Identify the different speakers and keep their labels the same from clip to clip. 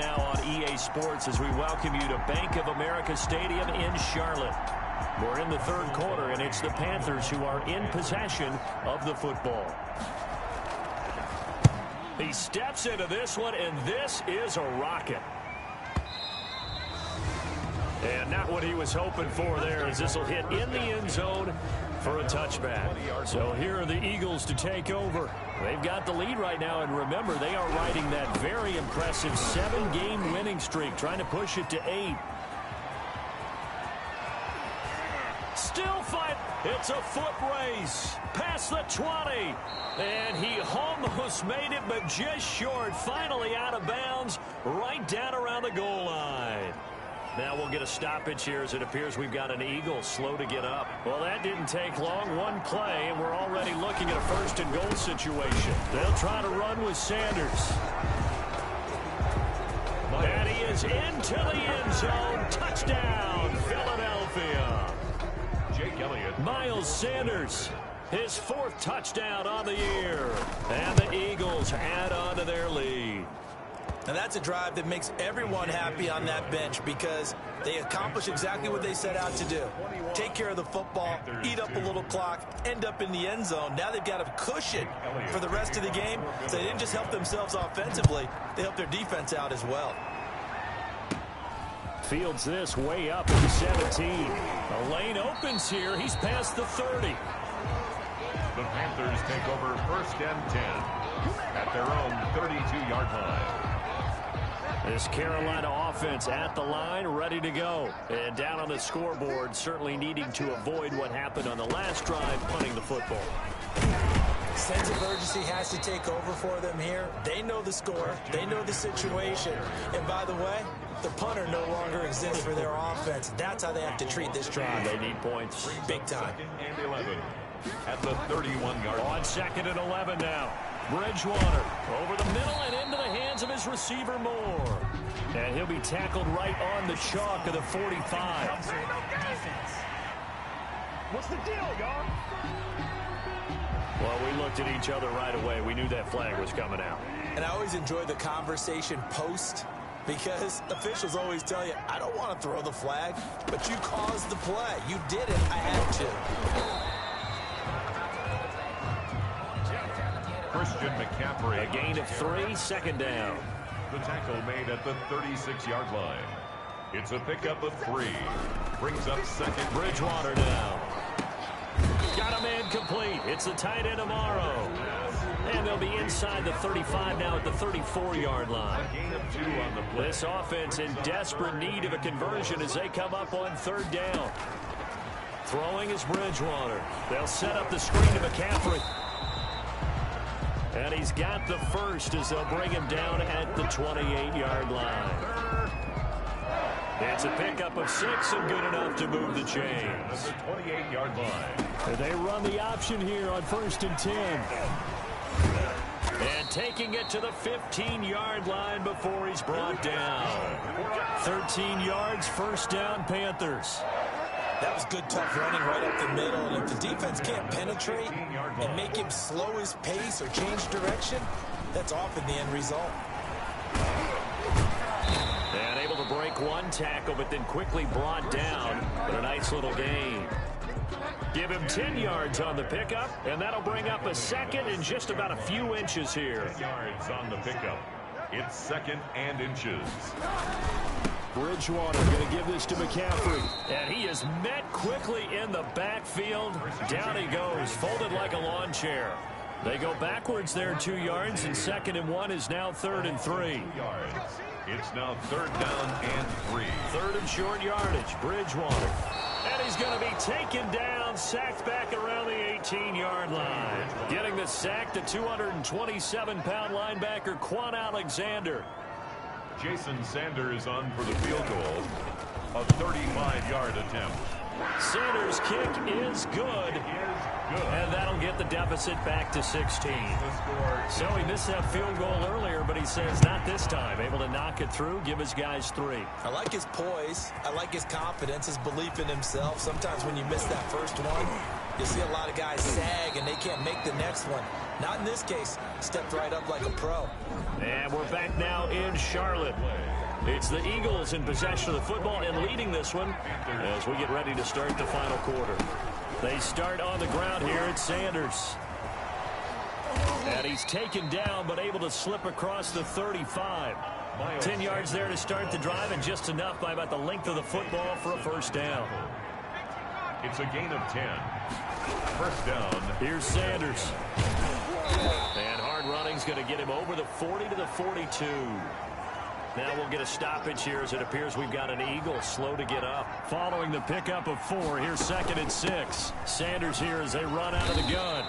Speaker 1: now on EA Sports as we welcome you to Bank of America Stadium in Charlotte. We're in the third quarter, and it's the Panthers who are in possession of the football. He steps into this one, and this is a rocket. And not what he was hoping for there, as this will hit in the end zone for a touchback. So here are the Eagles to take over. They've got the lead right now, and remember, they are riding that very impressive 7-game winning streak, trying to push it to 8. Still fight. It's a foot race past the 20. And he almost made it, but just short. Finally out of bounds, right down around the goal line. Now we'll get a stoppage here as it appears we've got an Eagle slow to get up. Well, that didn't take long. One play, and we're already looking at a first-and-goal situation. They'll try to run with Sanders. And he is into the end zone. Touchdown, Philadelphia. Jake Elliott. Miles Sanders, his 4th touchdown on the year. And the Eagles add on to their lead.
Speaker 2: And that's a drive that makes everyone happy on that bench because they accomplish exactly what they set out to do. Take care of the football, eat up a little clock, end up in the end zone. Now they've got a cushion for the rest of the game. So they didn't just help themselves offensively, they helped their defense out as well.
Speaker 1: Fields this way up at the 17. A lane opens here. He's past the 30.
Speaker 3: The Panthers take over 1st and 10 at their own 32-yard line.
Speaker 1: This Carolina offense at the line, ready to go. And down on the scoreboard, certainly needing to avoid what happened on the last drive, punting the football.
Speaker 2: Sense of urgency has to take over for them here. They know the score. They know the situation. And by the way, the punter no longer exists for their offense. That's how they have to treat this drive.
Speaker 1: They need points.
Speaker 2: Big time.
Speaker 3: 2nd and 11 at the 31-yard line.
Speaker 1: On 2nd and 11 now. Bridgewater over the middle and into the hands of his receiver Moore. And he'll be tackled right on the chalk of the 45.
Speaker 3: What's the deal, y'all?
Speaker 1: Well, we looked at each other right away. We knew that flag was coming out.
Speaker 2: And I always enjoy the conversation post because officials always tell you, I don't want to throw the flag, but you caused the play. You did it. I had to.
Speaker 3: Christian McCaffrey.
Speaker 1: A gain of 3, 2nd down.
Speaker 3: The tackle made at the 36-yard line. It's a pickup of 3. Brings up 2nd.
Speaker 1: Bridgewater now. Got a man complete. It's the tight end Amaro. And they'll be inside the 35 now at the 34-yard line.
Speaker 3: A gain of 2 on the play.
Speaker 1: This offense in desperate need of a conversion as they come up on 3rd down. Throwing is Bridgewater. They'll set up the screen to McCaffrey. And he's got the first as they'll bring him down at the 28-yard line. It's a pickup of 6 and good enough to move the chains.
Speaker 3: The 28-yard line.
Speaker 1: And they run the option here on 1st and 10. And taking it to the 15-yard line before he's brought down. 13 yards, 1st down, Panthers.
Speaker 2: That was good, tough running right up the middle. And if the defense can't penetrate and make him slow his pace or change direction, that's often the end result.
Speaker 1: And able to break one tackle, but then quickly brought down. But a nice little gain. Give him 10 yards on the pickup, and that'll bring up a 2nd and just about a few inches here.
Speaker 3: 10 yards on the pickup. It's 2nd and inches.
Speaker 1: Bridgewater going to give this to McCaffrey. And he is met quickly in the backfield. Down he goes, folded like a lawn chair. They go backwards there 2 yards, and 2nd and 1 is now 3rd and 3.
Speaker 3: It's now 3rd down and 3.
Speaker 1: 3rd and short yardage, Bridgewater. And he's going to be taken down, sacked back around the 18-yard line. Getting the sack, the 227-pound linebacker, Quan Alexander.
Speaker 3: Jason Sanders on for the field goal. A 35-yard attempt.
Speaker 1: Sanders' kick is good. And that'll get the deficit back to 16. So he missed that field goal earlier, but he says not this time. Able to knock it through, give his guys 3.
Speaker 2: I like his poise. I like his confidence, his belief in himself. Sometimes when you miss that first one, You see a lot of guys sag and they can't make the next one. Not in this case. Stepped right up like a pro.
Speaker 1: And we're back now in Charlotte. It's the Eagles in possession of the football and leading this one as we get ready to start the final quarter. They start on the ground here. It's Sanders. And he's taken down but able to slip across the 35. 10 yards there to start the drive and just enough by about the length of the football for a first down.
Speaker 3: It's a gain of 10. First down.
Speaker 1: Here's Sanders. And hard running's going to get him over the 40 to the 42. Now we'll get a stoppage here as it appears we've got an Eagle slow to get up. Following the pickup of 4, here's 2nd and 6. Sanders here as they run out of the gun.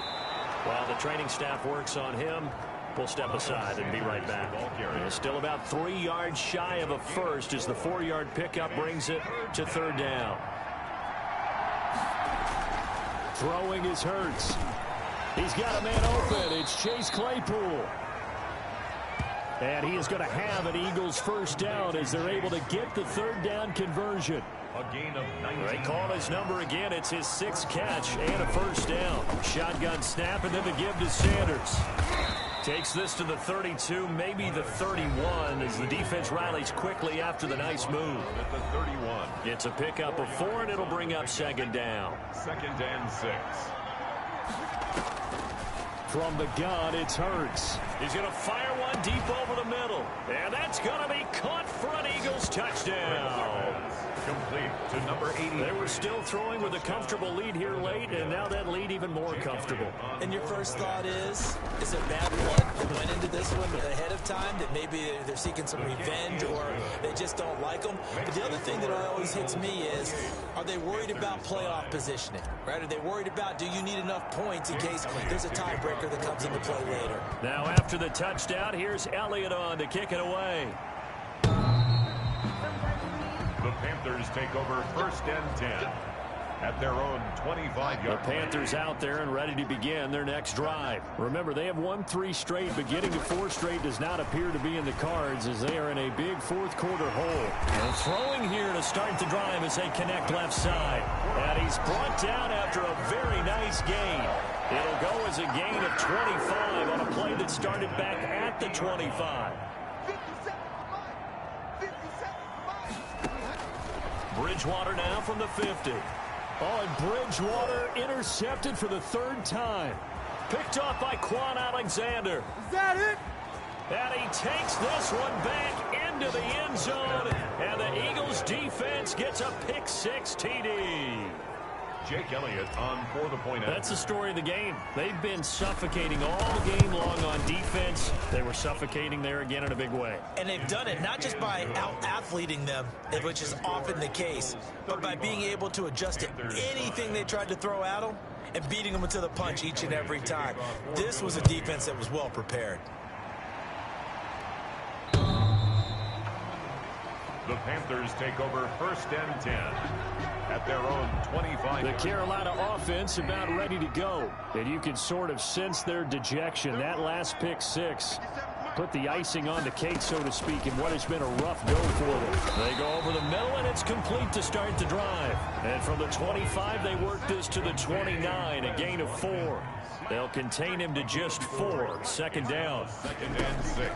Speaker 1: While the training staff works on him, we'll step aside and be right back. Still about 3 yards shy of a first as the 4-yard pickup brings it to 3rd down. Throwing is Hurts. He's got a man open. It's Chase Claypool. And he is going to have an Eagles first down as they're able to get the 3rd down conversion.
Speaker 3: A gain of 19.
Speaker 1: They call his number again. It's his 6th catch and a first down. Shotgun snap and then the give to Sanders. Takes this to the 32, maybe the 31 as the defense rallies quickly after the nice move.
Speaker 3: At the 31.
Speaker 1: It's a pickup of 4 and it'll bring up 2nd down.
Speaker 3: 2nd and 6.
Speaker 1: From the gun, it's Hurts. He's going to fire one deep over the middle. And that's going to be caught for an Eagles touchdown.
Speaker 3: Complete to number 80.
Speaker 1: They were still throwing with a comfortable lead here late, and now that lead even more comfortable.
Speaker 2: And your first thought is it bad blood that went into this one ahead of time, that maybe they're seeking some revenge or they just don't like them? But the other thing that always hits me is, are they worried about playoff positioning? Right? Are they worried about, do you need enough points in case there's a tiebreaker that comes into play later?
Speaker 1: Now after the touchdown, here's Elliott on to kick it away.
Speaker 3: The Panthers take over 1st and 10 at their own 25-yard.
Speaker 1: The Panthers out there and ready to begin their next drive. Remember, they have won 3 straight, but getting to 4 straight does not appear to be in the cards as they are in a big 4th quarter hole. And throwing here to start the drive as they connect left side. And he's brought down after a very nice gain. It'll go as a gain of 25 on a play that started back at the 25. Bridgewater now from the 50. Oh, and Bridgewater intercepted for the 3rd time. Picked off by Quan Alexander.
Speaker 4: Is that it?
Speaker 1: And he takes this one back into the end zone. And the Eagles defense gets a pick-6 TD.
Speaker 3: Jake Elliott on for the point.
Speaker 1: That's the story of the game. They've been suffocating all game long on defense. They were suffocating there again in a big way.
Speaker 2: And they've done it not just by out-athleting them, which is often the case, but by being able to adjust to anything they tried to throw at them and beating them to the punch each and every time. This was a defense that was well prepared.
Speaker 3: The Panthers take over 1st and 10 at their own 25.
Speaker 1: The Carolina offense about ready to go. And you can sort of sense their dejection. That last pick-6 put the icing on the cake, so to speak, in what has been a rough go for them. They go over the middle, and it's complete to start the drive. And from the 25, they work this to the 29, a gain of 4. They'll contain him to just 4. 2nd down.
Speaker 3: 2nd and 6.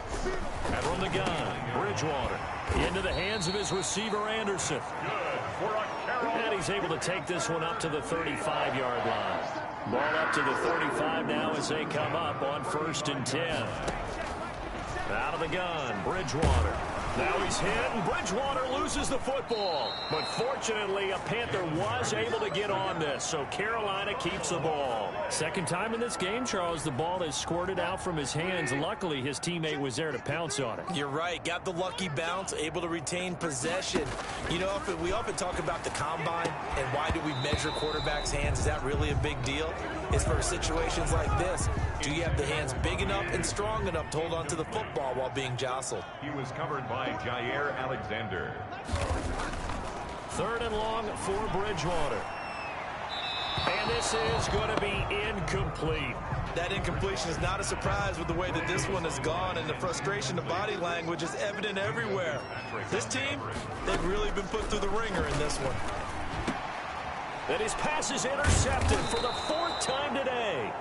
Speaker 1: From the gun, Bridgewater. Into the hands of his receiver, Anderson.
Speaker 3: Good for a Carolina.
Speaker 1: And he's able to take this one up to the 35-yard line. Ball up to the 35 now as they come up on 1st and 10. Out of the gun, Bridgewater. Now he's hit, and Bridgewater loses the football. But fortunately, a Panther was able to get on this, so Carolina keeps the ball. 2nd time in this game, Charles, the ball has squirted out from his hands. Luckily, his teammate was there to pounce on it.
Speaker 2: You're right. Got the lucky bounce, able to retain possession. You know, we often talk about the combine and why do we measure quarterbacks' hands. Is that really a big deal? It's for situations like this. Do you have the hands big enough and strong enough to hold on to the football while being jostled?
Speaker 3: He was covered by Jair Alexander.
Speaker 1: 3rd and long for Bridgewater. And this is going to be incomplete.
Speaker 2: That incompletion is not a surprise with the way that this one has gone, and the frustration of body language is evident everywhere. This team, they've really been put through the ringer in this one.
Speaker 1: And his pass is intercepted for the 4th time today.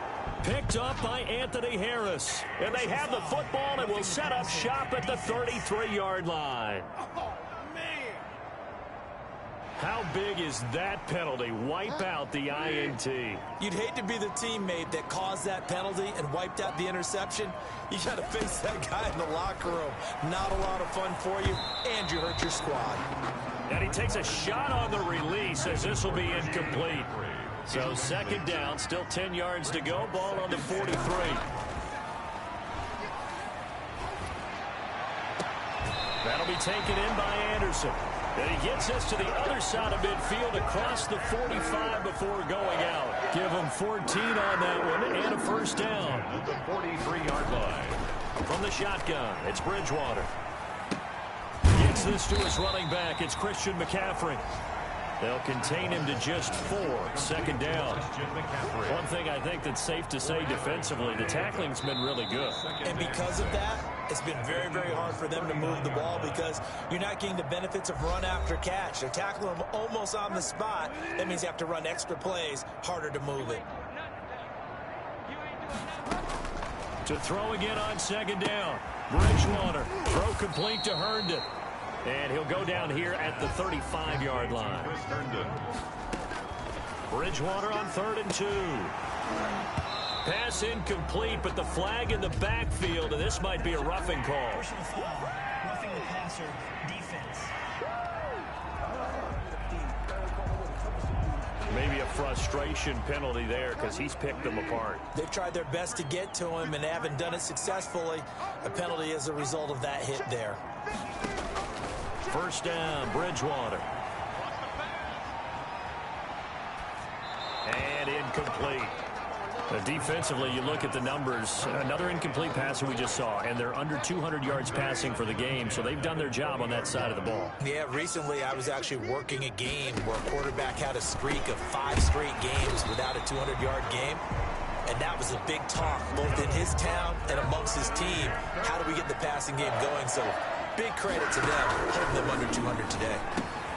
Speaker 1: Picked up by Anthony Harris. And they have the football and will set up shop at the 33-yard line. How big is that penalty? Wipe out the INT.
Speaker 2: You'd hate to be the teammate that caused that penalty and wiped out the interception. You got to face that guy in the locker room. Not a lot of fun for you, and you hurt your squad.
Speaker 1: And he takes a shot on the release as this will be incomplete. So 2nd down, still 10 yards to go. Ball on the 43. That'll be taken in by Anderson. And he gets us to the other side of midfield across the 45 before going out. Give him 14 on that one and a 1st down.
Speaker 3: At the 43-yard line.
Speaker 1: From the shotgun, it's Bridgewater. Gets this to his running back. It's Christian McCaffrey. They'll contain him to just 4. 2nd down. One thing I think that's safe to say defensively, the tackling's been really good.
Speaker 2: And because of that, it's been very, very hard for them to move the ball because you're not getting the benefits of run after catch. They're tackling him almost on the spot. That means you have to run extra plays, harder to move it.
Speaker 1: To throw again on 2nd down. Bridgewater. Throw complete to Herndon. And he'll go down here at the 35-yard line. Bridgewater on 3rd and 2. Pass incomplete, but the flag in the backfield, and this might be a roughing call.
Speaker 4: Personal foul, roughing the passer, defense.
Speaker 1: Maybe a frustration penalty there because he's picked them apart.
Speaker 2: They've tried their best to get to him and they haven't done it successfully. A penalty as a result of that hit there.
Speaker 1: 1st down, Bridgewater. And incomplete. Defensively, you look at the numbers. Another incomplete pass that we just saw, and they're under 200 yards passing for the game, so they've done their job on that side of the ball.
Speaker 2: Yeah, recently I was actually working a game where a quarterback had a streak of 5 straight games without a 200-yard game. And that was a big talk, both in his town and amongst his team. How do we get the passing game going? So big credit to them, holding them under 200 today.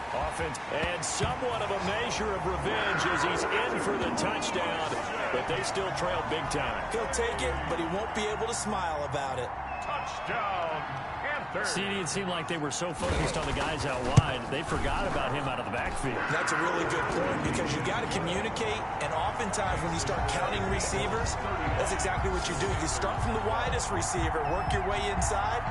Speaker 1: Offense and somewhat of a measure of revenge as he's in for the touchdown, but they still trail big time.
Speaker 2: He'll take it, but he won't be able to smile about it.
Speaker 3: Touchdown, Panthers.
Speaker 1: See, it seemed like they were so focused on the guys out wide, they forgot about him out of the backfield.
Speaker 2: That's a really good point because you got to communicate, and oftentimes when you start counting receivers, that's exactly what you do. You start from the widest receiver, work your way inside.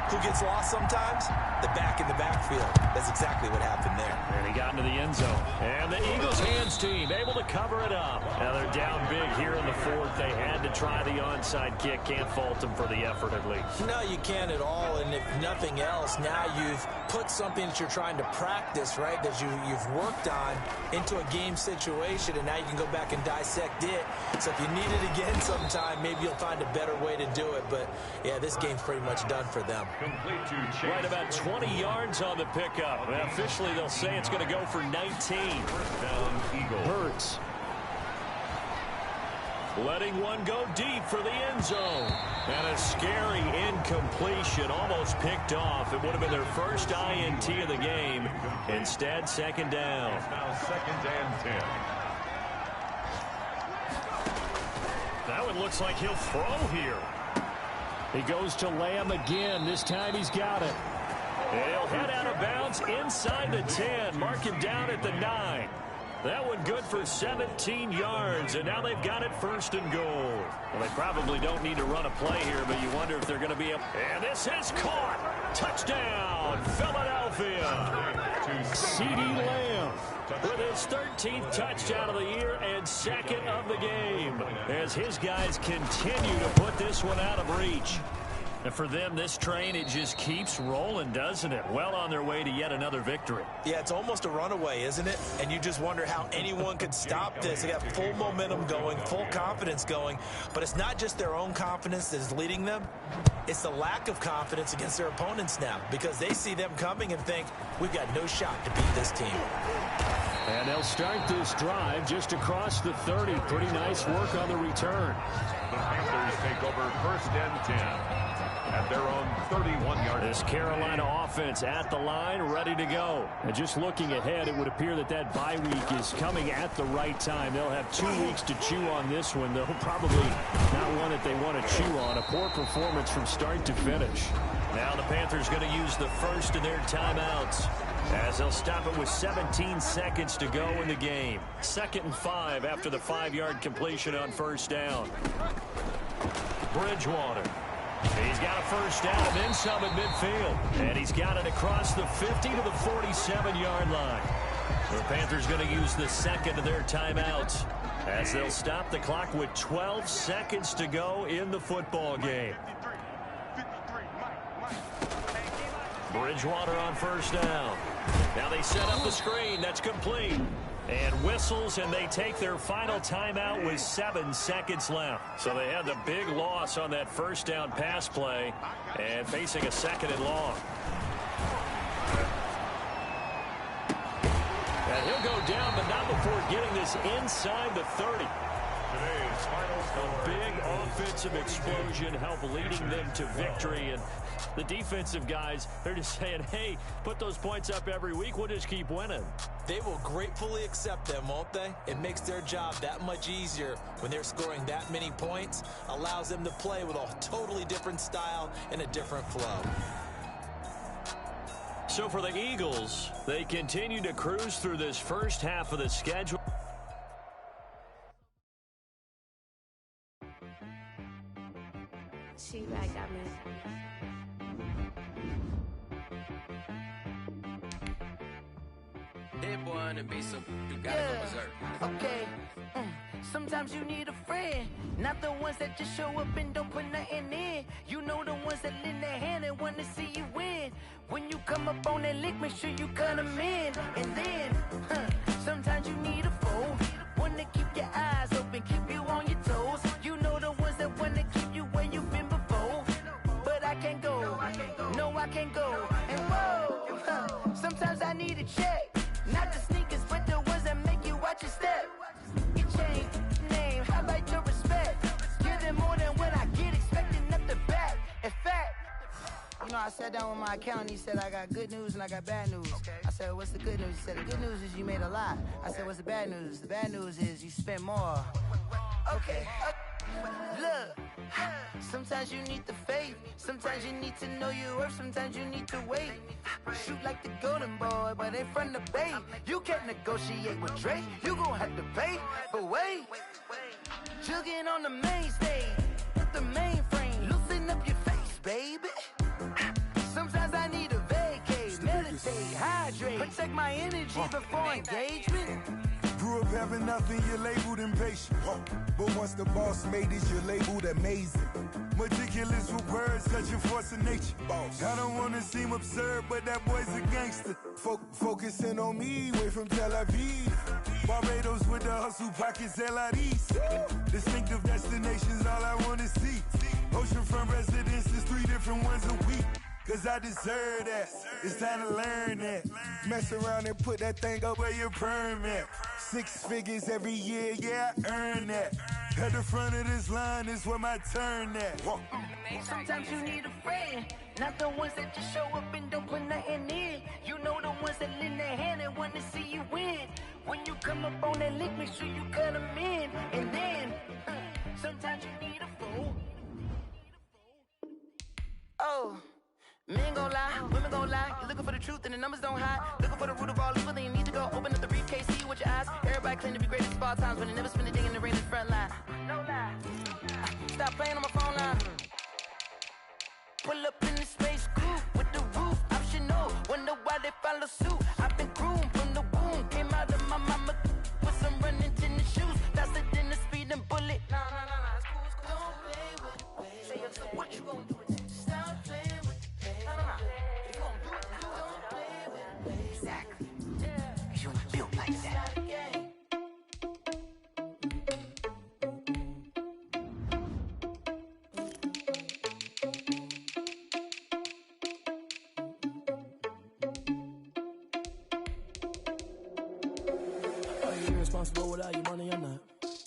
Speaker 2: Who gets lost sometimes? The back in the backfield. That's exactly what happened there.
Speaker 1: And he got into the end zone. And the Eagles hands team able to cover it up. Now they're down big here in the 4th. They had to try the onside kick. Can't fault them for the effort at least.
Speaker 2: No, you can't at all. And if nothing else, now you've put something that you're trying to practice, right, that you've worked on into a game situation, and now you can go back and dissect it. So if you need it again sometime, maybe you'll find a better way to do it. But, yeah, this game's pretty much done for them.
Speaker 3: Complete to Chase.
Speaker 1: Right about 20 yards on the pickup. And officially, they'll say it's going to go for 19.
Speaker 3: 1st down, Eagles.
Speaker 1: Hurts. Letting one go deep for the end zone. And a scary incompletion, almost picked off. It would have been their first INT of the game. Instead, 2nd down.
Speaker 3: Now 2nd and 10.
Speaker 1: That one looks like he'll throw here. He goes to Lamb again. This time he's got it. He'll head out of bounds inside the 10. Mark him down at the 9. That one good for 17 yards, and now they've got it 1st and goal. Well, they probably don't need to run a play here, but you wonder if they're going to be able. And this is caught. Touchdown, Philadelphia. CeeDee Lamb with his 13th touchdown of the year and 2nd of the game as his guys continue to put this one out of reach. And for them, this train, it just keeps rolling, doesn't it? Well on their way to yet another victory.
Speaker 2: Yeah, it's almost a runaway, isn't it? And you just wonder how anyone could stop this. They got full momentum going, full confidence going. But it's not just their own confidence that is leading them. It's the lack of confidence against their opponents now because they see them coming and think, we've got no shot to beat this team.
Speaker 1: And they'll start this drive just across the 30. Pretty nice work on the return.
Speaker 3: The Panthers take over 1st and 10. At their own 31-yard.
Speaker 1: This Carolina offense at the line, ready to go. And just looking ahead, it would appear that that bye week is coming at the right time. They'll have 2 weeks to chew on this one, though probably not one that they want to chew on. A poor performance from start to finish. Now the Panthers going to use the first of their timeouts, as they'll stop it with 17 seconds to go in the game. 2nd and 5 after the 5-yard completion on first down. Bridgewater. He's got a first down and then some at midfield. And he's got it across the 50 to the 47-yard line. The Panthers going to use the second of their timeouts, as they'll stop the clock with 12 seconds to go in the football game. Bridgewater on first down. Now they set up the screen. That's complete. And whistles, and they take their final timeout with 7 seconds left. So they had the big loss on that first down pass play and facing a 2nd and long. And he'll go down, but not before getting this inside the 30.
Speaker 3: Today's final score.
Speaker 1: A big offensive explosion helped leading them to victory. And the defensive guys, they're just saying, hey, put those points up every week. We'll just keep winning.
Speaker 2: They will gratefully accept them, won't they? It makes their job that much easier when they're scoring that many points. Allows them to play with a totally different style and a different flow.
Speaker 1: So for the Eagles, they continue to cruise through this first half of the schedule.
Speaker 5: She right got me.
Speaker 6: That boy on the beat, so you gotta go berserk.
Speaker 7: Okay. Sometimes you need a friend, not the ones that just show up and don't put nothing in. You know the ones that lend their hand and want to see you win. When you come up on that lick, make sure you cut them in. And then, sometimes you need a foe, one to keep your eyes open, keep you on your toes. You know the ones that want to keep you where you've been before. But I can't go, no I can't go. And whoa, sometimes I need a check. Not the sneakers, but the ones that make you watch your step. You change name, highlight your respect. Give them more than what I get, expecting up the back. In fact, you know, I sat down with my accountant. He said, I got good news and I got bad news. I said, what's the good news? He said, the good news is you made a lot. I said, what's the bad news? The bad news is you spent more. Okay. Look, sometimes you need the faith. Sometimes you need to know your worth. Sometimes you need to wait. Shoot like the golden boy, but in front of the bay. You can't negotiate with Drake. You gon' have to pay. But wait, jugging on the main stage, the mainframe. Loosen up your face, baby. Sometimes I need a vacate, meditate, hydrate, protect my energy before engagement.
Speaker 8: Grew up having nothing, you're labeled impatient. But once the boss made it, you're labeled amazing. Meticulous with words, such a force of nature. I don't want to seem absurd, but that boy's a gangster. Focusing on me, way from Tel Aviv. Barbados with the hustle, pockets LIDs. Distinctive destinations, all I want to see. Oceanfront residences, 3 different ones a week. Cause I deserve that, it's time to learn that. Mess around and put that thing up where your perm at. 6 figures every year, yeah, I earn that. At the front of this line is where my turn at.
Speaker 7: Sometimes you need a friend, not the ones that just show up and don't put nothing in. You know the ones that lend their hand and want to see you win. When you come up on that lick, make sure you cut them in. And then, sometimes you need a fool. Oh. Men gon' lie, women gon' lie. You're looking for the truth and the numbers don't hide. Looking for the root of all evil, then you need to go open up the briefcase, see with your eyes. Everybody claim to be greatest of all times, but they never spend a day in the rain in the front line. No lie. Stop playing on my phone line. Pull up in the space coupe with the roof optional. Wonder why they follow suit. I've been groomed from the womb. Came out of my mama with some running tennis shoes. Faster than the speeding bullet. No, it's cool, it's cool. Don't play with it, baby. Say so what you gonna do with it? Stop playing with it. If you don't do it, don't play with it. Exactly. You ain't built like that.
Speaker 9: Are you irresponsible without your money or not?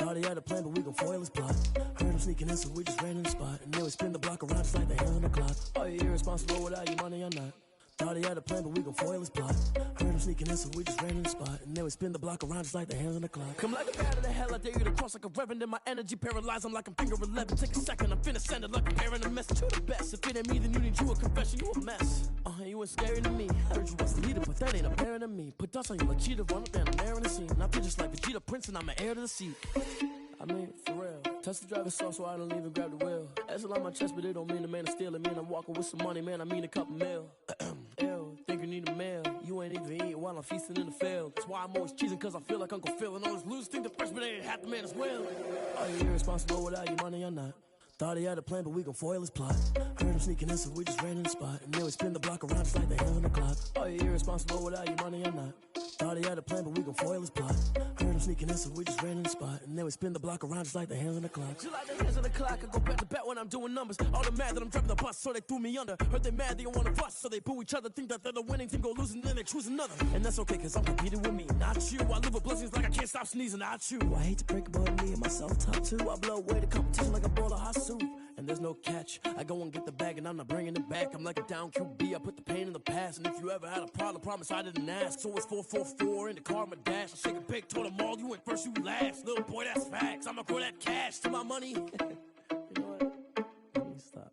Speaker 9: All the
Speaker 5: he had a plan, but we gon' foil his plot. Heard him sneaking in, so we just ran in the spot. And then we spin the block around just like the hands on the clock. Are you irresponsible without your money or not? Thought he had a plan, but we gon' foil his plot. Heard him sneaking in, so we just ran in the spot. And then we spin the block around just like the hands on the clock. Come like a bat of the hell, I dare you to cross like a reverend. In my energy paralyzed, I'm like I'm finger 11. Take a second, I'm finna send it like I'm airing a message to the best. If it ain't me, then you need you a confession, you a mess. You ain't scary to me. Heard you was the leader, but that ain't apparent to me. Put dust on you like cheetah, run up there and I'm airing the scene. I feel just like Vegeta Prince and I'm an heir to the seat. I mean, for real. Touch the driver's soft so I don't even grab the wheel. That's on my chest, but it don't mean the man is stealing. Man, I'm walking with some money, man, I mean a couple mil. Ew, think you need a meal. You ain't even eating while I'm feasting in the field. That's why I'm always cheesing, cause I feel like Uncle Phil. And all those losers think the freshman ain't half the man as well. Are you irresponsible without your money or not? Thought he had a plan, but we gon' foil his plot. Heard him sneaking in, so we just ran in the spot. And then we spin the block around just like the hands on the clock. Are you irresponsible without your money or not? Thought he had a plan, but we gon' foil his plot. Heard him sneaking in, so we just ran in the spot. And then we spin the block around just like the hands on the clock. Just like the hands on the clock, I go back to back when I'm doing numbers. All the mad that I'm driving the bus, so they threw me under. Heard they mad, they don't wanna bust, so they boo each other. Think that they're the winning team, go losing, then they choose another. And that's okay, cause I'm competing with me, not you. I live with blessings like I can't stop sneezing, not you. I hate to break about me and myself top two. I blow away the competition like a bowl of hot soup. And there's no catch. I go and get the bag and I'm not bringing it back. I'm like a down QB, I put the pain in the past. And if you ever had a problem, promise I didn't ask. So it's 444 in the car, my dash. I shake a big, told them all, you went first, you last. Little boy, that's facts. I'ma grow that cash to my money. You know what? Let me stop.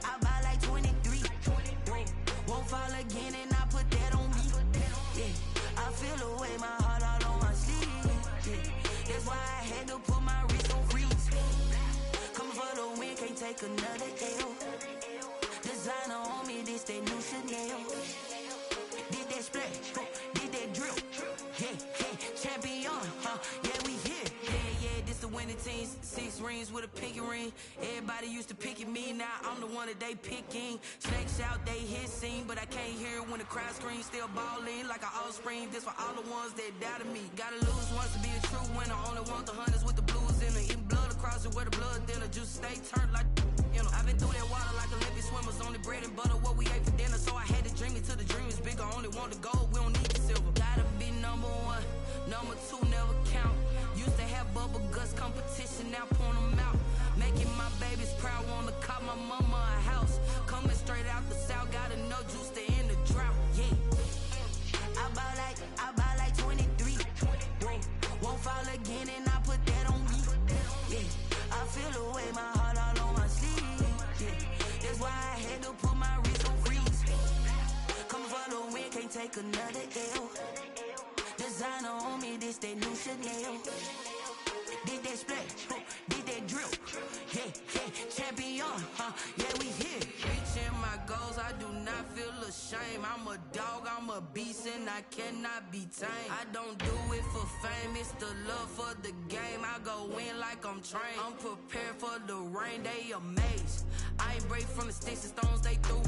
Speaker 7: I buy like 23. Won't fall again and I put that on me. Yeah, I feel away my heart all on my sleeve. Yeah, that's why I had to put my wrist on freeze. Come for the win, can't take another L. Designer on me, this that new Chanel. Did that splash, did that drill. Yeah, champion, yeah, we here. Yeah, this the winning team. 6 rings with a pinky ring. Everybody used to pick at me, now I'm the one that they picking. Snakes out, they hit scene, but I can't hear it when the crowd screams. Still balling like an offspring. This for all the ones that doubted me. Gotta lose once to be a true winner. Only want the hunters with the blues in it. Eating blood across it where the blood thinner. Just stay turned like, you know. I've been through that water like Olympic swimmers. Only bread and butter, what we ate for dinner. So I had to dream it till the dream is bigger. Only want the gold, we don't need the silver. Gotta be number 1, number 2 never count. Used to have bubble guts competition, now point them out. Making my babies proud, wanna call my mama a house. Coming straight out the south, gotta know juice to end the drought. Yeah, I buy like 23. Won't fall again and I put that on me. Yeah, I feel away my heart all on my sleeve. Yeah, that's why I had to put my wrist on freeze. Coming for the win, can't take another L. Designer on me, this that new Chanel. Did that splash, did that drill. Yeah, champion, yeah, we here. Reaching my goals, I do not feel ashamed. I'm a dog, I'm a beast, and I cannot be tamed. I don't do it for fame, it's the love for the game. I go in like I'm trained. I'm prepared for the rain, they amazed. I ain't break from the sticks and stones they threw.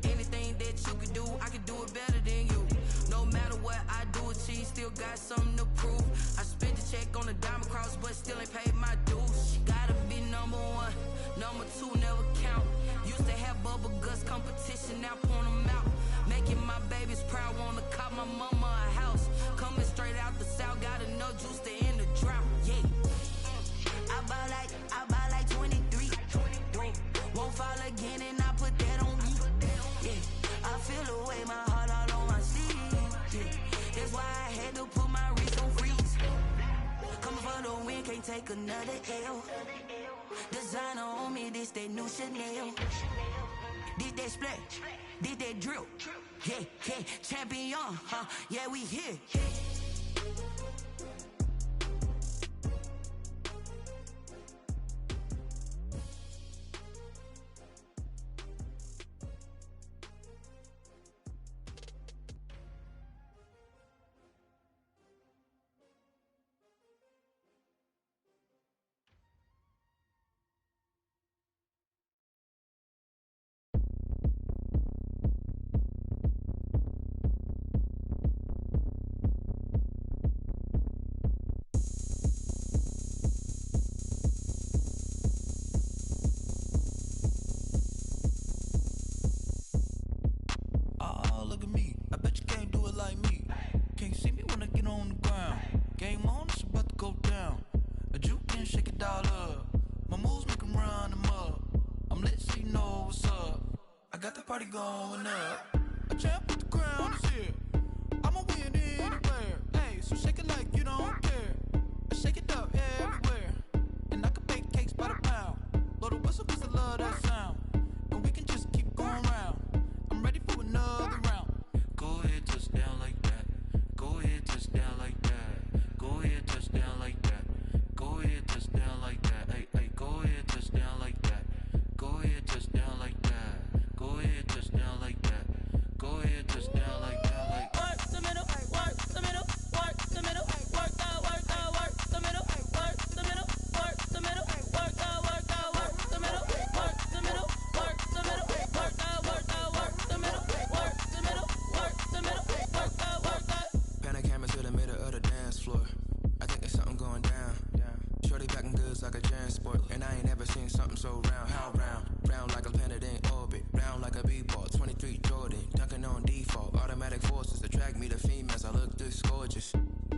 Speaker 7: Anything that you can do, I can do it better than you. No matter what I do, achieve, still got something to prove. I spent the check on the diamond cross, but still ain't paid my dues. Gotta be number 1, number 2 never count. Used to have bubble guts competition, now point them out. Making my babies proud, wanna call my mama a house. Coming straight out the south, gotta know juice to end the drought. Yeah, I buy like 23. Won't fall again and I put that on me. Yeah, I feel away my heart all on my sleeve. Yeah, that's why I had to put my wrist on freeze. Coming for the win, can't take another L. Designer on me, this that new Chanel. Did that splash, did that drill. Yeah, champion, yeah, we here.
Speaker 9: can't see me when I get on the ground. Game on, it's about to go down. A juke and shake it all up. My moves make 'em run them up. I'm lit so you know what's up. I got the party going up. A champ with the crown is here. I'ma win anywhere. Hey, so shake it like you don't care. I shake it up everywhere. And I can bake cakes by the pound. Blow the whistle 'cause I love that sound. And we can just keep going round. I'm ready for another round. Go ahead, touch down like that. Go ahead, touch down like that. Go ahead, touch down like that. Go ahead, touch down like that. Hey, hey, go ahead, touch down like that. Go ahead, touch down like that. Go ahead, touch down like that. Go ahead, touch down like that. Like work the middle, work the middle, work the middle, work the middle, work the middle, work the middle, work the middle, work the middle, work the middle, work the middle, work the middle, work the middle, work the. Pan a camera to the middle of the dance floor. I think there's something going down. Shorty packing goods like a transport, and I ain't never seen something so round. How round? Round like a planet in orbit, round like a b-ball. 23 Jordan, dunking on default. Automatic forces attract me to females. I look this gorgeous.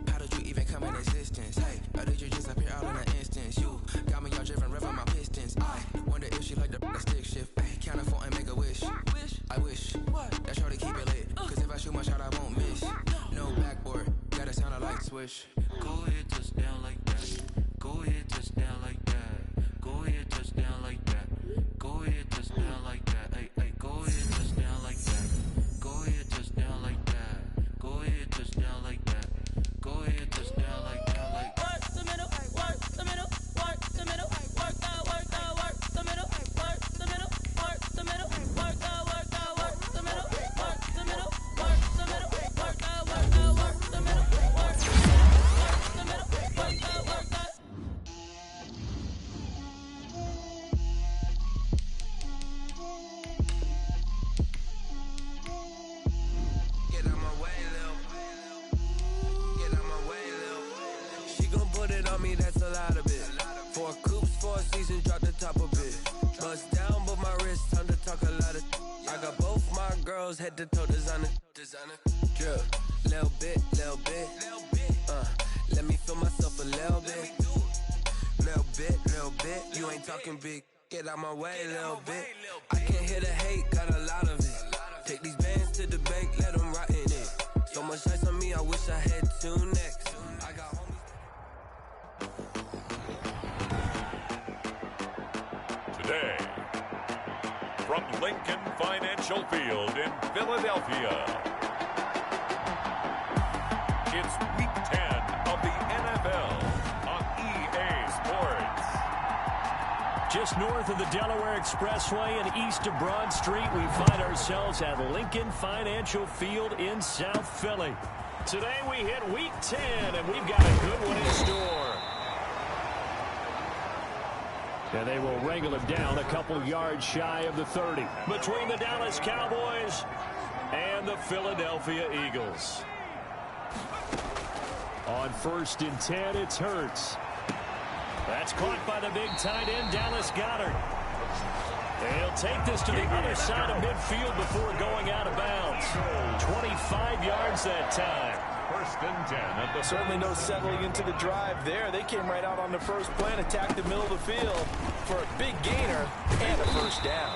Speaker 9: How did you even come in existence? Hey, or did you just appear out in an instance? You got me all driven, revving my pistons. I wonder if she like the stick shift. Hey, count it 4 and make a wish. I wish that shorty keep it lit. 'Cause if I shoot my shot, I won't miss. No backboard, gotta sound a like swish. Go ahead, touch down like that. Go ahead, touch down like that. Go ahead, touch down like that. Go ahead, touch down like that. Hey, hey, go ahead, touch down like that. Go ahead, touch down like that. Go ahead, touch down like that. Go ahead, touch down like that. Like work the middle, work the middle, work the middle, work the middle, work the middle, work the middle, work the middle, work the middle, work the middle, work the middle, work the middle, work the middle, work the middle, work the. That's a lot of it. 4 coops, 4 seasons, drop the top of it. Bust down, but my wrist, time to talk a lot of. I got both my girls head to toe designer. Drip, little bit. Let me feel myself a little bit. Little bit. You ain't talking big. Get out my way, little bit. I can't hear the hate, got a lot of it. Take these bands to the bank, let them rot in it. So much ice on me, I wish I had 2 necks. I got homies.
Speaker 3: Today, from Lincoln Financial Field in Philadelphia, it's Week 10 of the NFL on EA Sports.
Speaker 1: Just north of the Delaware Expressway and east of Broad Street, we find ourselves at Lincoln Financial Field in South Philly. Today we hit Week 10, and we've got a good one in store. And they will wrangle him down a couple yards shy of the 30 between the Dallas Cowboys and the Philadelphia Eagles. On 1st and 10, it's Hurts. That's caught by the big tight end, Dallas Goedert. They'll take this to the other side of midfield before going out of bounds. 25 yards that time.
Speaker 3: 1st and 10 at the.
Speaker 2: Certainly no settling into the drive there. They came right out on the first play and attacked the middle of the field for a big gainer and a first down.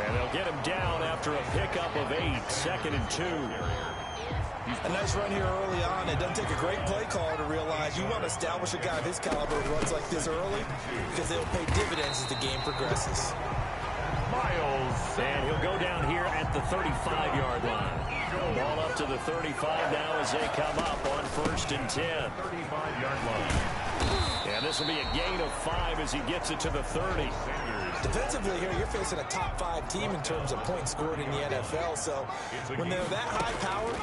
Speaker 1: And they'll get him down after a pickup of 8, 2nd and 2.
Speaker 2: A nice run here early on. It doesn't take a great play caller to realize you want to establish a guy of his caliber who runs like this early because they'll pay dividends as the game progresses.
Speaker 3: Miles.
Speaker 1: And he'll go down here at the 35-yard line. Ball up to the 35 now as they come up on 1st and 10.
Speaker 3: 35-yard line.
Speaker 1: And this will be a gain of 5 as he gets it to the 30.
Speaker 2: Defensively here, you're facing a top 5 team in terms of points scored in the NFL. So when they're that high powered,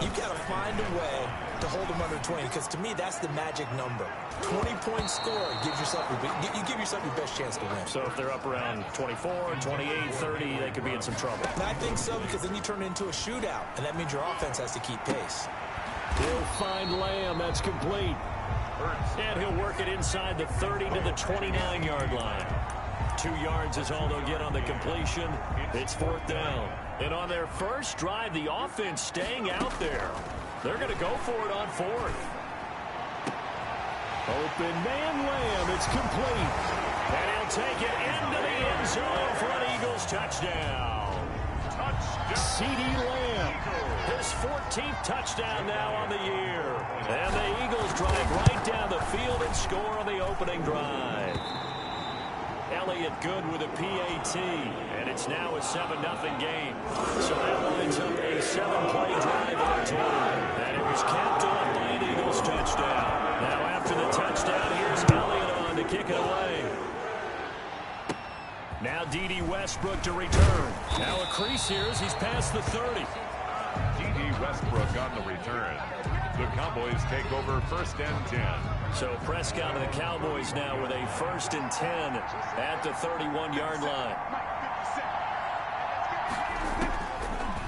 Speaker 2: you've got to find a way to hold them under 20. Because to me, that's the magic number. 20-point score gives yourself you give yourself your best chance to win.
Speaker 1: So if they're up around 24, 28, 30, they could be in some trouble.
Speaker 2: And I think so, because then you turn it into a shootout, and that means your offense has to keep pace.
Speaker 1: He'll find Lamb. That's complete. And he'll work it inside the 30 to the 29-yard line. 2 yards is all they'll get on the completion. It's 4th down. And on their first drive, the offense staying out there. They're going to go for it on fourth. Open man Lamb. It's complete. And he'll take it into the end zone for an Eagles touchdown. CeeDee Lamb. His 14th touchdown now on the year. And the Eagles drive right down the field and score on the opening drive. Elliott good with a PAT, and it's now a 7-0 game. So that lines up a 7-play drive in total. And it was capped off by an Eagles touchdown. Now after the touchdown, here's Elliott on to kick it away. Now D.D. Westbrook to return. Now a crease here as he's past the 30.
Speaker 3: D.D. Westbrook on the return. The Cowboys take over 1st and 10.
Speaker 1: So Prescott and the Cowboys now with a 1st and 10 at the 31-yard line.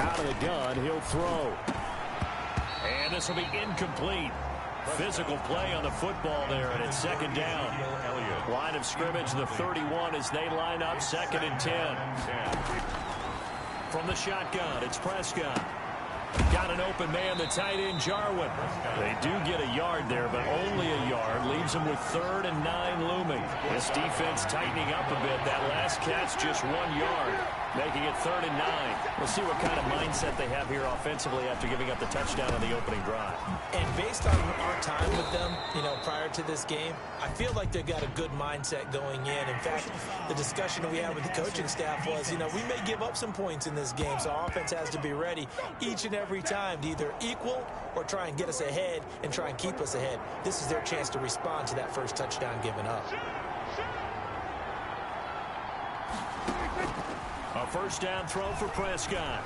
Speaker 1: Out of the gun, he'll throw. And this will be incomplete. Physical play on the football there, and it's 2nd down. Line of scrimmage, the 31 as they line up 2nd and 10. From the shotgun, it's Prescott. Got an open man, the tight end, Jarwin. They do get a yard there, but only a yard. Leaves them with 3rd and 9 looming. This defense tightening up a bit. That last catch, just 1 yard, making it 3rd and 9. We'll see what kind of mindset they have here offensively after giving up the touchdown on the opening drive.
Speaker 2: And based on our time with them, prior to this game, I feel like they've got a good mindset going in. In fact, the discussion that we had with the coaching staff was, we may give up some points in this game, so our offense has to be ready each and every time to either equal or try and get us ahead and try and keep us ahead. This is their chance to respond to that first touchdown given up.
Speaker 1: A 1st down throw for Prescott.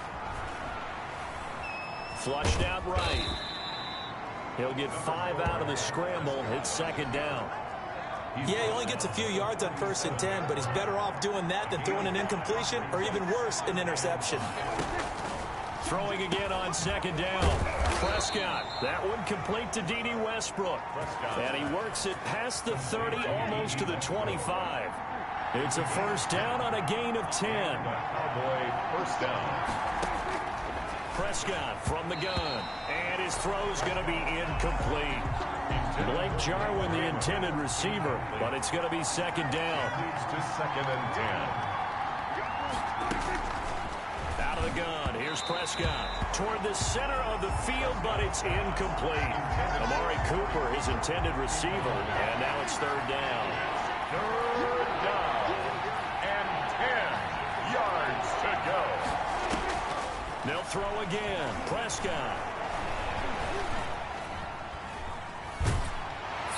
Speaker 1: Flushed out right. He'll get 5 out of the scramble. It's 2nd down.
Speaker 2: Yeah, he only gets a few yards on 1st and 10, but he's better off doing that than throwing an incompletion or even worse, an interception.
Speaker 1: Throwing again on 2nd down. Prescott. That one complete to D.D. Westbrook. And he works it past the 30, almost to the 25. It's a 1st down on a gain of 10.
Speaker 3: Cowboy 1st down.
Speaker 1: Prescott from the gun. And his throw's going to be incomplete. Blake Jarwin, the intended receiver, but it's going to be 2nd down.
Speaker 3: Leads to 2nd and 10.
Speaker 1: Out of the gun, here's Prescott. Toward the center of the field, but it's incomplete. Amari Cooper, his intended receiver, and now it's 3rd down.
Speaker 3: 3rd down and 10 yards to go.
Speaker 1: They'll throw again. Prescott.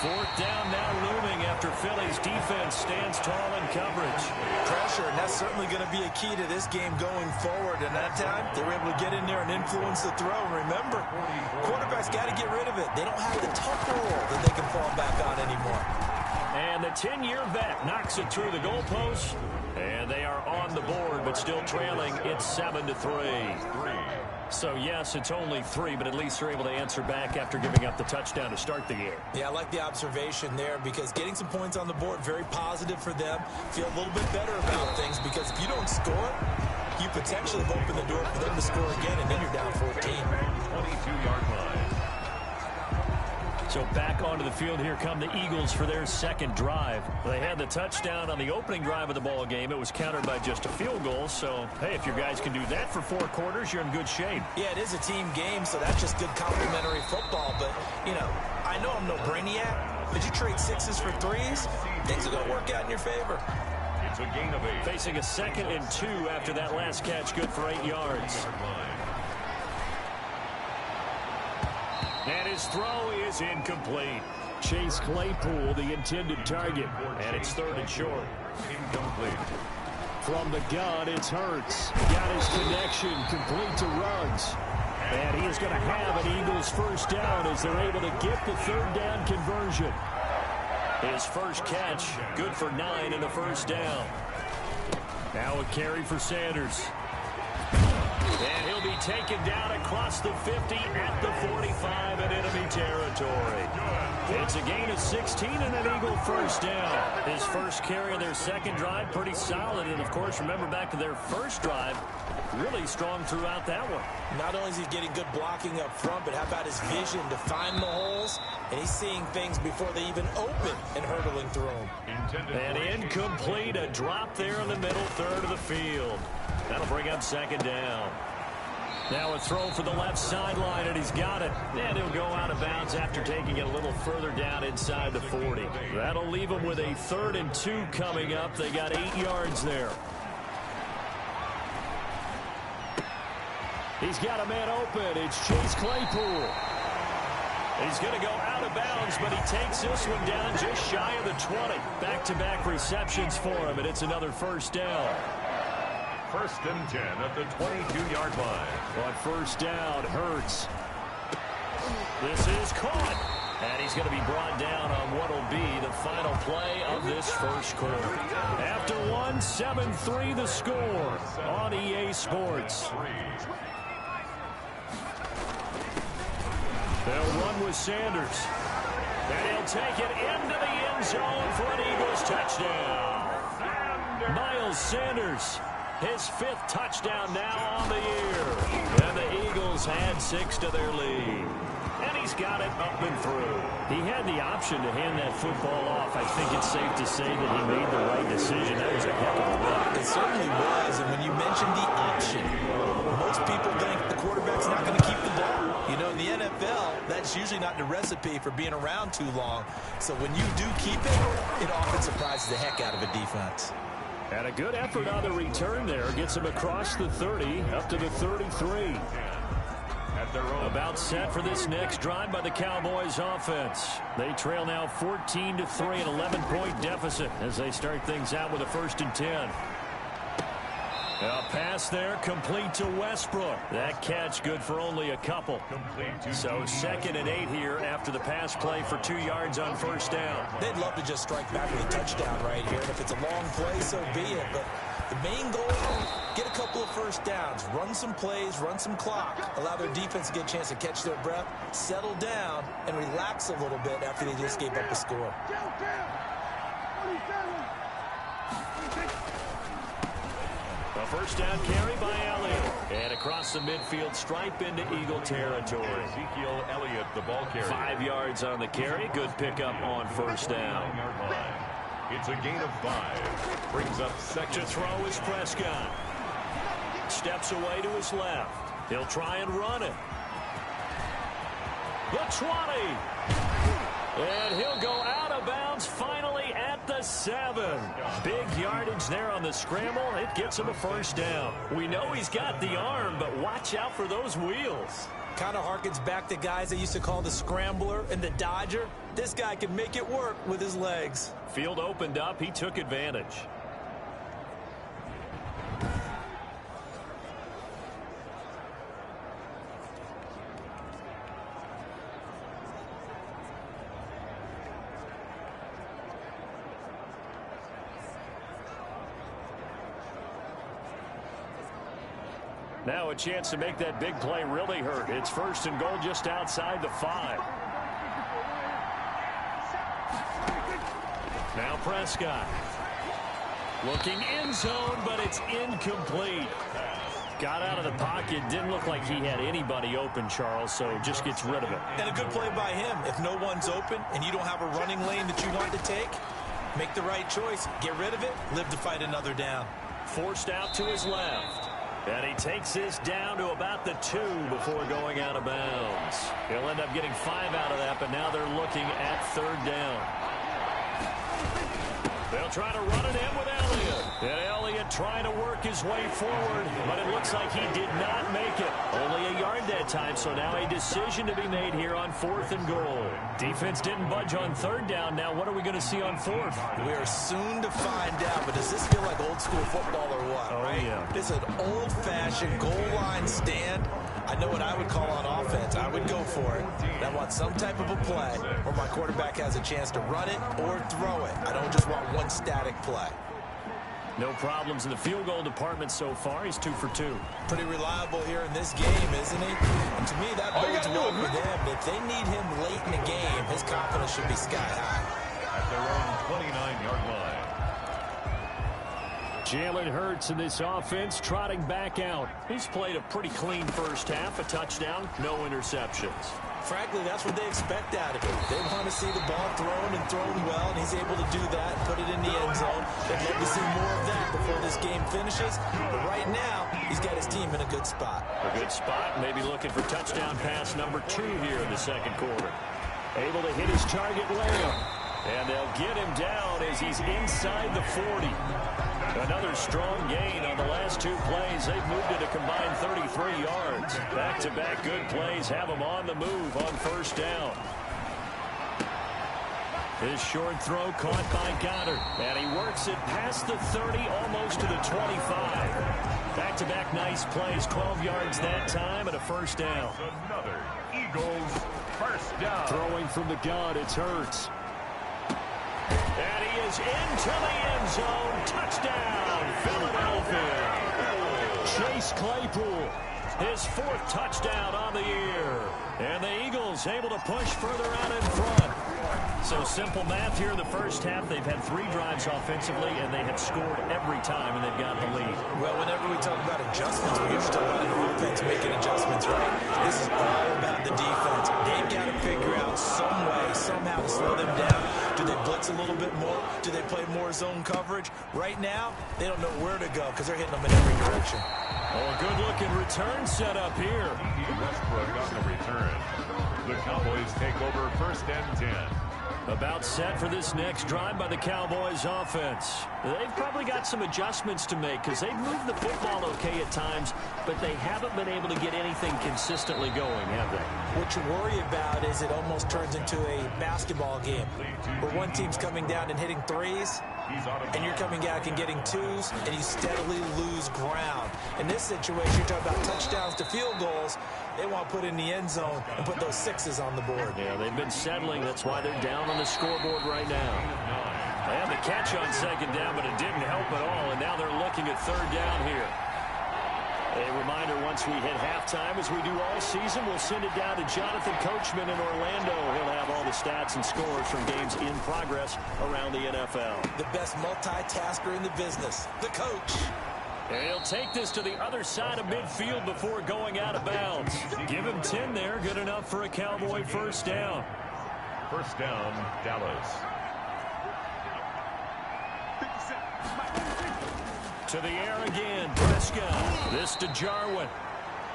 Speaker 1: 4th down now looming after Philly's defense stands tall in coverage.
Speaker 2: Pressure, and that's certainly going to be a key to this game going forward. And that time, they were able to get in there and influence the throw. And remember, quarterbacks got to get rid of it. They don't have the tough roll that they can fall back on anymore.
Speaker 1: And the 10-year vet knocks it through the goalpost. And they are on the board, but still trailing. It's 7-3. So, yes, it's only 3, but at least they're able to answer back after giving up the touchdown to start the game.
Speaker 2: Yeah, I like the observation there because getting some points on the board, very positive for them. Feel a little bit better about things because if you don't score, you potentially have opened the door for them to score again, and then you're down 14.
Speaker 3: 22-yard line.
Speaker 1: So back onto the field here come the Eagles for their 2nd drive. They had the touchdown on the opening drive of the ball game. It was countered by just a field goal. So, hey, if your guys can do that for 4 quarters, you're in good shape.
Speaker 2: Yeah, it is a team game, so that's just good complementary football. But, I know I'm no brainiac, but you trade 6s for 3s, things are going to work out in your favor.
Speaker 3: It's a gain of 8.
Speaker 1: Facing a 2nd and 2 after that last catch, good for 8 yards. And his throw is incomplete. Chase Claypool, the intended target. And it's 3rd and short.
Speaker 3: Incomplete.
Speaker 1: From the gun, it's Hurts. Got his connection, complete to Ruggs. And he is going to have an Eagles 1st down as they're able to get the 3rd down conversion. His first catch, good for 9 and a 1st down. Now a carry for Sanders. And he'll be taken down across the 50 at the 45 in enemy territory. It's a gain of 16 and an Eagle first down. His first carry of their second drive, pretty solid. And, of course, remember back to their first drive, really strong throughout that one.
Speaker 2: Not only is he getting good blocking up front, but how about his vision to find the holes? And he's seeing things before they even open and hurdling through them.
Speaker 1: And incomplete, a drop there in the middle third of the field. That'll bring up second down. Now a throw for the left sideline, and he's got it. And he'll go out of bounds after taking it a little further down inside the 40. That'll leave him with a 3rd and 2 coming up. They got 8 yards there. He's got a man open. It's Chase Claypool. He's going to go out of bounds, but he takes this one down just shy of the 20. Back-to-back receptions for him, and it's another first down.
Speaker 3: 1st and 10 at the 22-yard line.
Speaker 1: On first down, Hurts. This is caught. And he's going to be brought down on what will be the final play of this first quarter. After one, 7-3 the score on EA Sports. They'll run with Sanders. And he'll take it into the end zone for an Eagles touchdown. Miles Sanders, his 5th touchdown now on the year. And the Eagles add 6 to their lead. And he's got it up and through. He had the option to hand that football off. I think it's safe to say that he made the right decision. That was a heck of a run.
Speaker 2: It certainly was. And when you mentioned the option, most people think the quarterback's not going to keep the ball. You know, in the NFL, that's usually not the recipe for being around too long. So when you do keep it, it often surprises the heck out of a defense.
Speaker 1: And a good effort on the return there. Gets him across the 30, up to the 33. About set for this next drive by the Cowboys offense. They trail now 14-3, an 11-point deficit as they start things out with a 1st and 10. A pass there, complete to Westbrook. That catch good for only a couple. So 2nd and 8 here after the pass play for 2 yards on first down.
Speaker 2: They'd love to just strike back with a touchdown right here. And if it's a long play, so be it. But the main goal, get a couple of first downs, run some plays, run some clock, allow their defense to get a chance to catch their breath, settle down, and relax a little bit after they just gave up a score.
Speaker 1: A first down carry by Elliott. And across the midfield stripe into Eagle territory.
Speaker 3: Ezekiel Elliott, the ball carrier.
Speaker 1: 5 yards on the carry. Good pickup on first down.
Speaker 3: It's a gain of 5. Brings up second.
Speaker 1: To throw is Prescott. Steps away to his left. He'll try and run it. The 20. And he'll go out of bounds finally at the 7. Big yardage there on the scramble. It gets him a first down. We know he's got the arm, but watch out for those wheels.
Speaker 2: Kind of harkens back to guys they used to call the scrambler and the dodger. This guy can make it work with his legs.
Speaker 1: Field opened up. He took advantage. Now a chance to make that big play really hurt. It's 1st and goal just outside the 5. Now Prescott. Looking end zone, but it's incomplete. Got out of the pocket. Didn't look like he had anybody open, Charles, so just gets rid of it.
Speaker 2: And a good play by him. If no one's open and you don't have a running lane that you want to take, make the right choice. Get rid of it. Live to fight another down.
Speaker 1: Forced out to his left. And he takes this down to about the 2 before going out of bounds. He'll end up getting 5 out of that, but now they're looking at 3rd down. They'll try to run it in with Elliott. And Elliott trying to work his way forward, but it looks like he did not make it. Only a yard that time, so now a decision to be made here on 4th and goal. Defense didn't budge on 3rd down. Now what are we going to see on 4th?
Speaker 2: We are soon to find out, but does this feel like old school football or what?
Speaker 1: Oh,
Speaker 2: right?
Speaker 1: Yeah.
Speaker 2: This is an old-fashioned goal line stand. I know what I would call on offense. I would go for it. And I want some type of a play where my quarterback has a chance to run it or throw it. I don't just want one static play.
Speaker 1: No problems in the field goal department so far. He's 2 for 2.
Speaker 2: Pretty reliable here in this game, isn't he? And to me, that bodes well for them. If they need him late in the game, his confidence should be sky high.
Speaker 3: At their own 29-yard line.
Speaker 1: Jalen Hurts in this offense trotting back out. He's played a pretty clean first half, a touchdown, no interceptions.
Speaker 2: Frankly, that's what they expect out of him. They want to see the ball thrown and thrown well, and he's able to do that and put it in the end zone. They'd love to see more of that before this game finishes. But right now, he's got his team in a good spot.
Speaker 1: A good spot, maybe looking for touchdown pass number 2 here in the second quarter. Able to hit his target layup. And they'll get him down as he's inside the 40. Another strong gain on the last 2 plays. They've moved it a combined 33 yards. Back-to-back good plays have them on the move on first down. This short throw caught by Goddard. And he works it past the 30, almost to the 25. Back-to-back nice plays, 12 yards that time and a first down.
Speaker 3: Another Eagles first down.
Speaker 1: Throwing from the gun, it's Hurts. And he is into the end zone. Touchdown, Philadelphia. Chase Claypool, his 4th touchdown on the year. And the Eagles able to push further out in front. So simple math here in the first half. They've had 3 drives offensively, and they have scored every time, and they've got the lead.
Speaker 2: Well, whenever we talk about adjustments, we usually talk about an offense making adjustments, right? This is all about the defense. They've got to figure out some way, somehow to slow them down. Do they blitz a little bit more? Do they play more zone coverage? Right now, they don't know where to go because they're hitting them in every direction.
Speaker 1: Oh, a good-looking return set up here.
Speaker 3: Westbrook on the return. The Cowboys take over first and 10.
Speaker 1: About set for this next drive by the Cowboys offense. They've probably got some adjustments to make because they've moved the football okay at times, but they haven't been able to get anything consistently going, have they?
Speaker 2: What you worry about is it almost turns into a basketball game where one team's coming down and hitting threes, and you're coming out and getting twos, and you steadily lose ground. In this situation, you're talking about touchdowns to field goals. They want to put in the end zone and put those 6s on the board.
Speaker 1: Yeah, they've been settling. That's why they're down on the scoreboard right now. They had the catch on second down, but it didn't help at all, and now they're looking at third down here. A reminder, once we hit halftime, as we do all season, we'll send it down to Jonathan Coachman in Orlando. He'll have all the stats and scores from games in progress around the NFL.
Speaker 2: The best multitasker in the business, the coach.
Speaker 1: And he'll take this to the other side of midfield before going out of bounds. Give him 10 there, good enough for a Cowboy first down.
Speaker 3: First down, Dallas.
Speaker 1: To the air again, Prescott. This to Jarwin.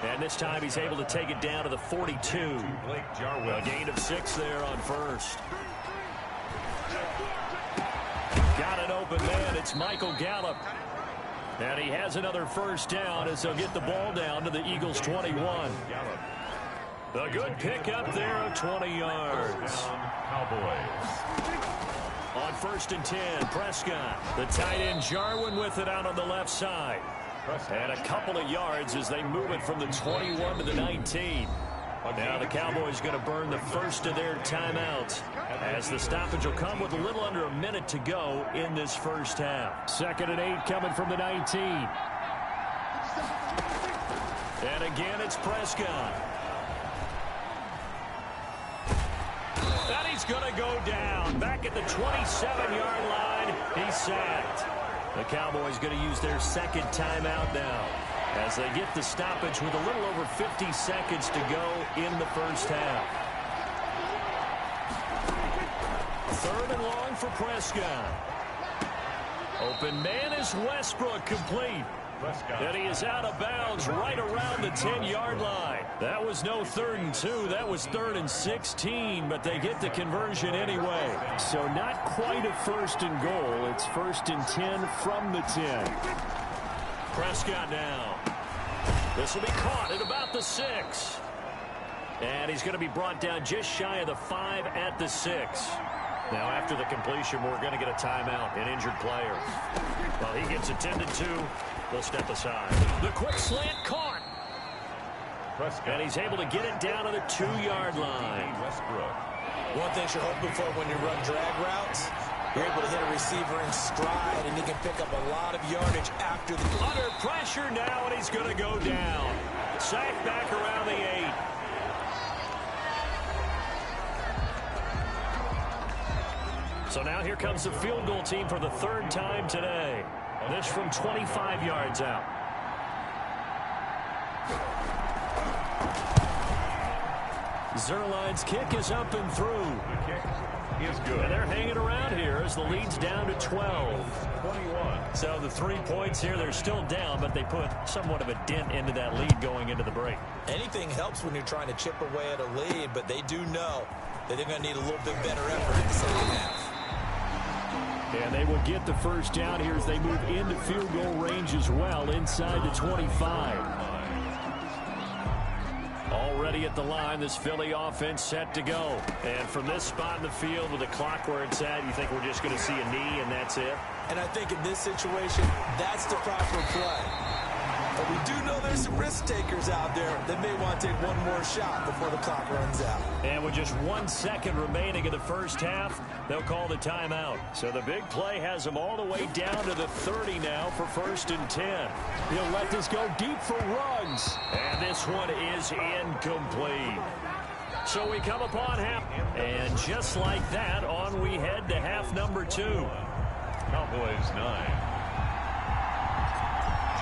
Speaker 1: And this time he's able to take it down to the 42.
Speaker 3: Blake Jarwin.
Speaker 1: A gain of 6 there on first. Got an open man. It's Michael Gallup. And he has another first down as they'll get the ball down to the Eagles' 21. A good pickup there of 20 yards.
Speaker 3: Cowboys.
Speaker 1: On first and 10, Prescott. The tight end Jarwin with it out on the left side. And a couple of yards as they move it from the 21 to the 19. Now the Cowboys going to burn the first of their timeouts as the stoppage will come with a little under a minute to go in this first half. 2nd and 8 coming from the 19. And again, it's Prescott. And he's going to go down. Back at the 27-yard line, he's sacked. The Cowboys going to use their second timeout now as they get the stoppage with a little over 50 seconds to go in the first half. 3rd and long for Prescott. Open man is Westbrook, complete. And he is out of bounds right around the 10-yard line. That was no 3rd and 2. That was 3rd and 16, but they get the conversion anyway. So not quite a 1st and goal. It's 1st and 10 from the 10. Prescott now. This will be caught at about the 6. And he's going to be brought down just shy of the 5 at the 6. Now, after the completion, we're going to get a timeout, an injured player. Well, he gets attended to. They'll step aside. The quick slant caught.
Speaker 3: Prescott.
Speaker 1: And he's able to get it down to the 2-yard line.
Speaker 3: Westbrook.
Speaker 2: One thing you're hoping for when you run drag routes You're able to hit a receiver in stride, and he can pick up a lot of yardage after the...
Speaker 1: Under pressure now, and he's going to go down. Sacked back around the 8. So now here comes the field goal team for the 3rd time today. This from 25 yards out. Zerline's kick is up and through.
Speaker 3: The kick is good.
Speaker 1: And they're hanging around here as the lead's down to 12.
Speaker 3: 21.
Speaker 1: So the 3 points here, they're still down, but they put somewhat of a dent into that lead going into the break.
Speaker 2: Anything helps when you're trying to chip away at a lead, but they do know that they're going to need a little bit better effort in the second half.
Speaker 1: And they will get the first down here as they move into field goal range as well, inside the 25. Already at the line, this Philly offense set to go. And from this spot in the field with the clock where it's at, you think we're just going to see a knee and that's it?
Speaker 2: And I think in this situation, that's the proper play. But we do know there's some risk takers out there that may want to take one more shot before the clock runs out.
Speaker 1: And with just 1 second remaining in the first half, they'll call the timeout. So the big play has them all the way down to the 30 now for 1st and 10. He'll let this go deep for Ruggs. And this one is incomplete. So we come upon half. And just like that, on we head to half number 2.
Speaker 3: Cowboys 9.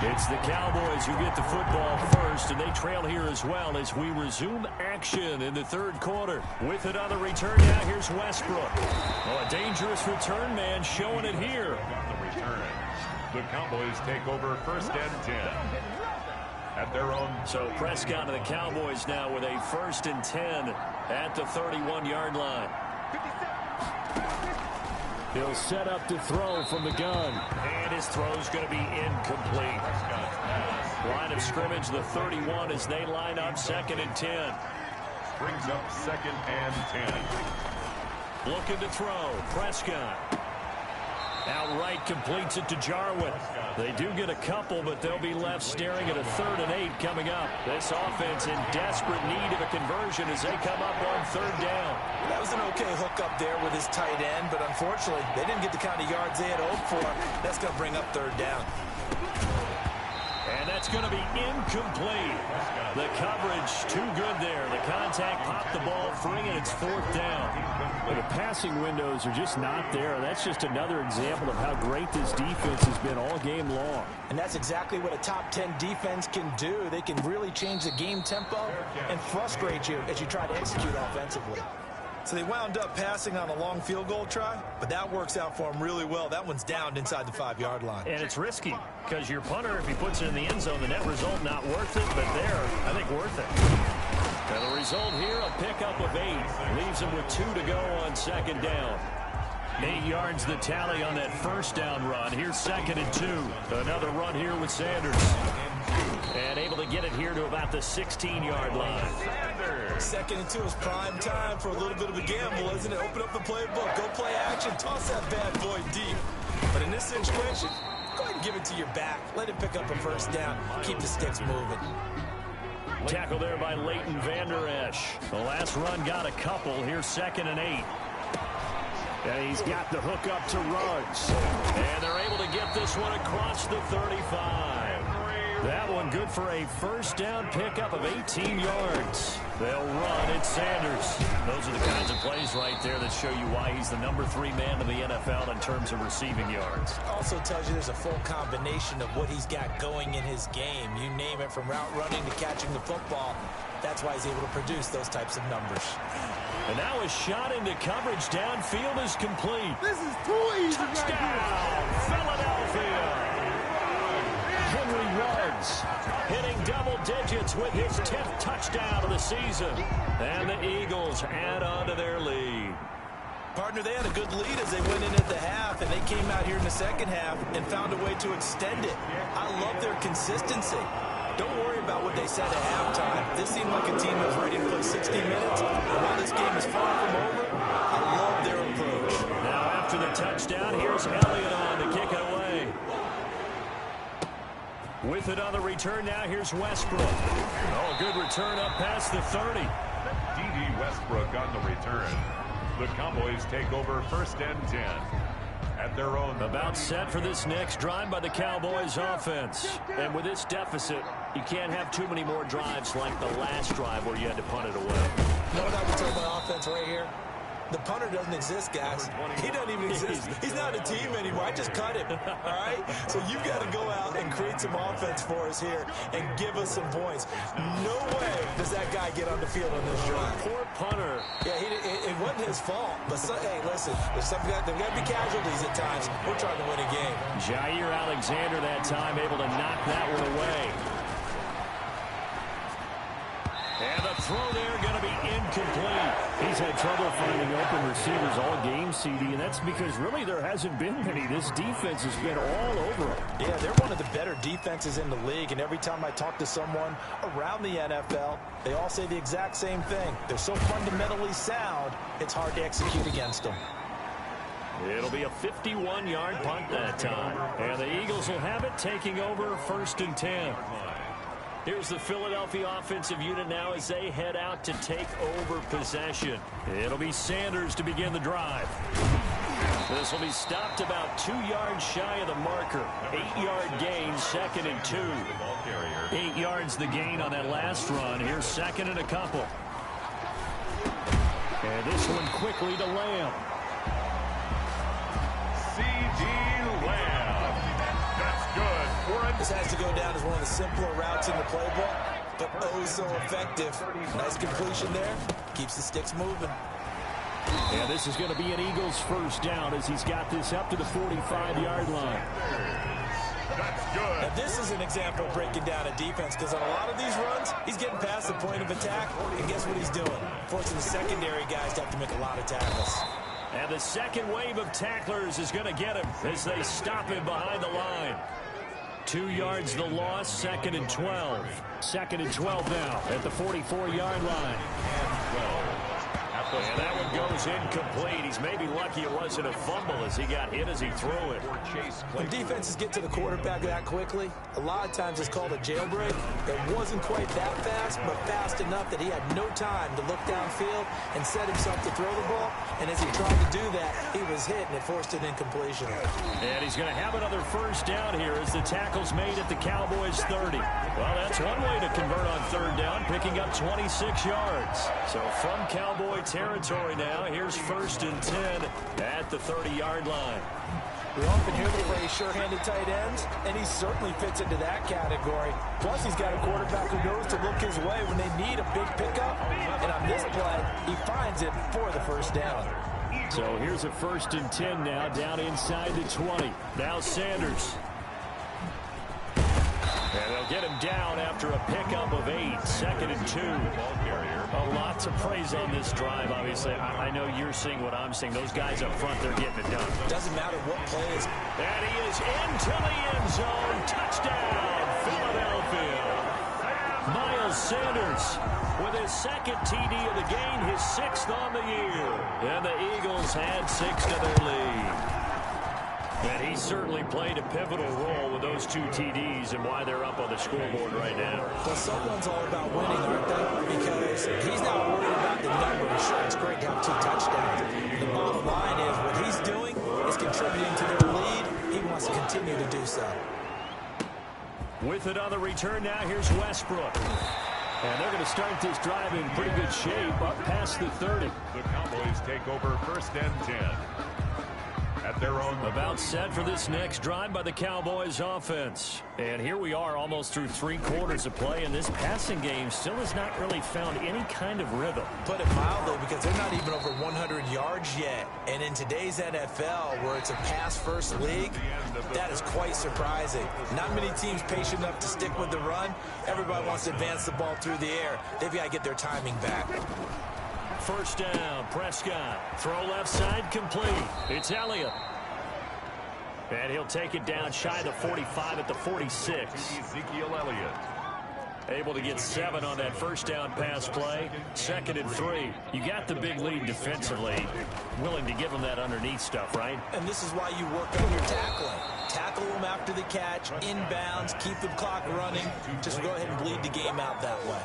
Speaker 1: It's the Cowboys who get the football first, and they trail here as well as we resume action in the 3rd quarter. With another return now, here's Westbrook. Oh, a dangerous return man showing it here.
Speaker 3: On the return, the Cowboys take over 1st and 10 at their own.
Speaker 1: So Prescott and the Cowboys now with a 1st and 10 at the 31-yard line. He'll set up to throw from the gun. And his throw's going to be incomplete. Line of scrimmage, the 31 as they line up 2nd and 10.
Speaker 3: Brings up 2nd and 10.
Speaker 1: Looking to throw. Prescott. Outright completes it to Jarwin. They do get a couple, but they'll be left staring at a 3rd and 8 coming up. This offense in desperate need of a conversion as they come up on 3rd down.
Speaker 2: That was an okay hookup there with his tight end, but unfortunately, they didn't get the kind of yards they had hoped for. That's going to bring up 3rd down.
Speaker 1: And that's going to be incomplete. The coverage too good there. The contact popped the ball free, and it's 4th down. The passing windows are just not there. That's just another example of how great this defense has been all game long.
Speaker 2: And that's exactly what a top 10 defense can do. They can really change the game tempo and frustrate you as you try to execute offensively. So they wound up passing on a long field goal try, but that works out for them really well. That one's down inside the 5-yard line.
Speaker 1: And it's risky because your punter, if he puts it in the end zone, the net result not worth it, but there, I think worth it. And the result here, a pickup of 8. Leaves him with 2 to go on 2nd down. 8 yards the tally on that 1st down run. Here's 2nd and 2. Another run here with Sanders. And able to get it here to about the 16-yard line.
Speaker 2: 2nd and 2 is prime time for a little bit of a gamble, isn't it? Open up the playbook, go play action, toss that bad boy deep. But in this situation, go ahead and give it to your back. Let it pick up a 1st down. Keep the sticks moving.
Speaker 1: Tackle there by Leighton Vander Esch. The last run got a couple. Here's 2nd and 8. And he's got the hook up to Ruggs. And they're able to get this one across the 35. That one good for a 1st down pickup of 18 yards. They'll run. It's Sanders. Those are the kinds of plays right there that show you why he's the number 3 man in the NFL in terms of receiving yards.
Speaker 2: Also tells you there's a full combination of what he's got going in his game. You name it, from route running to catching the football. That's why he's able to produce those types of numbers.
Speaker 1: And now a shot into coverage downfield is complete.
Speaker 8: This is too easy.
Speaker 1: Touchdown, Philadelphia. Henry Ruggs hitting double digits with his 10th touchdown of the season. And the Eagles add on to their lead.
Speaker 2: Partner, they had a good lead as they went in at the half, and they came out here in the second half and found a way to extend it. I love their consistency. Don't worry about what they said at halftime. This seemed like a team that was ready to play 60 minutes. And while this game is far from over, I love their approach.
Speaker 1: Now after the touchdown, here's Elliott on to kick it away. With another return now, here's Westbrook. Oh, good return up past the 30.
Speaker 3: D.D. Westbrook on the return. The Cowboys take over 1st and 10. at their own.
Speaker 1: About set for this next drive by the Cowboys offense. And with this deficit, you can't have too many more drives like the last drive where you had to punt it away.
Speaker 2: You know what I would tell my offense right here? The punter doesn't exist, guys. He doesn't even exist. He's not a team anymore. I just cut him, all right? So you've got to go out and create some offense for us here and give us some points. No way does that guy get on the field on this drive.
Speaker 1: Poor punter.
Speaker 2: Yeah, it wasn't his fault. But, hey, listen, there's got to be casualties at times. We're trying to win a game.
Speaker 1: Jair Alexander that time able to knock that one away. And the throw there going to be incomplete.
Speaker 10: He's had trouble finding open receivers all game, CD, and that's because really there hasn't been many. This defense has been all over them.
Speaker 2: Yeah, they're one of the better defenses in the league, and every time I talk to someone around the NFL, they all say the exact same thing. They're so fundamentally sound, it's hard to execute against them.
Speaker 1: It'll be a 51-yard punt that time. And the Eagles will have it, taking over 1st and 10. Here's the Philadelphia offensive unit now as they head out to take over possession. It'll be Sanders to begin the drive. This will be stopped about 2 yards shy of the marker. 8-yard gain, 2nd and 2. 8 yards the gain on that last run. Here's 2nd and a couple. And this one quickly to Lamb.
Speaker 3: C.D. Lamb. That's good.
Speaker 2: This has to go down as one of the simpler routes in the playbook, but oh so effective. Nice completion there. Keeps the sticks moving.
Speaker 10: And this is going to be an Eagles first down as he's got this up to the 45-yard line.
Speaker 3: That's good.
Speaker 2: Now this is an example of breaking down a defense, because on a lot of these runs, he's getting past the point of attack, and guess what he's doing? Forcing the secondary guys to have to make a lot of tackles.
Speaker 1: And the second wave of tacklers is going to get him as they stop him behind the line. 2 yards the loss, 2nd and 12. 2nd and 12 now at the 44-yard line. And that one goes incomplete. He's maybe lucky it wasn't a fumble as he got hit as he threw it.
Speaker 2: When defenses get to the quarterback that quickly, a lot of times it's called a jailbreak. It wasn't quite that fast, but fast enough that he had no time to look downfield and set himself to throw the ball. And as he tried to do that, he was hit, and it forced an incompletion.
Speaker 1: And he's going to have another first down here as the tackle's made at the Cowboys' 30. Well, that's one way to convert on 3rd down, picking up 26 yards. So from Cowboy territory now, here's 1st and 10 at the 30-yard line.
Speaker 2: We often hear the phrase sure-handed tight ends, and he certainly fits into that category. Plus, he's got a quarterback who knows to look his way when they need a big pickup. And on this play, he finds it for the first down.
Speaker 10: So here's a 1st and 10 now, down inside the 20. Now Sanders.
Speaker 1: And they'll get him down after a pickup of 8, 2nd and 2. A lot to praise on this drive, obviously. I know you're seeing what I'm seeing. Those guys up front, they're getting it done.
Speaker 2: Doesn't matter what plays.
Speaker 1: And he is into the end zone. Touchdown, Philadelphia. Miles Sanders with his 2nd TD of the game, his 6th on the year. And the Eagles had 6 to their lead. And he certainly played a pivotal role with those 2 TDs and why they're up on the scoreboard right now.
Speaker 2: Well, someone's all about winning, aren't they? Because he's not worried about the number. Sure, it's great to have 2 touchdowns. The bottom line is what he's doing is contributing to their lead. He wants to continue to do so.
Speaker 1: With it on the return now, here's Westbrook.
Speaker 10: And they're going to start this drive in pretty good shape up past the 30.
Speaker 3: The Cowboys take over 1st and 10. At their own.
Speaker 1: About set for this next drive by the Cowboys offense. And here we are almost through 3 quarters of play, and this passing game still has not really found any kind of rhythm.
Speaker 2: Put it mildly, because they're not even over 100 yards yet. And in today's NFL, where it's a pass-first league, that is quite surprising. Not many teams patient enough to stick with the run. Everybody wants to advance the ball through the air. They've got to get their timing back.
Speaker 1: First down, Prescott. Throw left side, complete. It's Elliott. And he'll take it down shy of the 45 at the 46.
Speaker 3: Ezekiel Elliott.
Speaker 1: Able to get 7 on that first down pass play. 2nd and 3. You got the big lead defensively. Willing to give them that underneath stuff, right?
Speaker 2: And this is why you work on your tackling. Tackle them after the catch, inbounds, keep the clock running. Just go ahead and bleed the game out that way.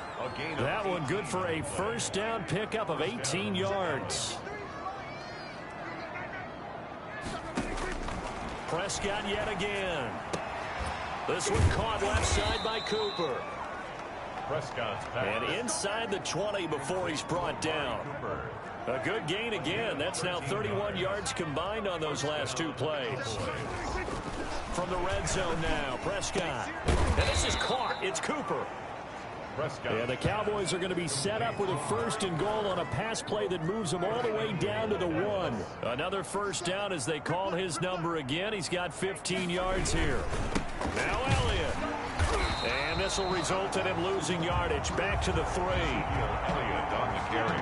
Speaker 1: That one good for a first down pickup of 18 yards. Prescott yet again. This one caught left side by Cooper.
Speaker 3: Prescott's pass.
Speaker 1: And inside the 20 before he's brought down. A good gain again. That's now 31 yards combined on those last two plays. From the red zone now, Prescott. And this is caught. It's Cooper.
Speaker 3: Prescott.
Speaker 10: Yeah, the Cowboys are going to be set up with a 1st and goal on a pass play that moves them all the way down to the 1.
Speaker 1: Another first down as they call his number again. He's got 15 yards here. Now Elliott. And this will result in him losing yardage. Back to the 3.
Speaker 3: Elliott on the carry.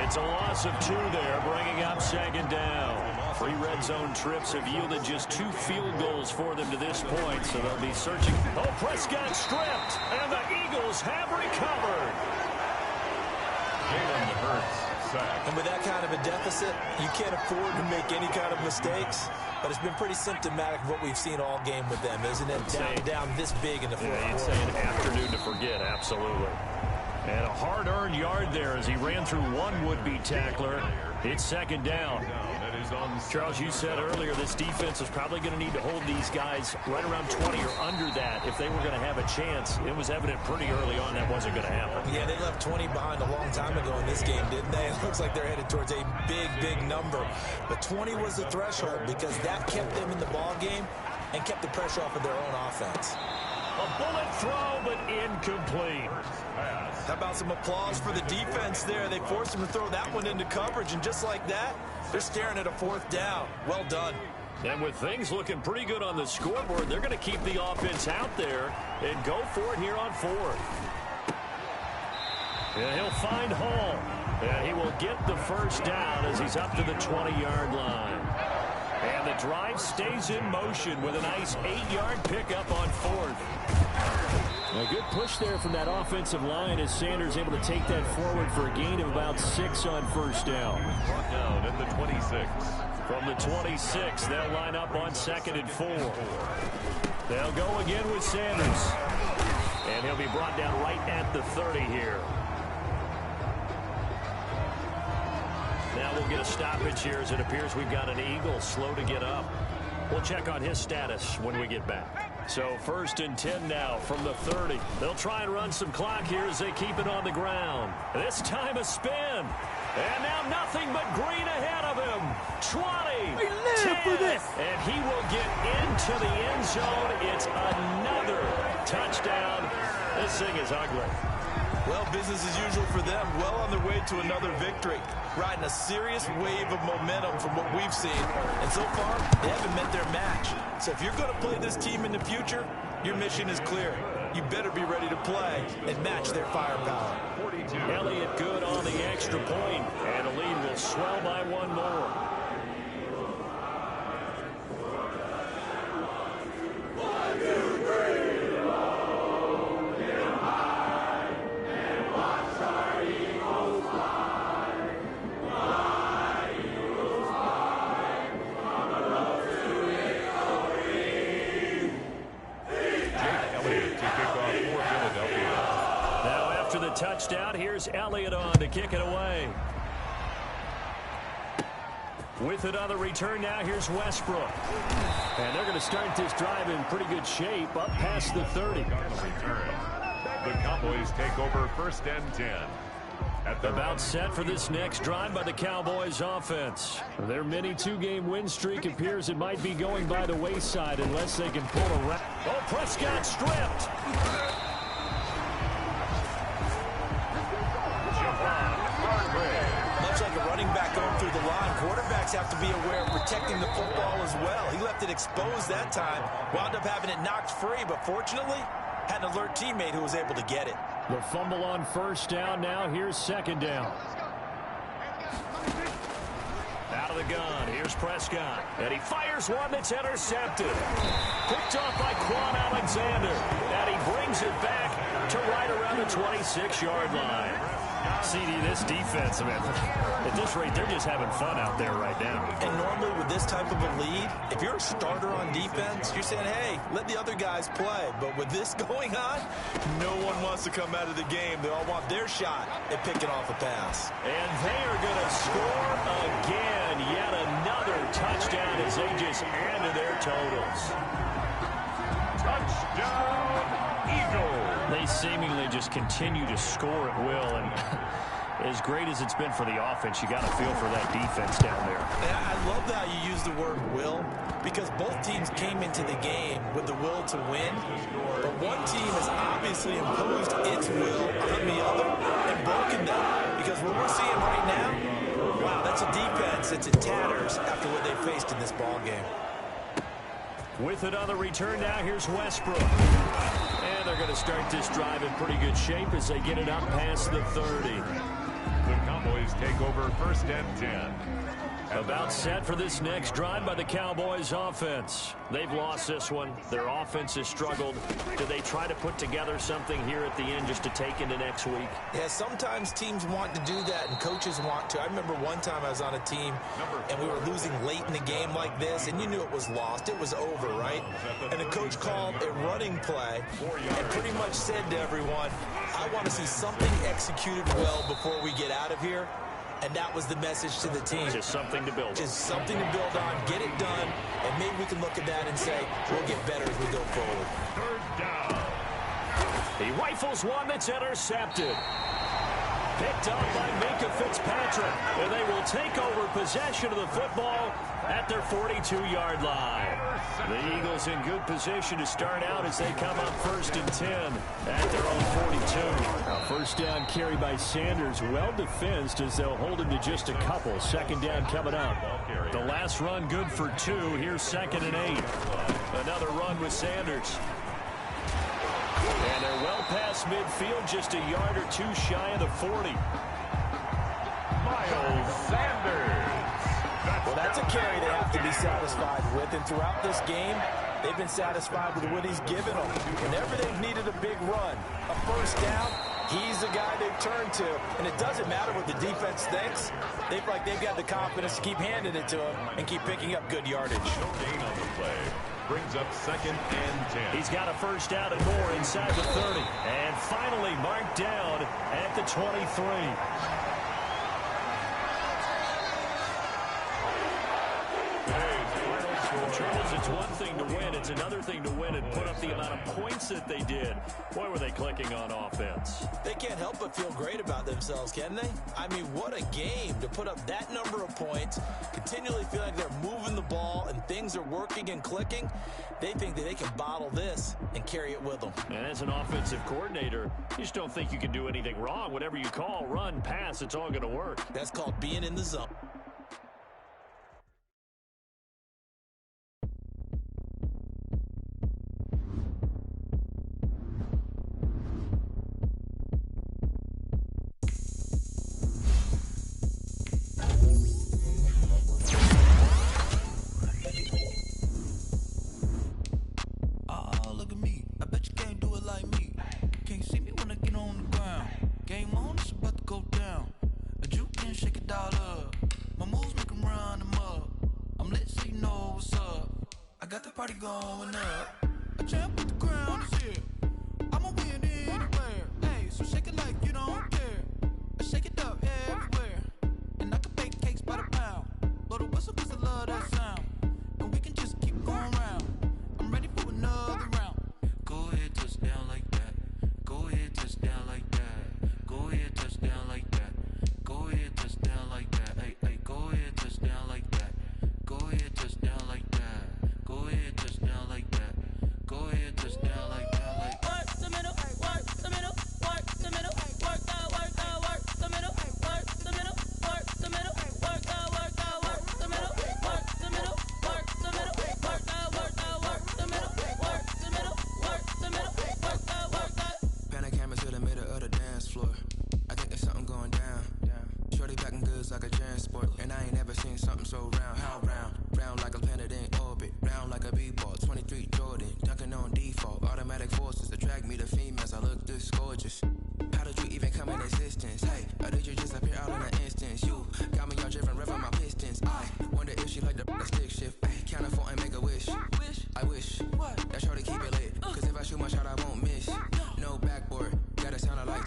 Speaker 1: It's a loss of 2 there, bringing up 2nd down. 3 red zone trips have yielded just 2 field goals for them to this point, so they'll be searching. Oh, Prescott stripped, and the Eagles have recovered.
Speaker 3: Jalen Hurts sacked.
Speaker 2: And with that kind of a deficit, you can't afford to make any kind of mistakes. But it's been pretty symptomatic of what we've seen all game with them, isn't it? Down this big in the fourth quarter.
Speaker 1: You'd say an afternoon to forget, absolutely. And a hard-earned yard there as he ran through one would-be tackler. It's 2nd down. Charles, you said earlier this defense is probably going to need to hold these guys right around 20 or under that if they were going to have a chance. It was evident pretty early on that wasn't going to happen.
Speaker 2: Yeah, they left 20 behind a long time ago in this game, didn't they? It looks like they're headed towards a big, big number. But 20 was the threshold because that kept them in the ball game and kept the pressure off of their own offense.
Speaker 1: A bullet throw, but incomplete.
Speaker 2: How about some applause for the defense there? They forced him to throw that one into coverage, and just like that, they're staring at a 4th down. Well done.
Speaker 1: And with things looking pretty good on the scoreboard, they're going to keep the offense out there and go for it here on 4th. And he'll find Hall. And he will get the first down as he's up to the 20-yard line. And the drive stays in motion with a nice 8-yard pickup on 4th.
Speaker 10: A good push there from that offensive line as Sanders able to take that forward for a gain of about 6 on 1st down.
Speaker 3: Brought down at the 26.
Speaker 1: From the 26, they'll line up on 2nd and 4. They'll go again with Sanders. And he'll be brought down right at the 30 here. Now we'll get a stoppage here as it appears we've got an Eagle slow to get up. We'll check on his status when we get back. So 1st and 10 now from the 30. They'll try and run some clock here as they keep it on the ground. This time a spin. And now nothing but green ahead of him. 20.
Speaker 5: We live for this.
Speaker 1: And he will get into the end zone. It's another touchdown. This thing is ugly.
Speaker 2: Well, business as usual for them. Well on their way to another victory. Riding a serious wave of momentum from what we've seen. And so far, they haven't met their match. So if you're going to play this team in the future, your mission is clear. You better be ready to play and match their firepower.
Speaker 1: Elliott good on the extra point, and the lead will swell by 1 more. Touchdown. Here's Elliott on to kick it away. With it on the return now, here's Westbrook. And they're going to start this drive in pretty good shape up past the 30.
Speaker 3: The Cowboys take over 1st and 10.
Speaker 1: About set for this next drive by the Cowboys offense.
Speaker 10: Their mini 2-game win streak appears it might be going by the wayside unless they can pull a...
Speaker 1: Oh, Prescott stripped.
Speaker 2: Much like a running back going through the line, quarterbacks have to be aware of protecting the football as well. He left it exposed that time, wound up having it knocked free, but fortunately, had an alert teammate who was able to get it.
Speaker 10: The fumble on 1st down now. Here's 2nd down.
Speaker 1: Out of the gun, here's Prescott. And he fires one that's intercepted. Picked off by Quan Alexander. And he brings it back to right around the 26-yard line. CD, this defense, man, at this rate, they're just having fun out there right now.
Speaker 2: And normally with this type of a lead, if you're a starter on defense, you're saying, hey, let the other guys play. But with this going on, no one one wants to come out of the game. They all want their shot at picking off a pass.
Speaker 1: And they are going to score again. Yet another touchdown as they just add to their totals.
Speaker 3: Touchdown, Eagles.
Speaker 10: They seemingly just continue to score at will, and as great as it's been for the offense, you got to feel for that defense down there.
Speaker 2: Yeah, I love how you use the word will, because both teams came into the game with the will to win, but one team has obviously imposed its will on the other and broken them, because what we're seeing right now, wow, that's a defense that's in tatters after what they faced in this ball game.
Speaker 1: With another return now, here's Westbrook. And they're going to start this drive in pretty good shape as they get it up past the 30.
Speaker 3: The Cowboys take over 1st and 10.
Speaker 1: About set for this next drive by the Cowboys offense. They've lost this one. Their offense has struggled. Do they try to put together something here at the end just to take into next week?
Speaker 2: Yeah, sometimes teams want to do that and coaches want to. I remember one time I was on a team and we were losing late in the game like this, and you knew it was lost. It was over, right? And the coach called a running play and pretty much said to everyone, I want to see something executed well before we get out of here. And that was the message to the team.
Speaker 1: Just something to build on.
Speaker 2: Just something to build on, get it done, and maybe we can look at that and say, we'll get better as we go forward.
Speaker 3: 3rd down.
Speaker 1: He rifles one that's intercepted. Picked up by Minka Fitzpatrick. And they will take over possession of the football at their 42-yard line. The Eagles in good position to start out as they come up 1st and 10 at their own 42.
Speaker 10: Now, first down carry by Sanders, well defensed as they'll hold him to just a couple. 2nd down coming up.
Speaker 1: The last run good for 2. Here's 2nd and 8. Another run with Sanders. And they're well past midfield, just a yard or 2 shy of the 40.
Speaker 3: Miles Sanders.
Speaker 2: Well, that's a carry they have to be satisfied with. And throughout this game, they've been satisfied with what he's given them. Whenever they've needed a big run, a first down, he's the guy they've turned to. And it doesn't matter what the defense thinks. They've got the confidence to keep handing it to him and keep picking up good yardage.
Speaker 3: No gain on the play. Brings up 2nd and 10.
Speaker 1: He's got a first down and more inside the 30. And finally marked down at the 23. It's one thing to win. It's another thing to win and put up the amount of points that they did. Boy, were they clicking on offense.
Speaker 2: They can't help but feel great about themselves, can they? I mean, what a game to put up that number of points, continually feel like they're moving the ball and things are working and clicking. They think that they can bottle this and carry it with them.
Speaker 1: And as an offensive coordinator, you just don't think you can do anything wrong. Whatever you call, run, pass, it's all going to work.
Speaker 2: That's called being in the zone.
Speaker 9: Going up, a champ with the crown is here. I'ma win anywhere. Hey, so shake it like you don't care. I shake it up everywhere. And I can bake cakes by the pound. Blow the whistle 'cause I love that sound. And we can just keep going round. I'm ready for another round. Go ahead, touch down like that. Go ahead, touch down like that. Go ahead, touch down like that. Go ahead, touch down like that. Hey, hey, go ahead, touch down like that. Go ahead, touch down like that. Go ahead, touch down like that. Go ahead, touch down like that. Like
Speaker 11: work the middle, work the middle.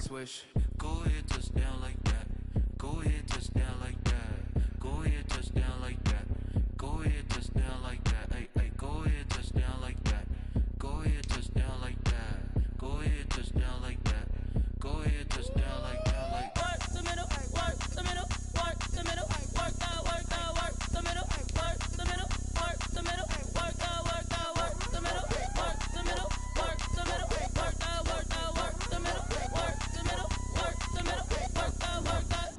Speaker 9: swish. Go ahead, touchdown like that. Go ahead, touchdown like that. Go ahead, touchdown like that. Go ahead, touchdown like that. Hey, hey, go ahead, touchdown like that. Go ahead, touchdown like that. Go ahead, touchdown like that. Go ahead, touchdown like that. Like
Speaker 11: work the middle, work the middle, work the middle, work that, work that, work the middle, work the middle, work the middle, work that, work that, work the middle, work the middle, work the middle, work that, work that, work the middle, work the middle, work the middle, work that, work that.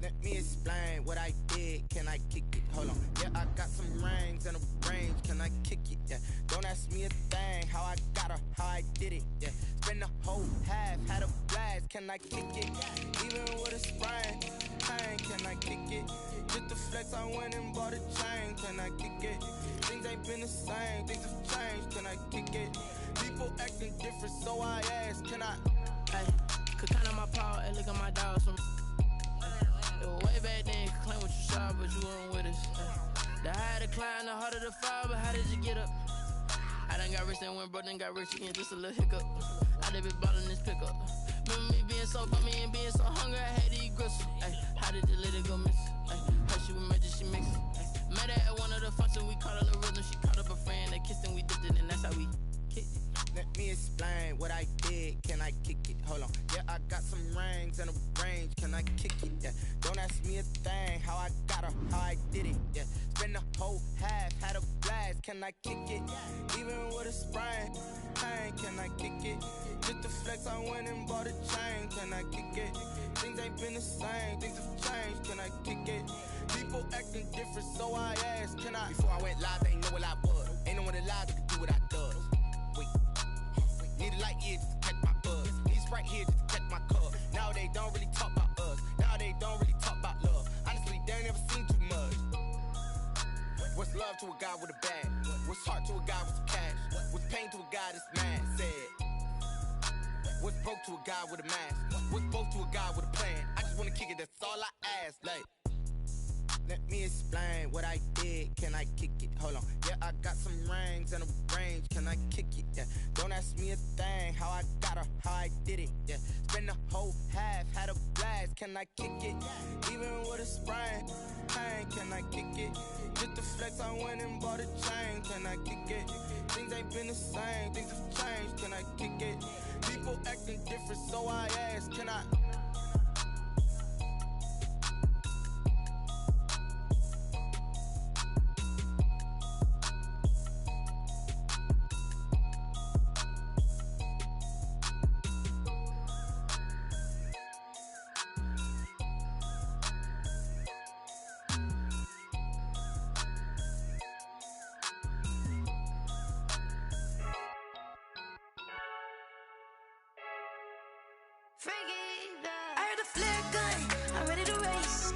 Speaker 12: Let me explain what I did. Can I kick it? Hold on. Yeah, I got some rings and a range. Can I kick it? Yeah. Don't ask me a thing. How I got her, how I did it. Yeah. Spend the whole half, had a blast. Can I kick it? Even with a sprain. Pain, can I kick it? Just the flex, I went and bought a chain. Can I kick it? Things ain't been the same. Things have changed. Can I kick it? People acting different, so I ask. Can I?
Speaker 11: Hey, could count on my power and look at my dogs from. It was way back then, you could claim what you saw, but you weren't with us. The higher the climb, the harder the fall, but how did you get up? I done got rich, then went broke, then got rich again, just a little hiccup. I done been ballin' this pickup. Remember me being so bummy and being so hungry, I had to eat gristle. Ay, how did the lady go miss? Her she was magic, she mixed. Met her at one of the functions, we caught a little rhythm. She caught up a friend, they kissed and we dipped it, and that's how we kicked it.
Speaker 12: Let me explain what I did. Can I kick it? Hold on. Yeah, I got some rings and a range. Can I kick it? Yeah. Don't ask me a thing. How I got her, how I did it. Yeah. Spend the whole half, had a blast. Can I kick it? Even with a sprain. Pain, can I kick it? Just the flex, I went and bought a chain. Can I kick it? Things ain't been the same. Things have changed. Can I kick it? People acting different, so I asked. Can I? Before I went live, they ain't know what I was. Ain't no one alive that could do what I does. Need a light here just to catch my buzz. Need Sprite here just to catch my cup. Now they don't really talk about us. Now they don't really talk about love. Honestly, they ain't never seen too much. What's love to a guy with a bag? What's heart to a guy with some cash? What's pain to a guy that's mad? Said. What's broke to a guy with a mask? What's both to a guy with a plan? I just wanna kick it, that's all I ask. Like, let me explain what I did. Can I kick it? Hold on. Yeah, I got some rings and a range. Can I kick it? Yeah. Don't ask me a thing. How I got her, how I did it. Yeah. Spend the whole half, had a blast. Can I kick it? Even with a sprain. Pain, can I kick it? Just the flex, I went and bought a chain. Can I kick it? Things ain't been the same. Things have changed. Can I kick it? People acting different, so I ask. Can I?
Speaker 13: I heard the flare gun, I'm ready to race.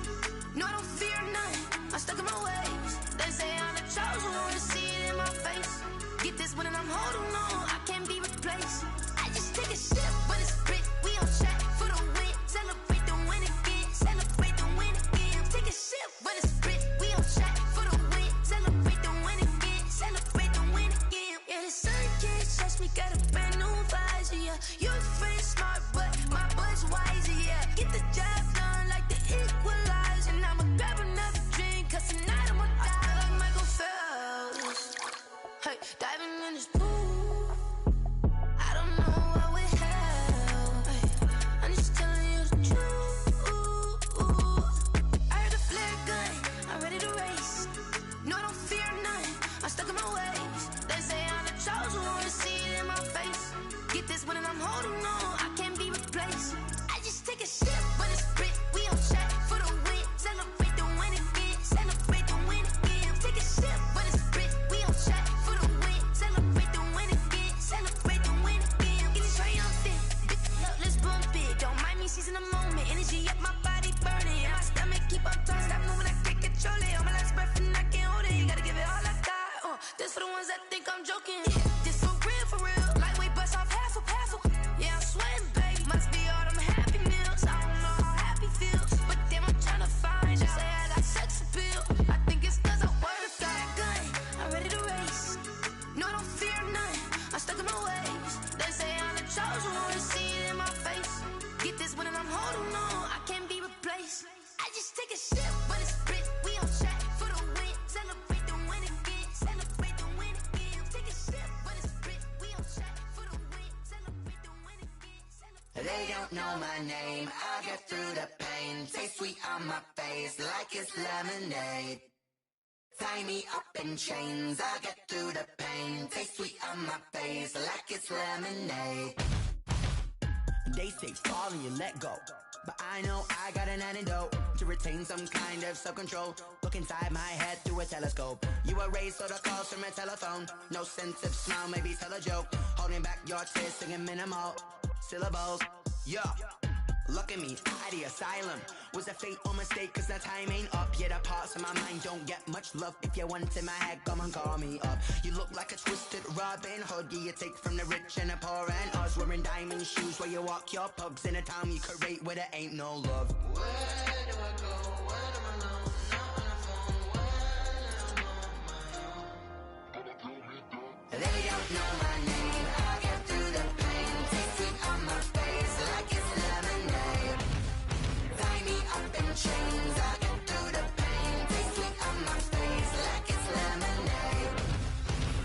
Speaker 13: No, I don't fear none, I'm stuck in my ways. They say I'm the chosen one, see it in my face. Get this one and I'm holding on, I can't be replaced. I just take a sip, but it's grit. We on track for the win. Celebrate the win again, celebrate the win again. Take a sip, but it's grit. We on track for the win. Celebrate the win again, celebrate the win again. Yeah, the sun can't touch me, got a brand new visor, yeah. Your friend smart, but my bud's wiser, yeah. Get the job done like the equalizer. And I'ma grab another drink, cause tonight I'ma die like Michael Phelps. Hey, diving in this pool, I don't know what would help. Hey, I'm just telling you the truth. I heard a flare gun, I'm ready to race. No, I don't fear none, I'm stuck in my ways. They say I'm the chosen one, see it in my face. Get this one and I'm holding on, I can't be replaced. I just take a sip, but it's grit. We on track for the win. Celebrate the win again, celebrate the win again. Take a sip, but it's grit. We on track for the win. Celebrate the win again, celebrate the win again. Get it triumphant, look, let's bump it. Don't mind me seizing the moment. Energy up my body burning, and my stomach keep on turning. Stop moving, I can't control it. On my last breath and I can't hold it. You gotta give it all I got. This for the ones that think I'm joking. This for real. Lightweight bust off half a. Yeah, I'm sweating, babe. Must be all them happy meals. I don't know how happy feels, but damn, I'm tryna find out. Say I got sex appeal. I think it's cause I work that gun. I'm ready to race. No, I don't fear none. I'm stuck in my ways. They say I'm the chosen one, see it in my face. They don't know my name, I get through the pain. Taste sweet on my face like it's lemonade. Tie me up in chains, I get through the pain. Taste sweet on my face like it's lemonade.
Speaker 12: They say fall and you let go, but I know I got an antidote to retain some kind of self-control. Look inside my head through a telescope. You erase all the calls from a telephone. No sense of smile, maybe tell a joke. Holding back your tears, singing minimal syllables. Yeah, look at me, out of the asylum. Was a fate or mistake, cause the time ain't up. Yeah, the parts of my mind don't get much love. If you want in my head, come and call me up. You look like a twisted Robin Hood. Yeah, you take from the rich and the poor and us. Wearing diamond shoes where you walk your pugs. In a town you create where there ain't no love.
Speaker 13: Where do I go when I'm alone? Not on the phone when I'm on my own. They don't know my name, I get through the pain. Taste sweet on my face like it's lemonade. Tie me up in chains, I get through the pain. Taste sweet on my face like it's lemonade.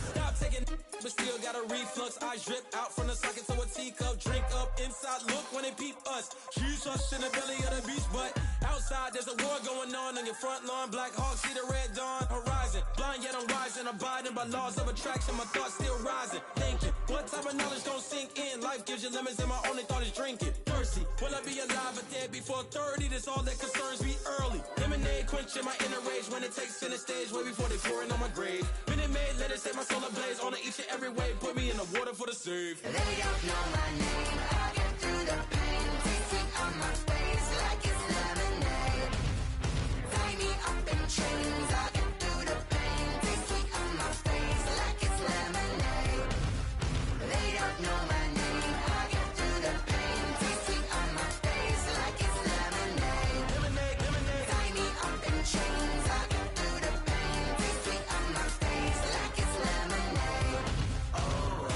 Speaker 14: Stop taking but still got a reflux. Eyes drip out from the socket to a teacup. Drink up inside, look when they peep us. She's us in the belly of the beast, but outside there's a war going on your front lawn. Black Hawk, see the red dawn horizon. Blind yet I'm rising, abiding by laws of attraction. My thoughts still rising, thinking what type of knowledge don't sink in. Life gives you lemons and my only thought is drinking. Thirsty, will I be alive or dead before 30? That's all that concerns me early. Lemonade quenching my inner rage when it takes center stage way before they pour it on my grave. Minute Maid, let it set my soul ablaze on each and every way. Put me in the water for the save.
Speaker 13: They don't know my name, I get through the pain. Taste sweet on my face like it's lemonade. Tie me up in chains, I get through the pain. Taste sweet on my face like it's lemonade. They don't know my name, I get through the pain. Taste sweet on my face like it's lemonade.
Speaker 14: Lemonade, lemonade.
Speaker 13: Tie me up in chains, I get through the pain. Taste sweet on my face like it's lemonade. Oh.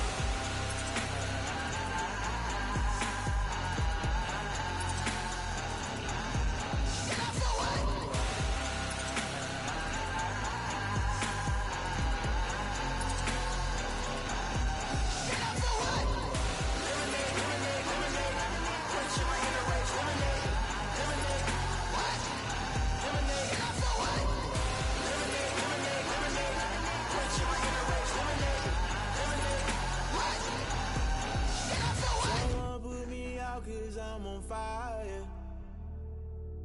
Speaker 15: Someone put me out cause I'm on fire.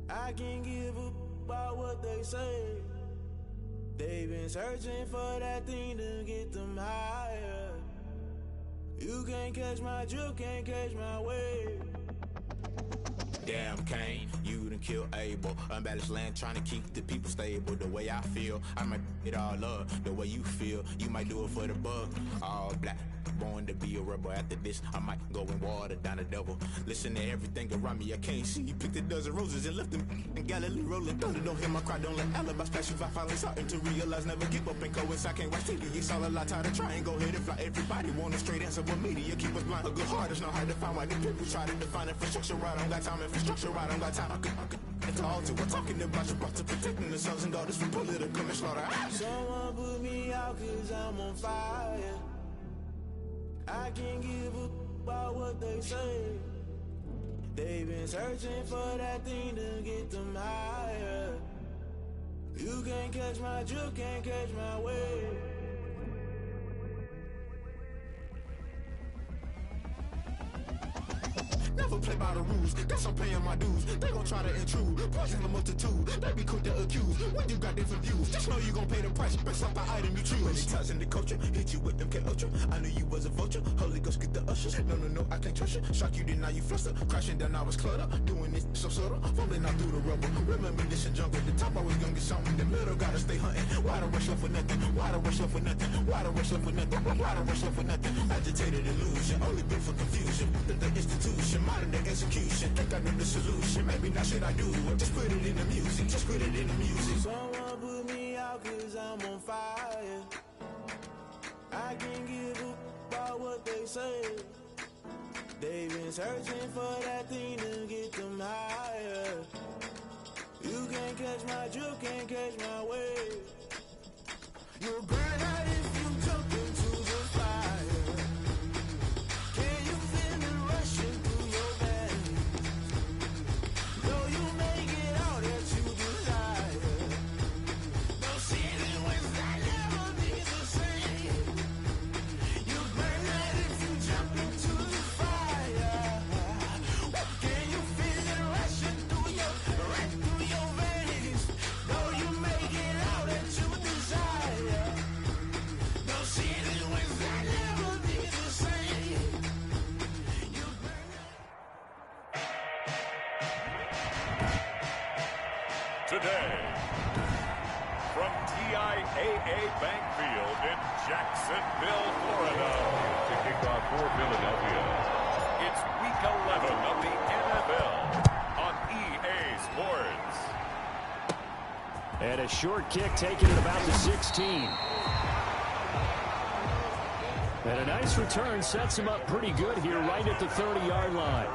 Speaker 15: I can't give up about what they say. They've been searching for that thing to get them higher. You can't catch my drift, can't catch my wave.
Speaker 16: Damn Kane, you done killed Abel. Unbalanced land trying to keep the people stable. The way I feel, I might it all up. The way you feel, you might do it for the bug. All black, born to be a rebel. After this, I might go and water down the devil. Listen to everything around me, I can't see. Picked a dozen roses and left them in Galilee rolling thunder. Don't hear my cry, don't let alibis flash. If I finally starting to realize, never give up and coincide. Can't watch TV, it's all a lot. Tired of trying, go ahead and fly. Everybody want a straight answer, but media keep us blind. A good heart is not hard to find. Why the people try to define infrastructure right? I don't got time, infrastructure right? I don't got time. I could talk to. We're talking about your to protecting the sons and daughters from political and slaughter.
Speaker 15: Someone put me out cause I'm on fire. I can't give up about what they say. They've been searching for that thing to get them higher. You can't catch my drift, can't catch my wave.
Speaker 16: Never play by the rules, guess I'm paying my dues. They gon' try to intrude, poison the multitude. They be quick to accuse, when you got different views. Just know you gon' pay the price, based off the item you choose. When they touching the culture, hit you with them K-Ultra. I knew you was a vulture, Holy Ghost get the ushers. No, I can't trust you. Shock you, then now you fluster. Crashing down, I was cluttered. Doing this so subtle, falling out through the rubble. Remember this in jungle, the top always gonna get something. In the middle, gotta stay hunting. Why the rush left for nothing? Why the rush left for nothing? Why the rush left for nothing? Why the rush left for nothing? Agitated illusion, only built for confusion. The institution, modern day execution. Think I know the solution, maybe not should I do it. Just put it in the music, just put it in the music.
Speaker 15: Someone put me out cause I'm on fire. I can't give up about what they say. They've been searching for that thing to get them higher. You can't catch my drift, can't catch my wave. You'll burn out if you jump into the fire. Can you feel it rushing through your veins?
Speaker 3: today. From TIAA Bank Field in Jacksonville, Florida. To kick off for Philadelphia, it's Week 11 of the NFL on EA Sports.
Speaker 10: And a short kick taken at about the 16. And a nice return sets him up pretty good here right at the 30-yard line.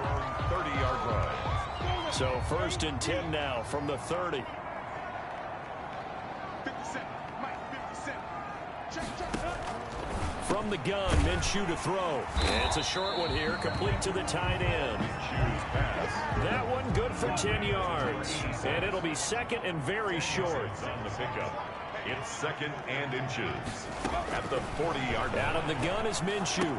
Speaker 3: 30-yard line.
Speaker 10: So 1st and 10 now from the 30. From the gun, Minshew to throw. And it's a short one here, complete to the tight end. That one good for 10 yards. And it'll be 2nd and very short.
Speaker 3: On the pickup, it's 2nd and inches at the 40-yard line.
Speaker 10: Out of the gun is Minshew.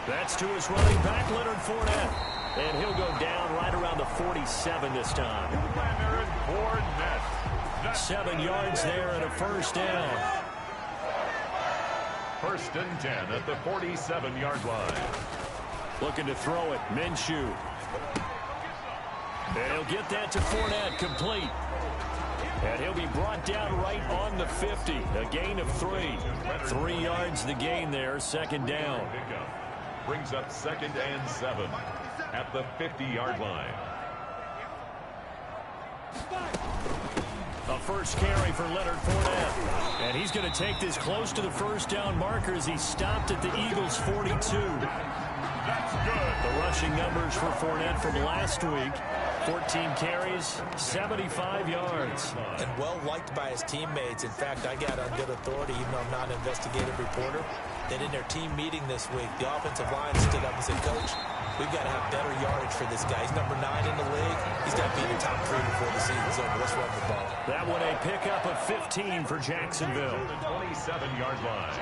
Speaker 10: That's to his running back, Leonard Fournette. And he'll go down right around the 47 this time.
Speaker 3: Leonard Fournette.
Speaker 10: 7 yards there and a 1st down.
Speaker 3: 1st and 10 at the 47-yard line.
Speaker 10: Looking to throw it, Minshew. And he'll get that to Fournette, complete. And he'll be brought down right on the 50. A gain of 3. 3 yards the gain there, 2nd down.
Speaker 3: Brings up 2nd and 7 at the 50-yard line.
Speaker 10: A first carry for Leonard Fournette. And he's going to take this close to the 1st down marker as he stopped at the Eagles' 42.
Speaker 3: That's good.
Speaker 10: The rushing numbers for Fournette from last week. 14 carries, 75 yards.
Speaker 2: And well liked by his teammates. In fact, I got on good authority, even though I'm not an investigative reporter, that in their team meeting this week, the offensive line stood up and said, Coach, we've got to have better yardage for this guy. He's number 9 in the league. He's got to be in the top 3 before the season's over. Let's run the ball.
Speaker 10: That one a pickup of 15 for Jacksonville.
Speaker 3: 27-yard line.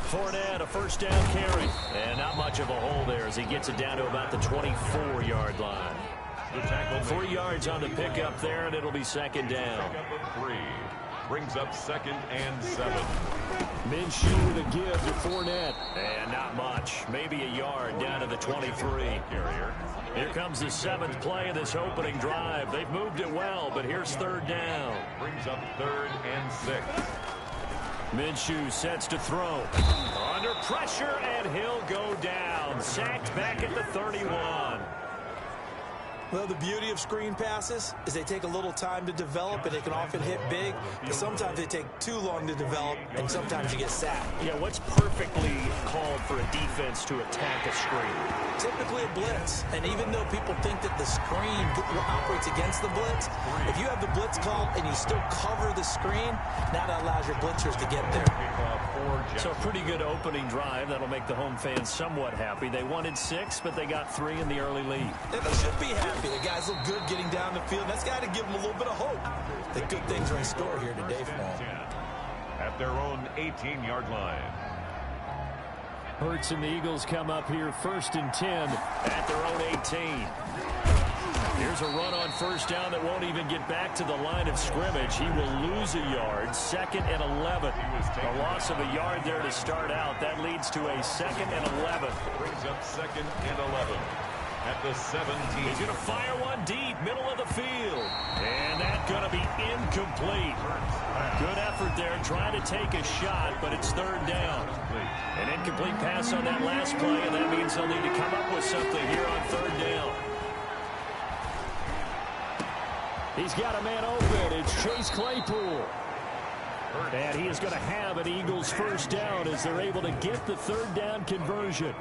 Speaker 10: Fournette, a 1st down carry. And not much of a hole there as he gets it down to about the 24-yard line. 3 yards on the pickup there, and it'll be 2nd down.
Speaker 3: 3. Brings up 2nd and 7.
Speaker 10: Minshew with a give to Fournette. And not much. Maybe a yard down to the 23. Here comes the 7th play of this opening drive. They've moved it well, but here's 3rd down.
Speaker 3: Brings up 3rd and 6.
Speaker 10: Minshew sets to throw. Under pressure, and he'll go down. Sacked back at the 31.
Speaker 2: Well, the beauty of screen passes is they take a little time to develop, and they can often hit big, but sometimes they take too long to develop, and sometimes you get sacked.
Speaker 10: Yeah, what's perfectly called for a defense to attack a screen?
Speaker 2: Typically a blitz, and even though people think that the screen operates against the blitz, if you have the blitz called and you still cover the screen, now that allows your blitzers to get there.
Speaker 10: So a pretty good opening drive. That'll make the home fans somewhat happy. They wanted 6, but they got 3 in the early lead.
Speaker 2: And they should be happy. The guys look good getting down the field. That's got to give them a little bit of hope that good things are in store here today for them.
Speaker 3: At their own 18-yard line.
Speaker 10: Hurts and the Eagles come up here 1st and 10 at their own 18. Here's a run on 1st down that won't even get back to the line of scrimmage. He will lose a yard. 2nd and 11. A loss of a yard there to start out. That leads to a 2nd and 11.
Speaker 3: Brings up 2nd and 11 at the 17.
Speaker 10: He's going to fire one deep, middle of the field. And that's going to be incomplete. Good effort there trying to take a shot, but it's 3rd down. An incomplete pass on that last play, and that means they'll need to come up with something here on 3rd down. He's got a man open. It's Chase Claypool. And he is going to have an Eagles 1st down as they're able to get the 3rd down conversion.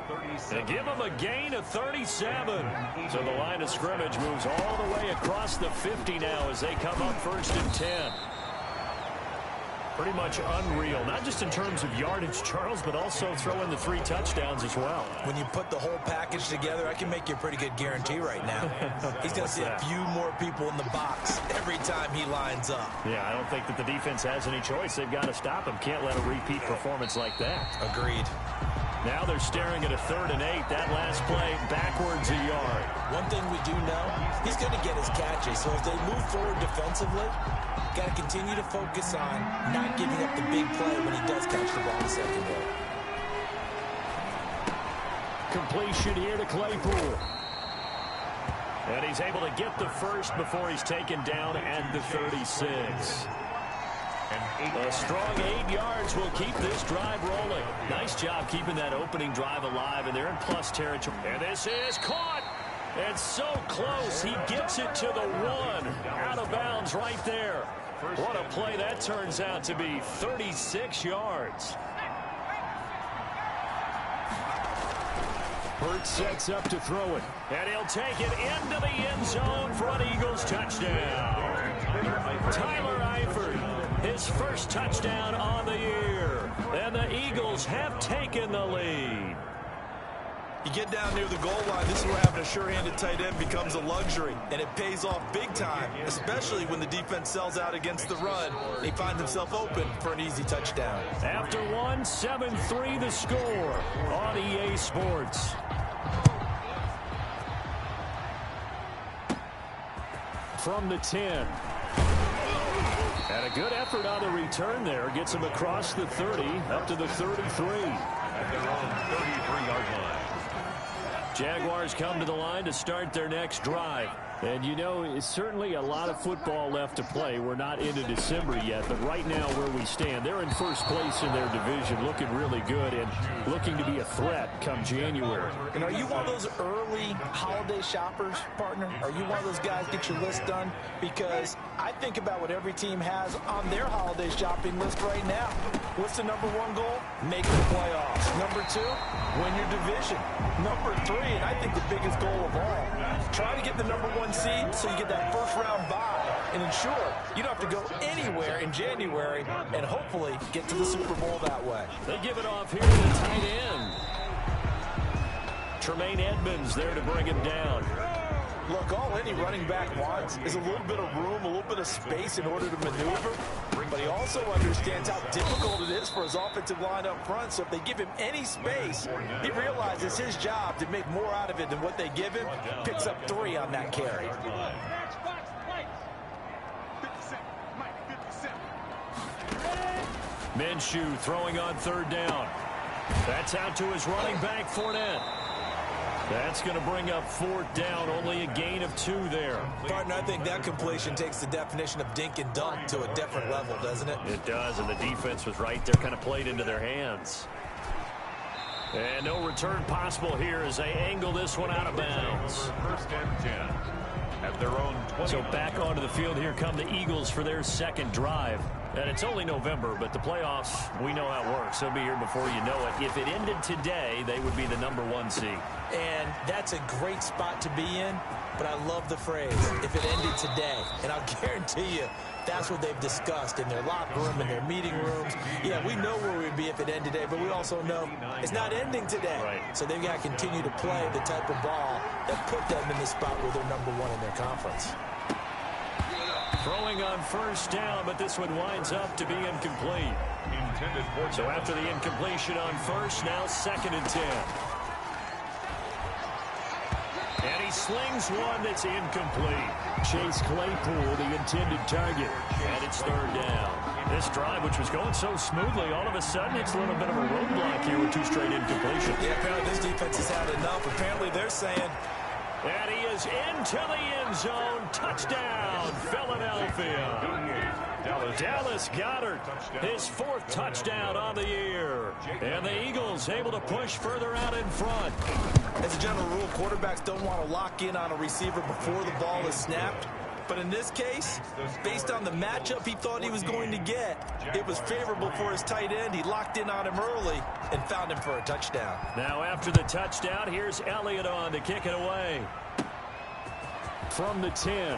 Speaker 10: And give him a gain of 37. So the line of scrimmage moves all the way across the 50 now as they come up 1st and 10. Pretty much unreal, not just in terms of yardage, Charles, but also throw in the 3 touchdowns as well.
Speaker 2: When you put the whole package together, I can make you a pretty good guarantee right now. He's going to see a few more people in the box every time he lines up.
Speaker 10: Yeah, I don't think that the defense has any choice. They've got to stop him. Can't let a repeat performance like that.
Speaker 2: Agreed.
Speaker 10: Now they're staring at a 3rd and 8. That last play, backwards a yard.
Speaker 2: One thing we do know, he's going to get his catches. So as they move forward defensively, got to continue to focus on not giving up the big play when he does catch the ball in secondary.
Speaker 10: Completion here to Claypool. And he's able to get the first before he's taken down at the 36. A strong 8 yards will keep this drive rolling. Nice job keeping that opening drive alive, and they're in plus territory. And this is caught. And so close. He gets it to the 1. Out of bounds right there. What a play that turns out to be. 36 yards. Hurt sets up to throw it. And he'll take it into the end zone for an Eagles touchdown. Tyler Eifert, his first touchdown on the year. And the Eagles have taken the lead.
Speaker 2: You get down near the goal line, this is where having a sure-handed tight end becomes a luxury, and it pays off big time, especially when the defense sells out against the run, and he finds himself open for an easy touchdown.
Speaker 10: After 1, 7-3 the score on EA Sports. From the 10. And a good effort on the return there. Gets him across the 30, up to the 33.
Speaker 3: At their own 33-yard line.
Speaker 10: Jaguars come to the line to start their next drive. And, you know, it's certainly a lot of football left to play. We're not into December yet, but right now where we stand, they're in first place in their division, looking really good and looking to be a threat come January.
Speaker 2: And are you one of those early holiday shoppers, partner? Are you one of those guys get your list done? Because I think about what every team has on their holiday shopping list right now. What's the number 1 goal? Make the playoffs. Number 2, win your division. Number 3, and I think the biggest goal of all, try to get the number 1 seed so you get that first-round bye and ensure you don't have to go anywhere in January and hopefully get to the Super Bowl that way.
Speaker 10: They give it off here to the tight end. Tremaine Edmonds there to bring him down.
Speaker 2: Look, all any running back wants is a little bit of room, a little bit of space in order to maneuver. But he also understands how difficult it is for his offensive line up front. So if they give him any space, he realizes his job to make more out of it than what they give him. Picks up 3 on that carry.
Speaker 10: Minshew throwing on 3rd down. That's out to his running back, Fournette. That's going to bring up 4th down, only a gain of 2 there.
Speaker 2: Partner, I think that completion takes the definition of dink and dunk to a different level, doesn't it?
Speaker 10: It does, and the defense was right there, kind of played into their hands. And no return possible here as they angle this one out of bounds.
Speaker 3: First and 10 at their own 20.
Speaker 10: So back onto the field, here come the Eagles for their second drive. And it's only November, but the playoffs, we know how it works. They'll be here before you know it. If it ended today, they would be the number 1 seed.
Speaker 2: And that's a great spot to be in, but I love the phrase, if it ended today. And I'll guarantee you, that's what they've discussed in their locker room, in their meeting rooms. Yeah, we know where we'd be if it ended today, but we also know it's not ending today.
Speaker 10: Right.
Speaker 2: So they've got to continue to play the type of ball that put them in the spot where they're number 1 in their conference.
Speaker 10: Throwing on 1st down, but this one winds up to be incomplete. So after the incompletion on 1st, now 2nd and 10. And he slings one that's incomplete. Chase Claypool, the intended target. And it's 3rd down. This drive, which was going so smoothly, all of a sudden it's a little bit of a roadblock here with 2 straight incompletions.
Speaker 2: Yeah, apparently this defense has had enough. Apparently they're saying,
Speaker 10: and he is into the end zone. Touchdown, Philadelphia. Dallas Goedert, his 4th touchdown on the year. And the Eagles able to push further out in front.
Speaker 2: As a general rule, quarterbacks don't want to lock in on a receiver before the ball is snapped. But in this case, based on the matchup he thought he was going to get, it was favorable for his tight end. He locked in on him early and found him for a touchdown.
Speaker 10: Now after the touchdown, here's Elliott on to kick it away. From the 10.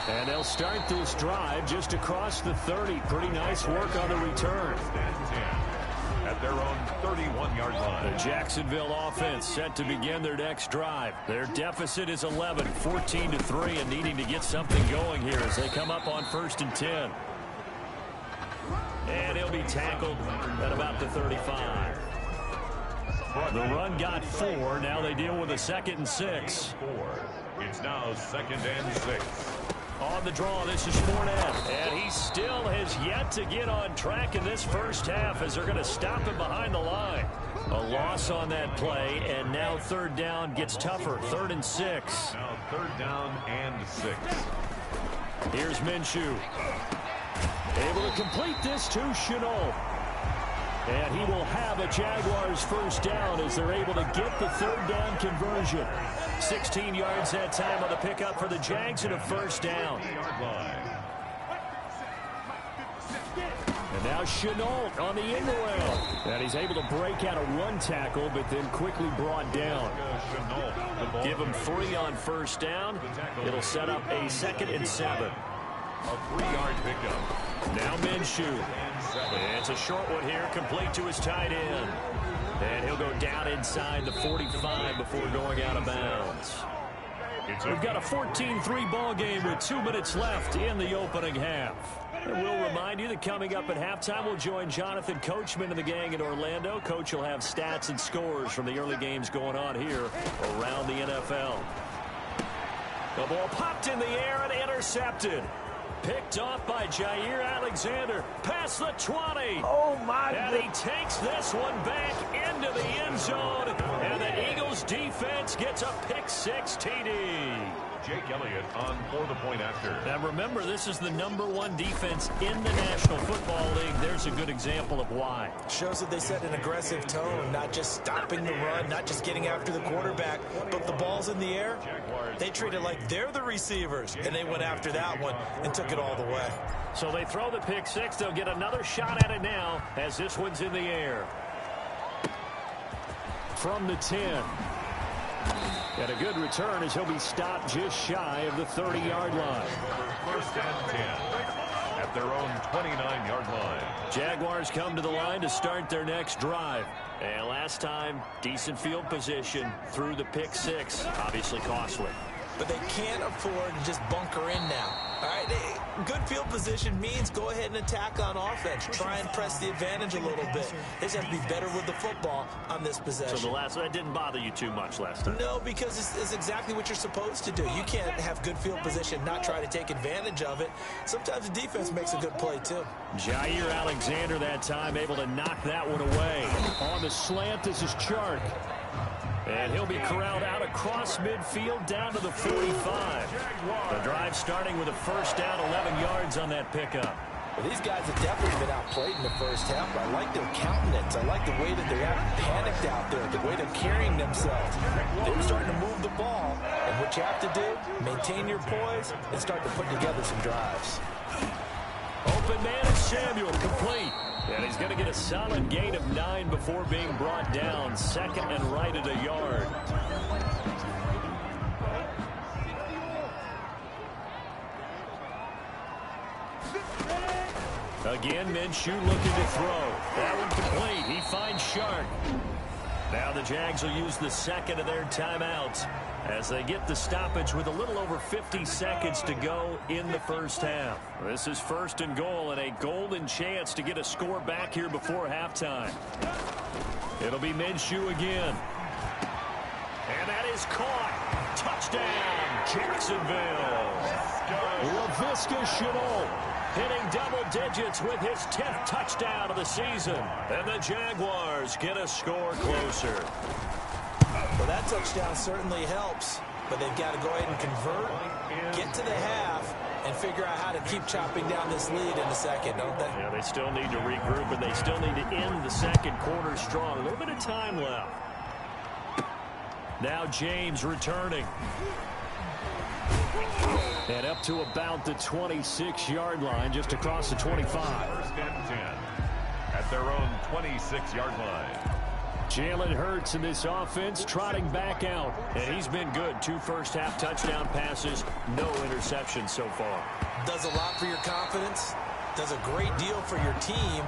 Speaker 10: And they'll start this drive just across the 30. Pretty nice work on the return.
Speaker 3: At their own 31-yard line.
Speaker 10: The Jacksonville offense set to begin their next drive. Their deficit is 11, 14-3, and needing to get something going here as they come up on 1st and 10. And he'll be tackled at about the 35. The run got 4. Now they deal with a 2nd and 6.
Speaker 3: It's now 2nd and 6.
Speaker 10: On the draw, this is Fournette. And he still has yet to get on track in this first half as they're going to stop him behind the line. A loss on that play, and now third down gets tougher. 3rd and 6.
Speaker 3: Now 3rd down and 6.
Speaker 10: Here's Minshew. Able to complete this to Shenault. And he will have a Jaguars first down as they're able to get the 3rd down conversion. 16 yards that time on the pickup for the Jags and a first down. And now Shenault on the end around. And he's able to break out a run tackle, but then quickly brought down. Give him 3 on first down. It'll set up a 2nd and 7.
Speaker 3: A 3-yard pickup.
Speaker 10: Now Minshew. It's a short one here, complete to his tight end. And he'll go down inside the 45 before going out of bounds. We've got a 14-3 ball game with 2 minutes left in the opening half. And we'll remind you that coming up at halftime, we'll join Jonathan Coachman and the gang in Orlando. Coach will have stats and scores from the early games going on here around the NFL. The ball popped in the air and intercepted. Picked off by Jair Alexander. Past the 20.
Speaker 17: Oh, my.
Speaker 10: And he takes this one back into the end zone. And the Eagles defense gets a pick-6 TD.
Speaker 3: Jake Elliott on for the point after.
Speaker 10: Now remember, this is the #1 defense in the National Football League. There's a good example of why.
Speaker 2: Shows that they set an aggressive tone, not just stopping the run, not just getting after the quarterback, but the ball's in the air. They treat it like they're the receivers, and they went after that one and took it all the way.
Speaker 10: So they throw the pick-6. They'll get another shot at it now as this one's in the air. From the 10. And a good return as he'll be stopped just shy of the 30-yard line.
Speaker 3: 1st and 10 at their own 29-yard line.
Speaker 10: Jaguars come to the line to start their next drive. And last time, decent field position through the pick-6. Obviously costly.
Speaker 2: But they can't afford to just bunker in now. All right, good field position means go ahead and attack on offense. Try and press the advantage a little bit. They just have to be better with the football on this possession.
Speaker 10: So that didn't bother you too much last time?
Speaker 2: No, because it's exactly what you're supposed to do. You can't have good field position, not try to take advantage of it. Sometimes the defense makes a good play, too.
Speaker 10: Jair Alexander that time able to knock that one away. On the slant, this is Chark. And he'll be corralled out across midfield down to the 45. The drive starting with a first down, 11 yards on that pickup.
Speaker 2: Well, these guys have definitely been outplayed in the first half. I like their countenance. I like the way that they're panicked out there, the way they're carrying themselves. They're starting to move the ball. And what you have to do, maintain your poise and start to put together some drives.
Speaker 10: Open man is Samuel, complete. And he's going to get a solid gain of 9 before being brought down. 2nd and right at a yard. Again, Minshew looking to throw. That one complete. He finds Shark. Now the Jags will use the 2nd of their timeouts as they get the stoppage with a little over 50 seconds to go in the first half. This is 1st and goal and a golden chance to get a score back here before halftime. It'll be Minshew again. And that is caught. Touchdown, Jacksonville. Laviska Shenault hitting double digits with his 10th touchdown of the season. And the Jaguars get a score closer.
Speaker 2: Well, that touchdown certainly helps, but they've got to go ahead and convert, get to the half, and figure out how to keep chopping down this lead in the second, don't they?
Speaker 10: Yeah, they still need to regroup, and they still need to end the second quarter strong. A little bit of time left. Now James returning. And up to about the 26-yard line, just across the 25.
Speaker 3: 1st and 10 at their own 26-yard line.
Speaker 10: Jalen Hurts in this offense trotting back out. And he's been good. 2 first-half touchdown passes, no interceptions so far.
Speaker 2: Does a lot for your confidence. Does a great deal for your team.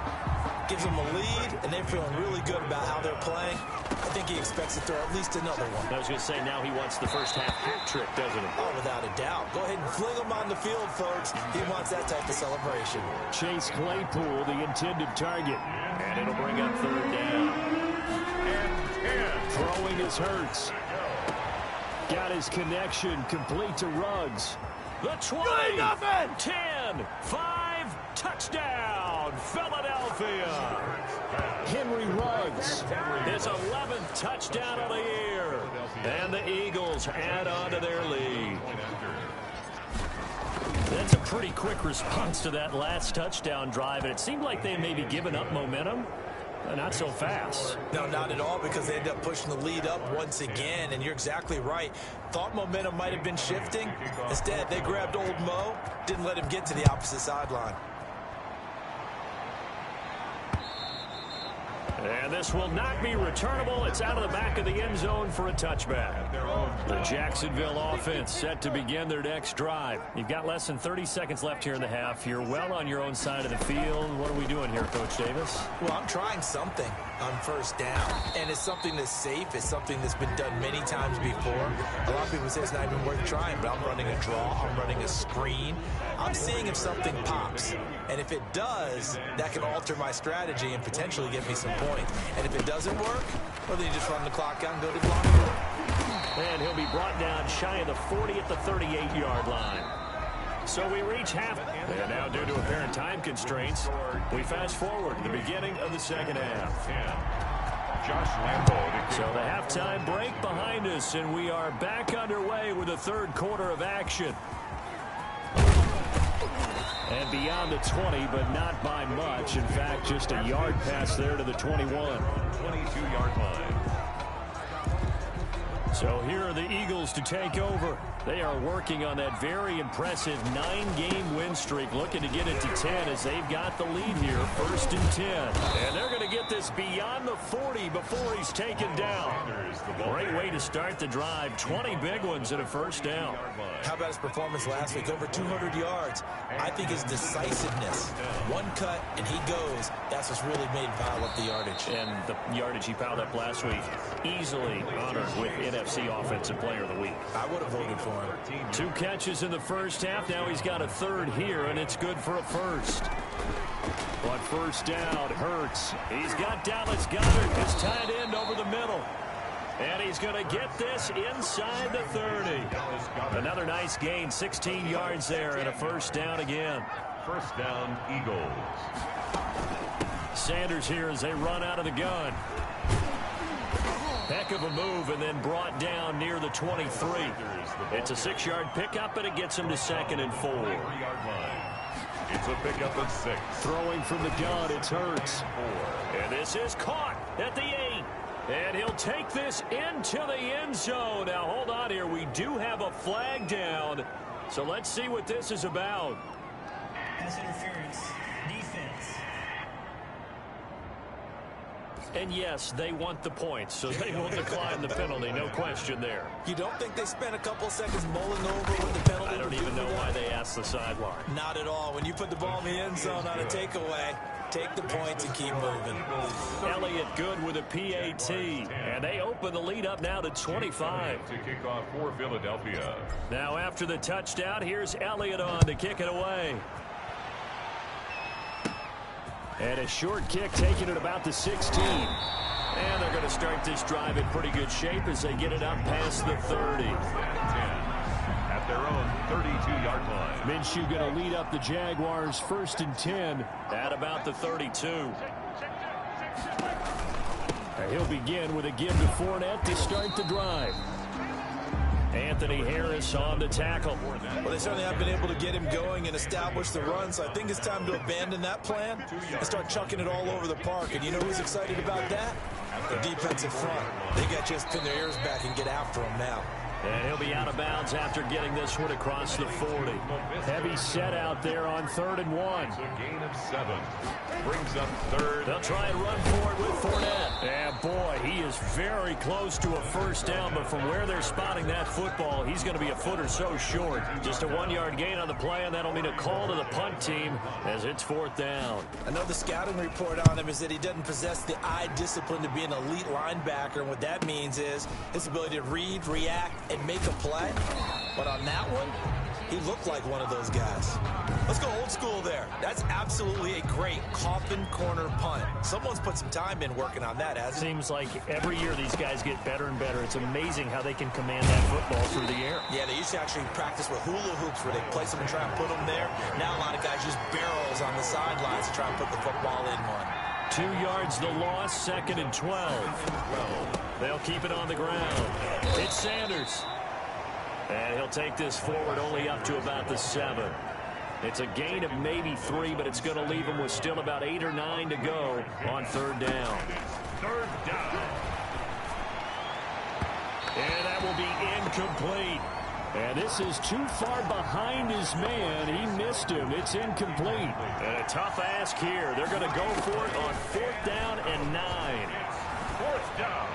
Speaker 2: Gives them a lead, and they're feeling really good about how they're playing. I think he expects to throw at least another one.
Speaker 10: I was going to say, now he wants the first-half hat trick, doesn't he?
Speaker 2: Oh, without a doubt. Go ahead and fling him on the field, folks. He wants that type of celebration.
Speaker 10: Chase Claypool, the intended target. And it'll bring up 3rd down. Throwing is Hurts. Got his connection complete to Ruggs. The 20, 10, 5, touchdown, Philadelphia. Henry Ruggs. His 11th touchdown of the year. And the Eagles add on to their lead. That's a pretty quick response to that last touchdown drive, and it seemed like they may be giving up momentum. Not so fast.
Speaker 2: No, not at all, because they end up pushing the lead up once again, and you're exactly right. Thought momentum might have been shifting. Instead, they grabbed old Mo, didn't let him get to the opposite sideline.
Speaker 10: And this will not be returnable. It's out of the back of the end zone for a touchback. The Jacksonville offense set to begin their next drive. You've got less than 30 seconds left here in the half. You're well on your own side of the field. What are we doing here, Coach Davis?
Speaker 2: Well, I'm trying something on first down, and it's something that's safe. It's something that's been done many times before. A lot of people say it's not even worth trying, but I'm running a draw. I'm running a screen. I'm seeing if something pops. And if it does, that can alter my strategy and potentially get me some points. And if it doesn't work, well, then you just run the clock out and go to block.
Speaker 10: And he'll be brought down shy of the 40 at the 38-yard line. So we reach half. And now, due to apparent time constraints, we fast forward to the beginning of the second half. So the halftime break behind us, and we are back underway with the third quarter of action. And beyond the 20, but not by much. In fact, just a yard pass there to the 21.
Speaker 3: 22-yard line.
Speaker 10: So here are the Eagles to take over. They are working on that very impressive 9-game win streak, looking to get it to 10 as they've got the lead here, 1st and 10. And they're going to get this beyond the 40 before he's taken down. Great way to start the drive. 20 big ones and a first down.
Speaker 2: How about his performance last week? Over 200 yards. I think his decisiveness. One cut, and he goes. That's what's really made him pile up the yardage.
Speaker 10: And the yardage he piled up last week, easily honored with NFC Offensive Player of the Week.
Speaker 2: I would have voted for him.
Speaker 10: 2 catches in the first half. Now he's got a third here, and it's good for a first. But first down, Hurts. He's got Dallas Goedert, his tight end, over the middle. And he's going to get this inside the 30. Another nice gain, 16 yards there, and a first down again.
Speaker 3: First down, Eagles.
Speaker 10: Sanders here as they run out of the gun. Heck of a move, and then brought down near the 23. It's a 6-yard pickup, and it gets him to 2nd and 4.
Speaker 3: It's a pickup of 6.
Speaker 10: Throwing from the gun, it's Hurts. And this is caught at the 8. And he'll take this into the end zone. Now, hold on here. We do have a flag down. So let's see what this is about.
Speaker 4: Pass interference. Defense.
Speaker 10: And yes, they want the points, so they will decline the penalty. No question there.
Speaker 2: You don't think they spent a couple of seconds mulling over what the penalty?
Speaker 10: I don't even know why they asked the sideline.
Speaker 2: Not at all. When you put the ball in the end zone on a takeaway, take the points and keep moving.
Speaker 10: Elliott good with a PAT, and they open the lead up now to 25.
Speaker 3: To kick off for Philadelphia.
Speaker 10: Now after the touchdown, here's Elliott on to kick it away. And a short kick taking it about the 16. And they're going to start this drive in pretty good shape as they get it up past the 30.
Speaker 3: At their own 32-yard line.
Speaker 10: Minshew going to lead up the Jaguars 1st and 10 at about the 32. And he'll begin with a give to Fournette to start the drive. Anthony Harris on the tackle.
Speaker 2: Well, they certainly have been able to get him going and establish the run, so I think it's time to abandon that plan and start chucking it all over the park. And you know who's excited about that? The defensive front. They got to just pin their ears back and get after him now.
Speaker 10: And he'll be out of bounds after getting this one across the 40. Heavy set out there on 3rd and 1.
Speaker 3: It's a gain of 7. Brings up 3rd.
Speaker 10: They'll try and run for it with Fournette. And boy, he is very close to a first down, but from where they're spotting that football, he's going to be a foot or so short. Just a 1-yard gain on the play, and that'll mean a call to the punt team as it's 4th down.
Speaker 2: I know the scouting report on him is that he doesn't possess the eye discipline to be an elite linebacker, and what that means is his ability to read, react, and make a play. But on that one, he looked like one of those guys. Let's go old school there. That's absolutely a great coffin corner punt. Someone's put some time in working on that, hasn't it?
Speaker 10: Seems like every year these guys get better and better. It's amazing how they can command that football through the air.
Speaker 2: Yeah, they used to actually practice with hula hoops where they place them and try and put them there. Now a lot of guys use barrels on the sidelines to try and put the football in one.
Speaker 10: 2 yards the loss, 2nd and 12. They'll keep it on the ground. It's Sanders. And he'll take this forward only up to about the 7. It's a gain of maybe 3, but it's going to leave him with still about 8 or 9 to go on 3rd down.
Speaker 3: Third down.
Speaker 10: And that will be incomplete. And this is too far behind his man. He missed him. It's incomplete. And a tough ask here. They're going to go for it on 4th down and 9.
Speaker 3: 4th down.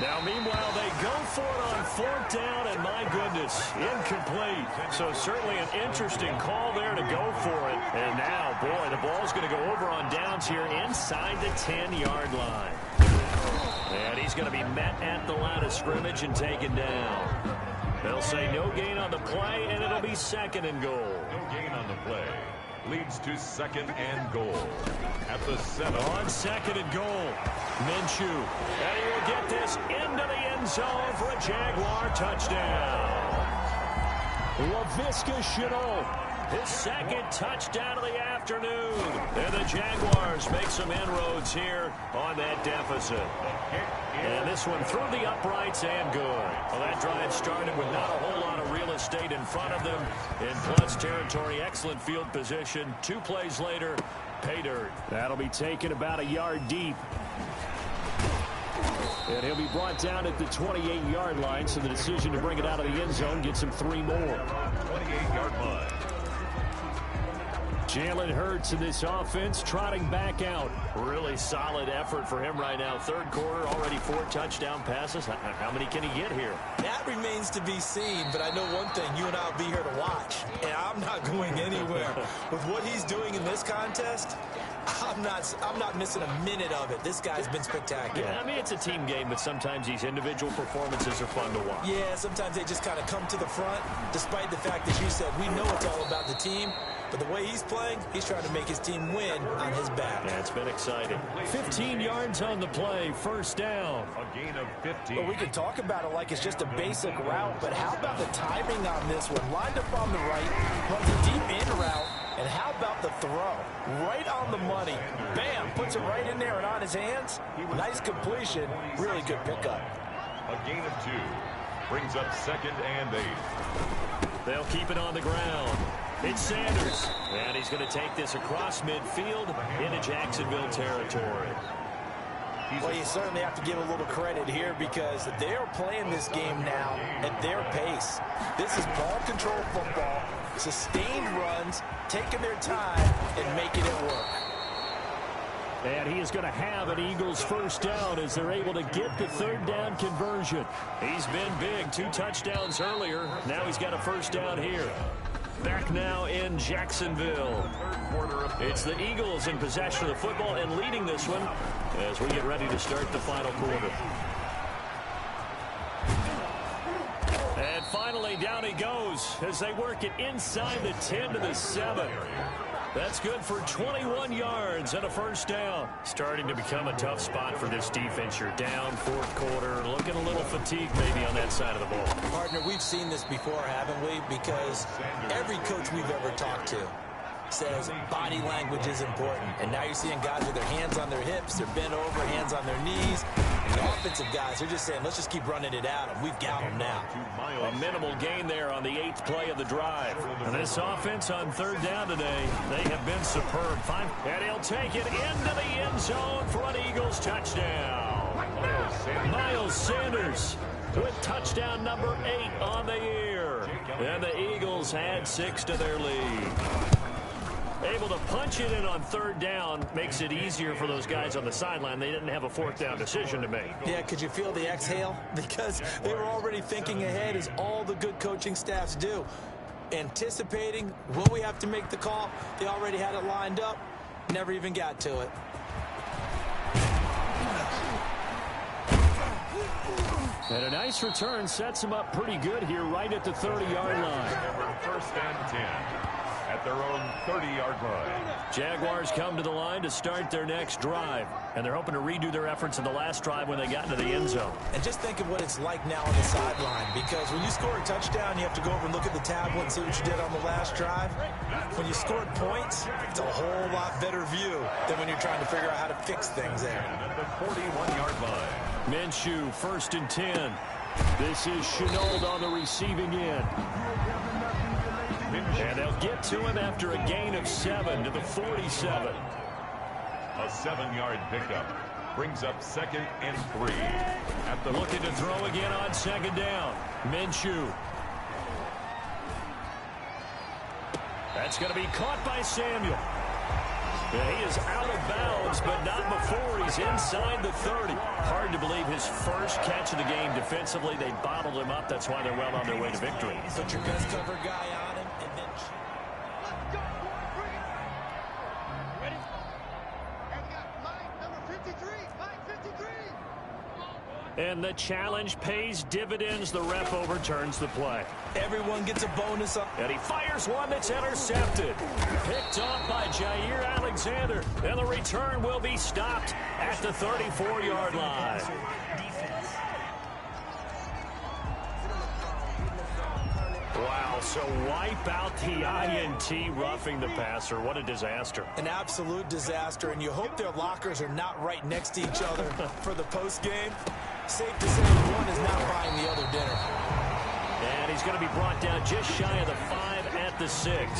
Speaker 10: Now, meanwhile, they go for it on 4th down, and my goodness, incomplete. So certainly an interesting call there to go for it. And now, boy, the ball's going to go over on downs here inside the 10-yard line. And he's going to be met at the line of scrimmage and taken down. They'll say no gain on the play, and it'll be 2nd and goal.
Speaker 3: No gain on the play. Leads to 2nd and goal. At the 7.
Speaker 10: On 2nd and goal. Minshew. And he will get this into the end zone for a Jaguar touchdown. Laviska Shenault. His 2nd touchdown of the afternoon. And the Jaguars make some inroads here on that deficit. And this one through the uprights and good. Well, that drive started with not a whole lot of real estate in front of them. In plus territory, excellent field position. 2 plays later, pay dirt. That'll be taken about a yard deep. And he'll be brought down at the 28-yard line, so the decision to bring it out of the end zone gets him 3 more.
Speaker 3: 28-yard line.
Speaker 10: Jalen Hurts in this offense trotting back out. Really solid effort for him right now. 3rd quarter, already 4 touchdown passes. How many can he get here?
Speaker 2: That remains to be seen, but I know one thing. You and I will be here to watch, and I'm not going anywhere. With what he's doing in this contest, I'm not missing a minute of it. This guy's been spectacular.
Speaker 10: Yeah, I mean, it's a team game, but sometimes these individual performances are fun to watch.
Speaker 2: Yeah, sometimes they just kind of come to the front, despite the fact that you said we know it's all about the team. But the way he's playing, he's trying to make his team win on his back.
Speaker 10: Yeah, it's been exciting. 15 yards on the play, 1st down.
Speaker 3: A gain of 15.
Speaker 2: Well, we can talk about it like it's just a basic route, but how about the timing on this one? Lined up on the right, runs a deep in route, and how about the throw? Right on the money. Bam, puts it right in there and on his hands. Nice completion, really good pickup.
Speaker 3: A gain of 2. Brings up 2nd and 8.
Speaker 10: They'll keep it on the ground. It's Sanders, and he's going to take this across midfield into Jacksonville territory.
Speaker 2: Well, you certainly have to give a little credit here because they're playing this game now at their pace. This is ball control football, sustained runs, taking their time, and making it work.
Speaker 10: And he is going to have an Eagles 1st down as they're able to get the 3rd down conversion. He's been big, 2 touchdowns earlier. Now he's got a 1st down here. Back now in Jacksonville. It's the Eagles in possession of the football and leading this one as we get ready to start the final quarter. And finally, down he goes as they work it inside the 10 to the 7. That's good for 21 yards and a 1st down. Starting to become a tough spot for this defense. You're down 4th quarter, looking a little fatigued maybe on that side of the ball.
Speaker 2: Partner, we've seen this before, haven't we? Because every coach we've ever talked to says body language is important. And now you're seeing guys with their hands on their hips, they're bent over, hands on their knees. And the offensive guys, they're just saying, let's just keep running it at them. We've got them now.
Speaker 10: A minimal gain there on the 8th play of the drive. And this offense on 3rd down today, they have been superb. And he'll take it into the end zone for an Eagles touchdown. Miles Sanders with touchdown number 8 on the year. And the Eagles add 6 to their lead. Able to punch it in on 3rd down makes it easier for those guys on the sideline. They didn't have a 4th down decision to make.
Speaker 2: Yeah, could you feel the exhale? Because they were already thinking ahead, as all the good coaching staffs do. Anticipating, will we have to make the call? They already had it lined up, never even got to it.
Speaker 10: And a nice return sets him up pretty good here right at the 30-yard line.
Speaker 3: 1st and 10. at their own 30-yard line.
Speaker 10: Jaguars come to the line to start their next drive, and they're hoping to redo their efforts in the last drive when they got into the end zone.
Speaker 2: And just think of what it's like now on the sideline, because when you score a touchdown, you have to go over and look at the tablet and see what you did on the last drive. When you scored points, it's a whole lot better view than when you're trying to figure out how to fix things there.
Speaker 3: At the 41-yard line.
Speaker 10: Minshew, 1st and 10. This is Chenault on the receiving end. And they'll get to him after a gain of 7 to the 47.
Speaker 3: A 7-yard pickup brings up 2nd and 3. At the
Speaker 10: looking to throw again on 2nd down. Minshew. That's going to be caught by Samuel. He is out of bounds, but not before he's inside the 30. Hard to believe his first catch of the game defensively. They bottled him up. That's why they're well on their way to victory.
Speaker 2: Put your best cover guy on him, and then...
Speaker 17: Ready? And we got line number 53. Line 53.
Speaker 10: And the challenge pays dividends. The ref overturns the play.
Speaker 2: Everyone gets a bonus up.
Speaker 10: And he fires one that's intercepted. Picked off by Jair Alexander. And the return will be stopped at the 34-yard line. Wow, so wipe out the INT, roughing the passer. What a disaster.
Speaker 2: An absolute disaster, and you hope their lockers are not right next to each other for the postgame. Safe to say one is not buying the other dinner.
Speaker 10: And he's going to be brought down just shy of the 5 at the 6.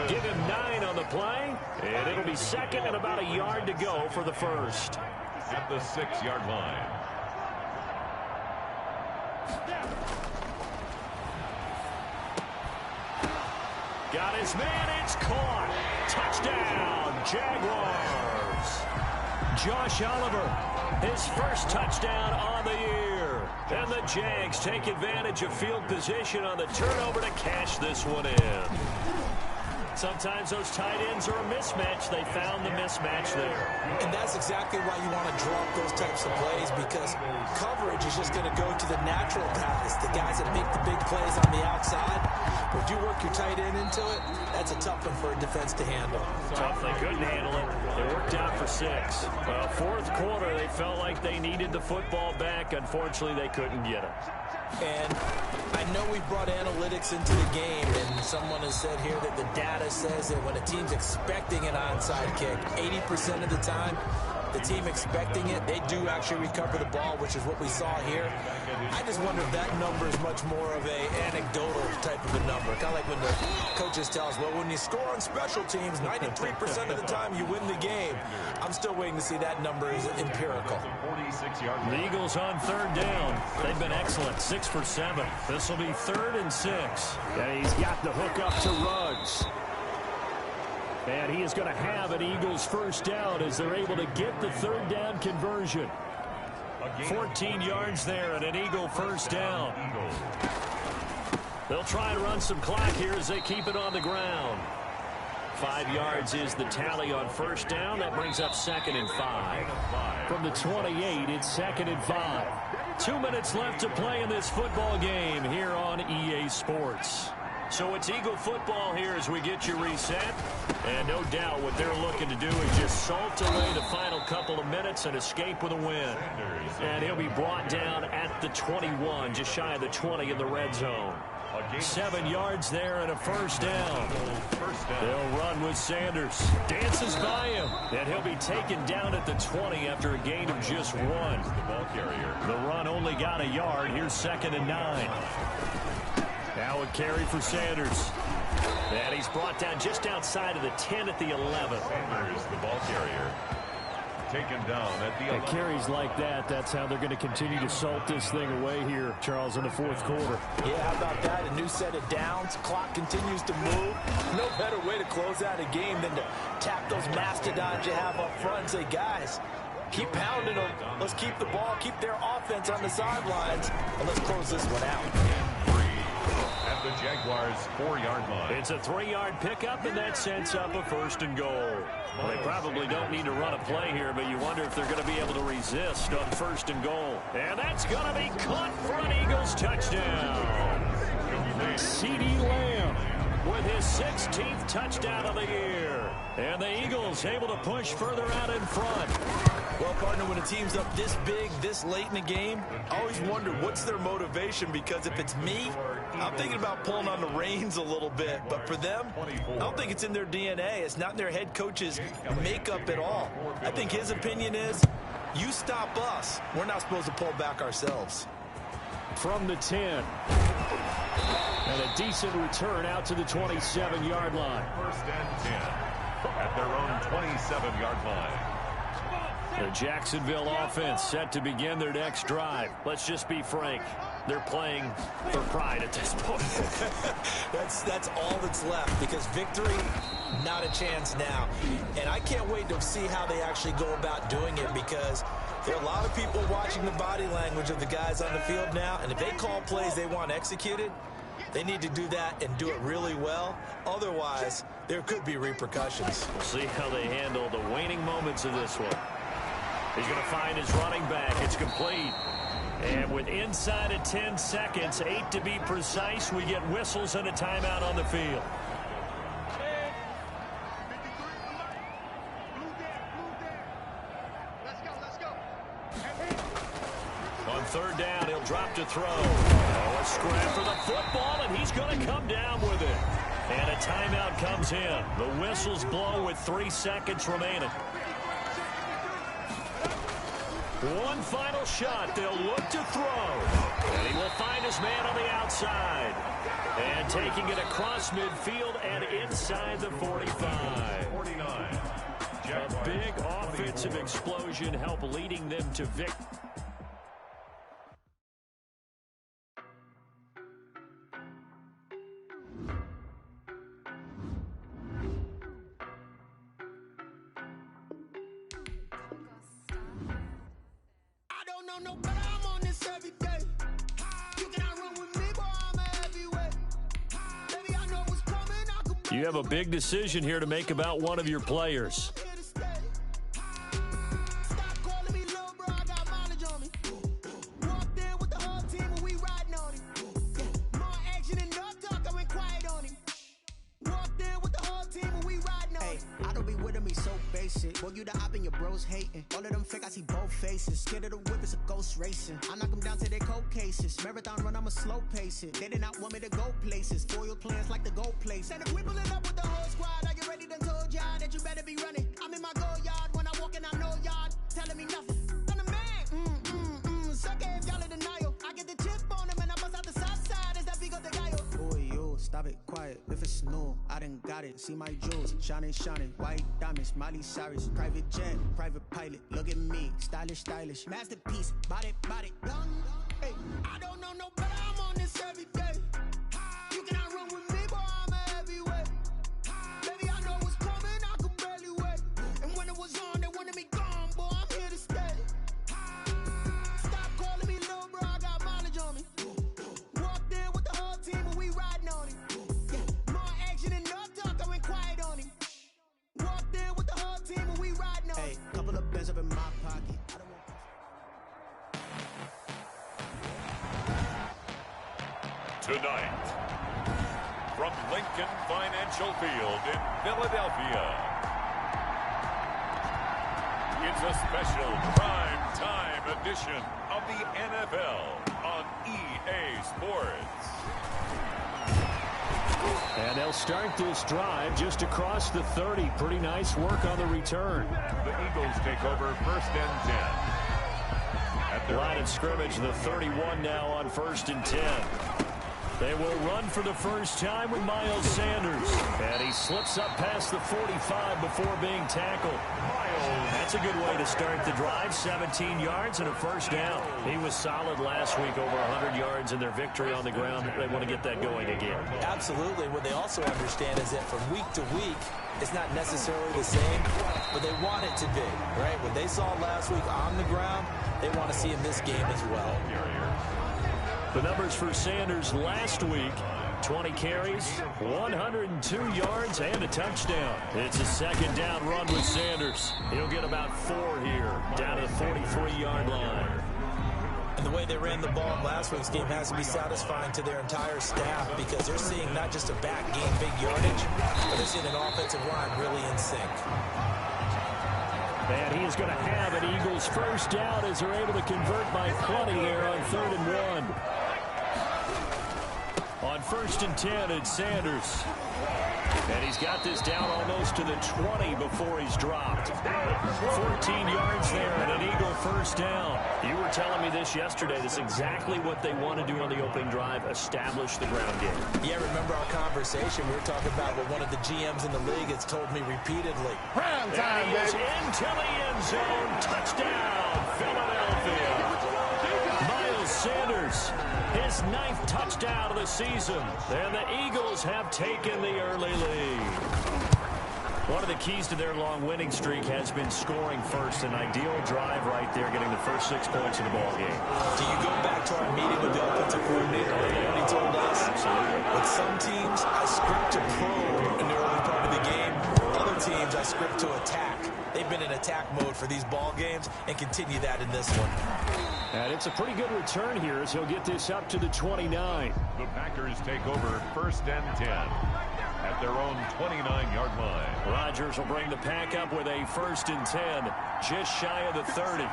Speaker 10: Give him 9 on the play, and it'll be 2nd and about a yard to go for the first.
Speaker 3: At the 6-yard line.
Speaker 10: Got his man, it's caught. Touchdown, Jaguars. Josh Oliver, his first touchdown on the year. And the Jags take advantage of field position on the turnover to cash this one in. Sometimes those tight ends are a mismatch. They found the mismatch there.
Speaker 2: And that's exactly why you want to drop those types of plays, because coverage is just going to go to the natural guys, the guys that make the big plays on the outside. But if you work your tight end into it, that's a tough one for a defense to handle.
Speaker 10: Tough, they couldn't handle it. They worked out for 6. Well, 4th quarter, they felt like they needed the football back. Unfortunately, they couldn't get it.
Speaker 2: And I know we brought analytics into the game, and someone has said here that the data says that when a team's expecting an onside kick, 80% of the time, the team expecting it, they do actually recover the ball, which is what we saw here. I just wonder if that number is much more of a anecdotal type of a number. Kind of like when the coaches tell us, well, when you score on special teams, 93% of the time you win the game. I'm still waiting to see that number is empirical.
Speaker 10: The Eagles on 3rd down. They've been excellent, 6 for 7. This will be 3rd and 6. And he's got the hook up to Ruggs. And he is going to have an Eagles first down as they're able to get the 3rd down conversion. 14 yards there and an Eagle first down. They'll try and run some clock here as they keep it on the ground. 5 yards is the tally on first down. That brings up 2nd and 5. From the 28, it's 2nd and 5. 2 minutes left to play in this football game here on EA Sports. So it's Eagle football here as we get you reset. And no doubt what they're looking to do is just salt away the final couple of minutes and escape with a win. And he'll be brought down at the 21, just shy of the 20 in the red zone. 7 yards there and a first down. They'll run with Sanders. Dances by him. And he'll be taken down at the 20 after a gain of just 1. The run only got a yard. Here's 2nd and 9. Now a carry for Sanders. And he's brought down just outside of the 10 at the 11.
Speaker 3: Sanders, the ball carrier. Taken down at the 11.
Speaker 10: And carries like that, that's how they're going to continue to salt this thing away here, Charles, in the 4th quarter.
Speaker 2: Yeah, how about that? A new set of downs. Clock continues to move. No better way to close out a game than to tap those mastodons you have up front and say, guys, keep pounding them. Let's keep the ball, keep their offense on the sidelines, and let's close this one out.
Speaker 3: At the Jaguars' 4-yard line.
Speaker 10: It's a 3-yard pickup, and that sets up a 1st and goal. Well, they probably don't need to run a play here, but you wonder if they're going to be able to resist on 1st and goal. And that's going to be caught for an Eagles touchdown. CeeDee Lamb. with his 16th touchdown of the year. And the Eagles able to push further out in front.
Speaker 2: Well, partner, when a team's up this big, this late in the game, I always wonder what's their motivation, because if it's me, I'm thinking about pulling on the reins a little bit. But for them, I don't think it's in their DNA. It's not in their head coach's makeup at all. I think his opinion is, you stop us, we're not supposed to pull back ourselves.
Speaker 10: From the 10. And a decent return out to the 27-yard line.
Speaker 3: First and 10 at their own 27-yard line.
Speaker 10: The Jacksonville offense set to begin their next drive. Let's just be frank. They're playing for pride at this point.
Speaker 2: That's all that's left, because victory, not a chance now. And I can't wait to see how they actually go about doing it, because there are a lot of people watching the body language of the guys on the field now, and if they call plays they want executed, they need to do that and do it really well. Otherwise, there could be repercussions.
Speaker 10: We'll see how they handle the waning moments of this one. He's going to find his running back. It's complete. And with inside of 10 seconds, 8 to be precise, we get whistles and a timeout on the field. On third down, he'll drop to throw. Oh, a scrap for the football, and he's going to come down with it. And a timeout comes in. The whistles blow with 3 seconds remaining. One final shot. They'll look to throw. And he will find his man on the outside. And taking it across midfield and inside the 45.
Speaker 3: 49.
Speaker 10: A big offensive explosion help leading them to victory. You have a big decision here to make about one of your players.
Speaker 12: Boy, you the op and your bros hating. All of them fake, I see both faces. Scared of the whip, it's a ghost racing. I knock them down to their cold cases. Marathon run, I'ma slow pace it. They did not want me to go places. Foil plans like the go place. And if we pulling up with the whole squad, are you ready? Done told y'all that you better be running. I'm in my go yard. When I walk in, I know y'all telling me nothing. I'm the man. Suck it if y'all in denial. I get the chip on them and I bust out the south side. Is that Vigo de Gallo? Boy, yo, stop it, quiet. If it's new, I done got it. See my jewels, shining, shining. White diamonds, Miley Cyrus. Private jet, private pilot. Look at me, stylish, stylish. Masterpiece, body, body, done. Hey, I don't know no better. I'm on this every day. You cannot run with me, boy. I'm a heavyweight. Baby, I know what's coming. I could barely wait. And when it was on, they wanted me gone, boy. I'm here to stay. Stop calling me little bro. I got mileage on me. Walked in with the whole team and we riding on him. Yeah, more action and no talk. I went quiet on him. Walked in with the whole team and we riding on him. Hey, couple of bands up in my pocket. I don't want
Speaker 3: Tonight, from Lincoln Financial Field in Philadelphia, it's a special prime time edition of the NFL on EA Sports.
Speaker 10: And they'll start this drive just across the 30. Pretty nice work on the return.
Speaker 3: The Eagles take over first and 10. At their
Speaker 10: line of scrimmage, the 31 now on first and 10. They will run for the first time with Miles Sanders. And he slips up past the 45 before being tackled. That's a good way to start the drive. 17 yards and a first down. He was solid last week, over 100 yards in their victory on the ground. They want to get that going again.
Speaker 2: Absolutely. What they also understand is that from week to week, it's not necessarily the same, but they want it to be, right? What they saw last week on the ground, they want to see in this game as well.
Speaker 10: The numbers for Sanders last week: 20 carries, 102 yards, and a touchdown. It's a second down run with Sanders. He'll get about 4 here, down to the 43-yard line.
Speaker 2: the way they ran the ball in last week's game has to be satisfying to their entire staff because they're seeing not just a back gain big yardage, but they're seeing an offensive line really in sync.
Speaker 10: And he is going to have an Eagles first down as they're able to convert by plenty there on 3rd and 1. On 1st and 10, it's Sanders. And he's got this down almost to the 20 before he's dropped. 14 yards there and an Eagle first down. You were telling me this yesterday. This is exactly what they want to do on the opening drive, establish the ground game.
Speaker 2: Yeah, remember our conversation? We were talking about what one of the GMs in the league has told me repeatedly.
Speaker 1: Prime time, baby. Into the end zone. Touchdown, Philadelphia. Miles Sanders, his 9th touchdown of the season. And the Eagles have taken the early lead. One of the keys to their long winning streak has been scoring first. An ideal drive right there, getting the first 6 points of the ball game.
Speaker 2: Do you go back to our meeting with the offensive coordinator and he told us?
Speaker 10: Absolutely.
Speaker 2: With some teams, I script to probe in the early part of the game. Other teams, I script to attack. They've been in attack mode for these ball games and continue that in this one.
Speaker 10: And it's a pretty good return here as he'll get this up to the 29.
Speaker 3: The Packers take over 1st and 10 at their own 29-yard line.
Speaker 10: Rodgers will bring the pack up with a 1st and 10, just shy of the 30.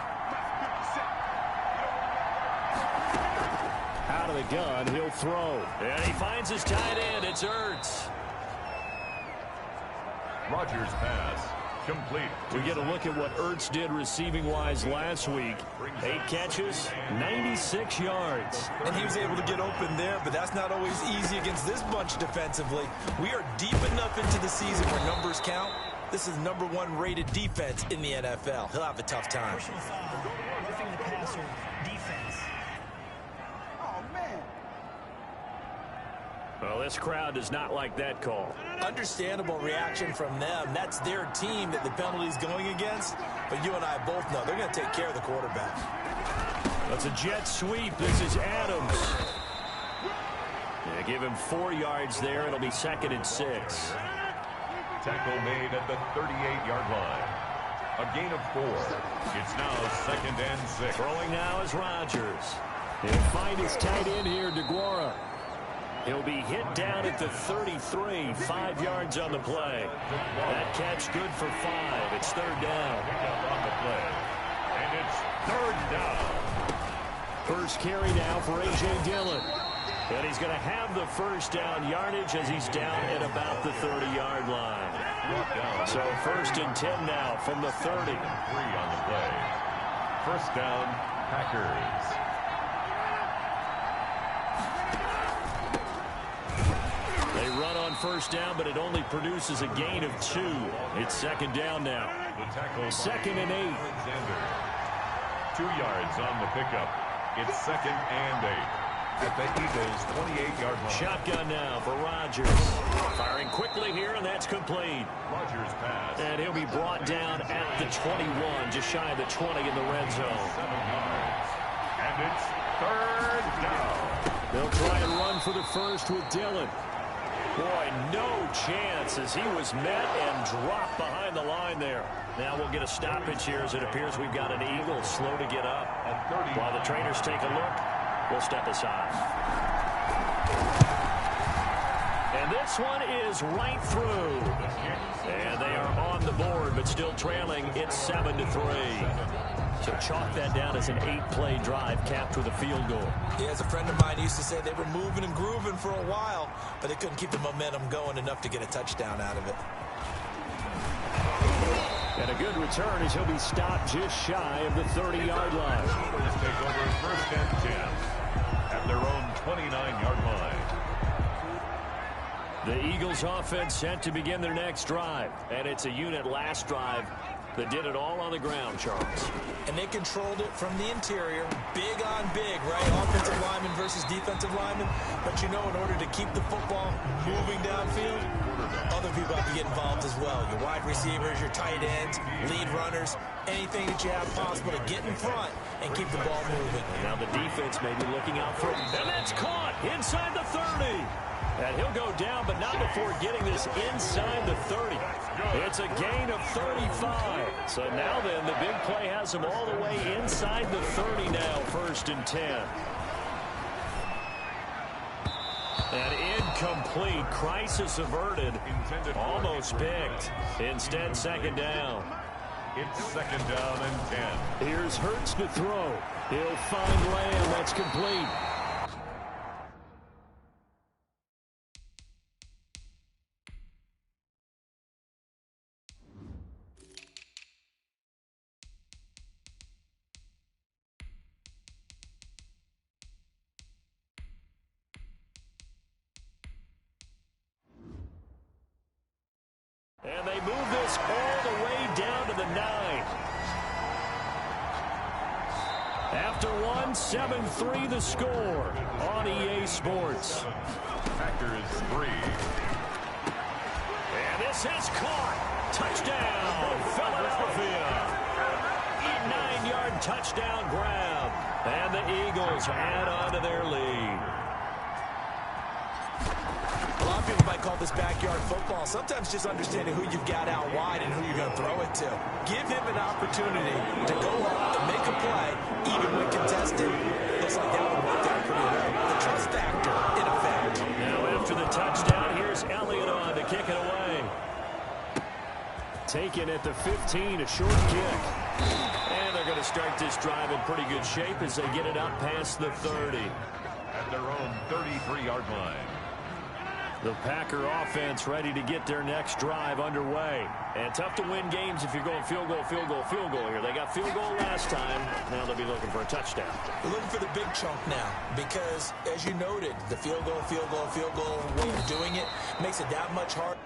Speaker 10: Out of the gun, he'll throw.
Speaker 1: And he finds his tight end. It's Ertz.
Speaker 3: Rodgers' pass. Complete.
Speaker 10: We get a look at what Ertz did receiving-wise last week. 8 catches, 96 yards.
Speaker 2: And he was able to get open there, but that's not always easy against this bunch defensively. We are deep enough into the season where numbers count. This is #1 rated defense in the NFL. He'll have a tough time.
Speaker 4: Personal foul, roughing the passer, defense.
Speaker 10: Well, this crowd does not like that call.
Speaker 2: Understandable reaction from them. That's their team that the penalty's going against. But you and I both know they're going to take care of the quarterback.
Speaker 10: That's a jet sweep. This is Adams. Yeah, give him 4 yards there. It'll be 2nd and 6.
Speaker 3: Tackle made at the 38-yard line. A gain of 4. It's now 2nd and 6.
Speaker 10: Throwing now is Rodgers. He'll find his tight end here, DeGuara. He'll be hit down at the 33, 5 yards on the play. That catch good for 5. It's 3rd down.
Speaker 3: On the play. And it's 3rd down.
Speaker 10: First carry now for A.J. Dillon. And he's going to have the first down yardage as he's down at about the 30-yard line. So 1st and 10 now from the 30.
Speaker 3: 3 on the play. First down, Packers.
Speaker 10: They run on first down, but it only produces a gain of 2. It's 2nd down now.
Speaker 3: The tackle
Speaker 10: 2nd and 8.
Speaker 3: 2 yards on the pickup. It's 2nd and 8 at the Eagles' 28-yard line.
Speaker 10: Shotgun now for Rodgers. Firing quickly here, and that's complete.
Speaker 3: Rodgers pass.
Speaker 10: And he'll be brought down at the 21, just shy of the 20 in the red zone.
Speaker 3: 7 yards. And it's 3rd down.
Speaker 10: They'll try and run for the first with Dillon. Boy, no chance as he was met and dropped behind the line there. Now we'll get a stoppage here as it appears we've got an Eagle slow to get up. While the trainers take a look, we'll step aside. And this one is right through. And they are on the board, but still trailing. It's 7-3. So chalk that down as an 8-play drive capped with a field goal.
Speaker 2: Yeah, as a friend of mine used to say, they were moving and grooving for a while, but they couldn't keep the momentum going enough to get a touchdown out of it.
Speaker 10: And a good return as he'll be stopped just shy of the 30-yard line.
Speaker 3: Eagles take over 1st and 10 at their own 29-yard line.
Speaker 10: The Eagles offense set to begin their next drive. And it's a unit last drive that did it all on the ground, Charles.
Speaker 2: And they controlled it from the interior. Big on big, right? Offensive lineman versus defensive lineman. But you know, in order to keep the football moving downfield, other people have to get involved as well. Your wide receivers, your tight ends, lead runners, anything that you have possible to get in front and keep the ball moving.
Speaker 10: And now the defense may be looking out for it. And that's caught inside the 30. And he'll go down, but not before getting this inside the 30. It's a gain of 35. So now then, the big play has him all the way inside the 30 now, 1st and 10. And incomplete. Crisis averted. Almost picked. Instead, 2nd down.
Speaker 3: It's 2nd down and 10.
Speaker 10: Here's Hurts to throw. He'll find Lamb. That's complete. And they move this all the way down to the 9. After 7-3 the score on EA Sports.
Speaker 3: Packers 3.
Speaker 10: And this is caught. Touchdown, Philadelphia. 9-yard touchdown grab. And the Eagles add on to their lead.
Speaker 2: A lot of people might call this backyard football. Sometimes just understanding who you've got out wide and who you're going to throw it to. Give him an opportunity to go up and make a play, even when contested. Looks like that one worked out pretty well. The trust factor in effect.
Speaker 10: Now after the touchdown, here's Elliott on to kick it away. Taken at the 15, a short kick. And they're going to start this drive in pretty good shape as they get it up past the 30.
Speaker 3: At their own 33-yard line.
Speaker 10: The Packer offense ready to get their next drive underway. And tough to win games if you're going field goal, field goal, field goal here. They got field goal last time. Now they'll be looking for a touchdown.
Speaker 2: We're looking for the big chunk now because, as you noted, the field goal, field goal, field goal way of doing it makes it that much harder.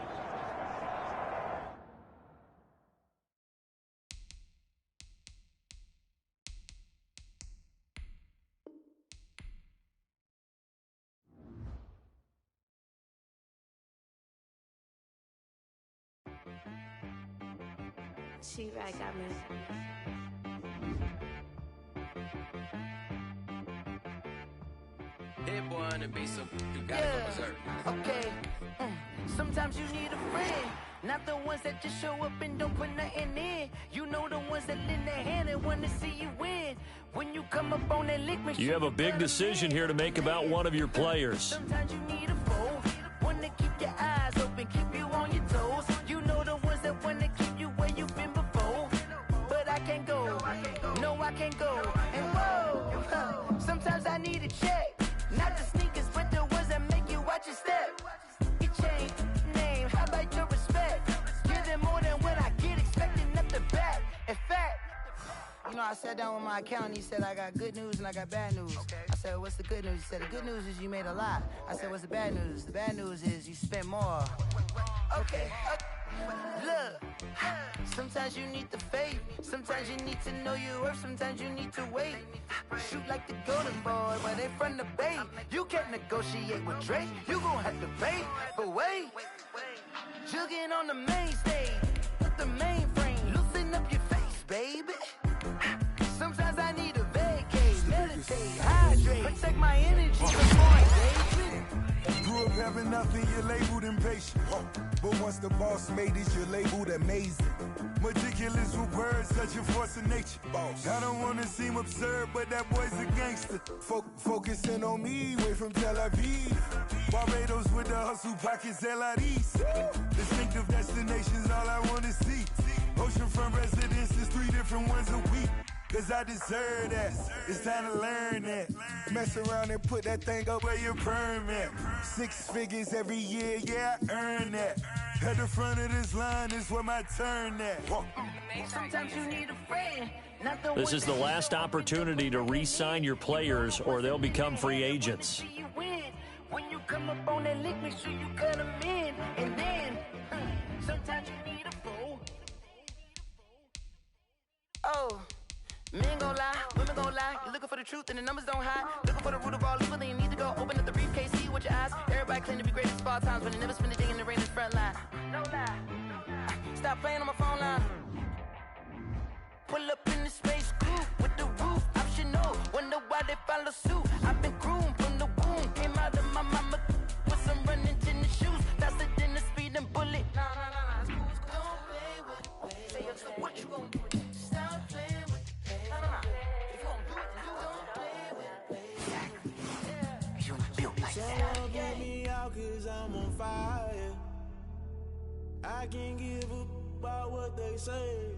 Speaker 13: She right got me.
Speaker 6: Hit boy on the beat, so you gotta go berserk.
Speaker 7: Okay. Sometimes you need a friend. Not the ones that just show up and don't put nothing in. You know the ones that lend their hand and want to see you win. When you come up on that lick machine.
Speaker 10: You have a big decision here to make about one of your players.
Speaker 7: Sometimes you need a foe. One to keep your eyes open, keep you on your toes. You know the ones that want to keep you where you've been before. But I can't go. No, I can't go. And whoa, sometimes I need a check. Not the sneakers, but the ones that make you watch your step. Your chain, name, how about your respect? Give them more than what I get, expecting nothing back. In fact, you know, I sat down with my accountant. He said, I got good news and I got bad news. I said, what's the good news? He said, the good news is you made a lot. I said, what's the bad news? The bad news is you spent more. Okay. Look, sometimes you need the faith. Sometimes you need to know your worth. Sometimes you need to wait. Shoot like the golden boy, but they from the bay. You can't negotiate with Drake. You gon' have to pay. But wait, jugging on the main stage with the mainframe. Loosen up your face, baby. Sometimes I need a vacate, meditate, hydrate, protect my energy before engagement.
Speaker 8: Grew up having nothing, you're labeled impatient. But once the boss made it, you're labeled amazing. Meticulous with words, such a force of nature. I don't wanna seem absurd, but that boy's a gangster. Focusing on me, way from Tel Aviv. Barbados with the hustle pockets, LIDs. Distinctive destinations, all I wanna see. Oceanfront residences, 3 different ones a week. Cause I deserve that, it's time to learn that. Mess around and put that thing up where your permit. 6 figures every year, yeah, I earn that. At the front of this line is where my turn at.
Speaker 7: Sometimes you need a friend.
Speaker 10: This is the last opportunity to re-sign your players or they'll become free agents.
Speaker 7: When you come up on that lick, make sure you cut them in. And then, sometimes you need a fool. Oh. Men gon' lie, women gon' lie. You're looking for the truth and the numbers don't hide. Looking for the root of all evil, then you need to go open up the briefcase, see with your eyes. Everybody claim to be greatest of all times, but they never spend a day in the rain in the front line. No lie. Stop playing on my phone line. Pull up in the space coupe with the roof optional. Wonder why they follow suit. I've been groomed from the womb. Came out of my mama with some running
Speaker 15: I can't give up about what they say.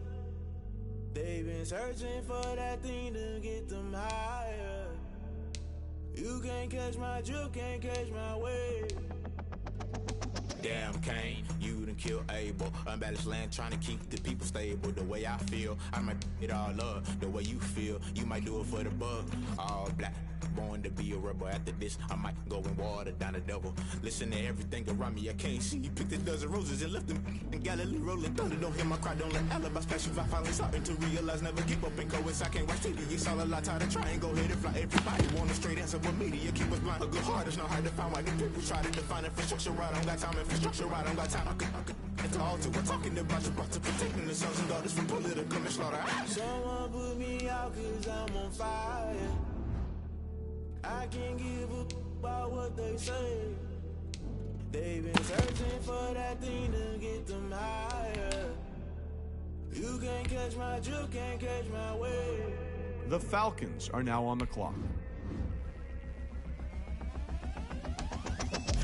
Speaker 15: They've been searching for that thing to get them higher. You can't catch my drift, can't catch my wave.
Speaker 16: Damn, Kane, you done killed Abel. Unbalanced land trying to keep the people stable. The way I feel, I might it all up. The way you feel, you might do it for the bug. All black, born to be a rebel. After this, I might go and water down the devil. Listen to everything around me, I can't see. You picked a dozen roses and left them in Galilee rolling thunder. Don't hear my cry, don't let alibis pass you by. Finally starting to realize, never give up and coincide. Can't watch TV, it's all a lot. Tired of trying, go ahead and fly. Everybody want a straight answer, but media keep us blind. A good heart is not hard to find. Why the people try to define infrastructure right? I don't got time, infrastructure right? I don't got time. I could it's all to we're talking about you, about to protecting the sons and daughters from political and slaughter.
Speaker 15: Someone put me out cause I'm on fire. I can't give up about what they say. They've been searching for that thing to get them higher. You can't catch my drift, can't catch my wave.
Speaker 18: The Falcons are now on the clock.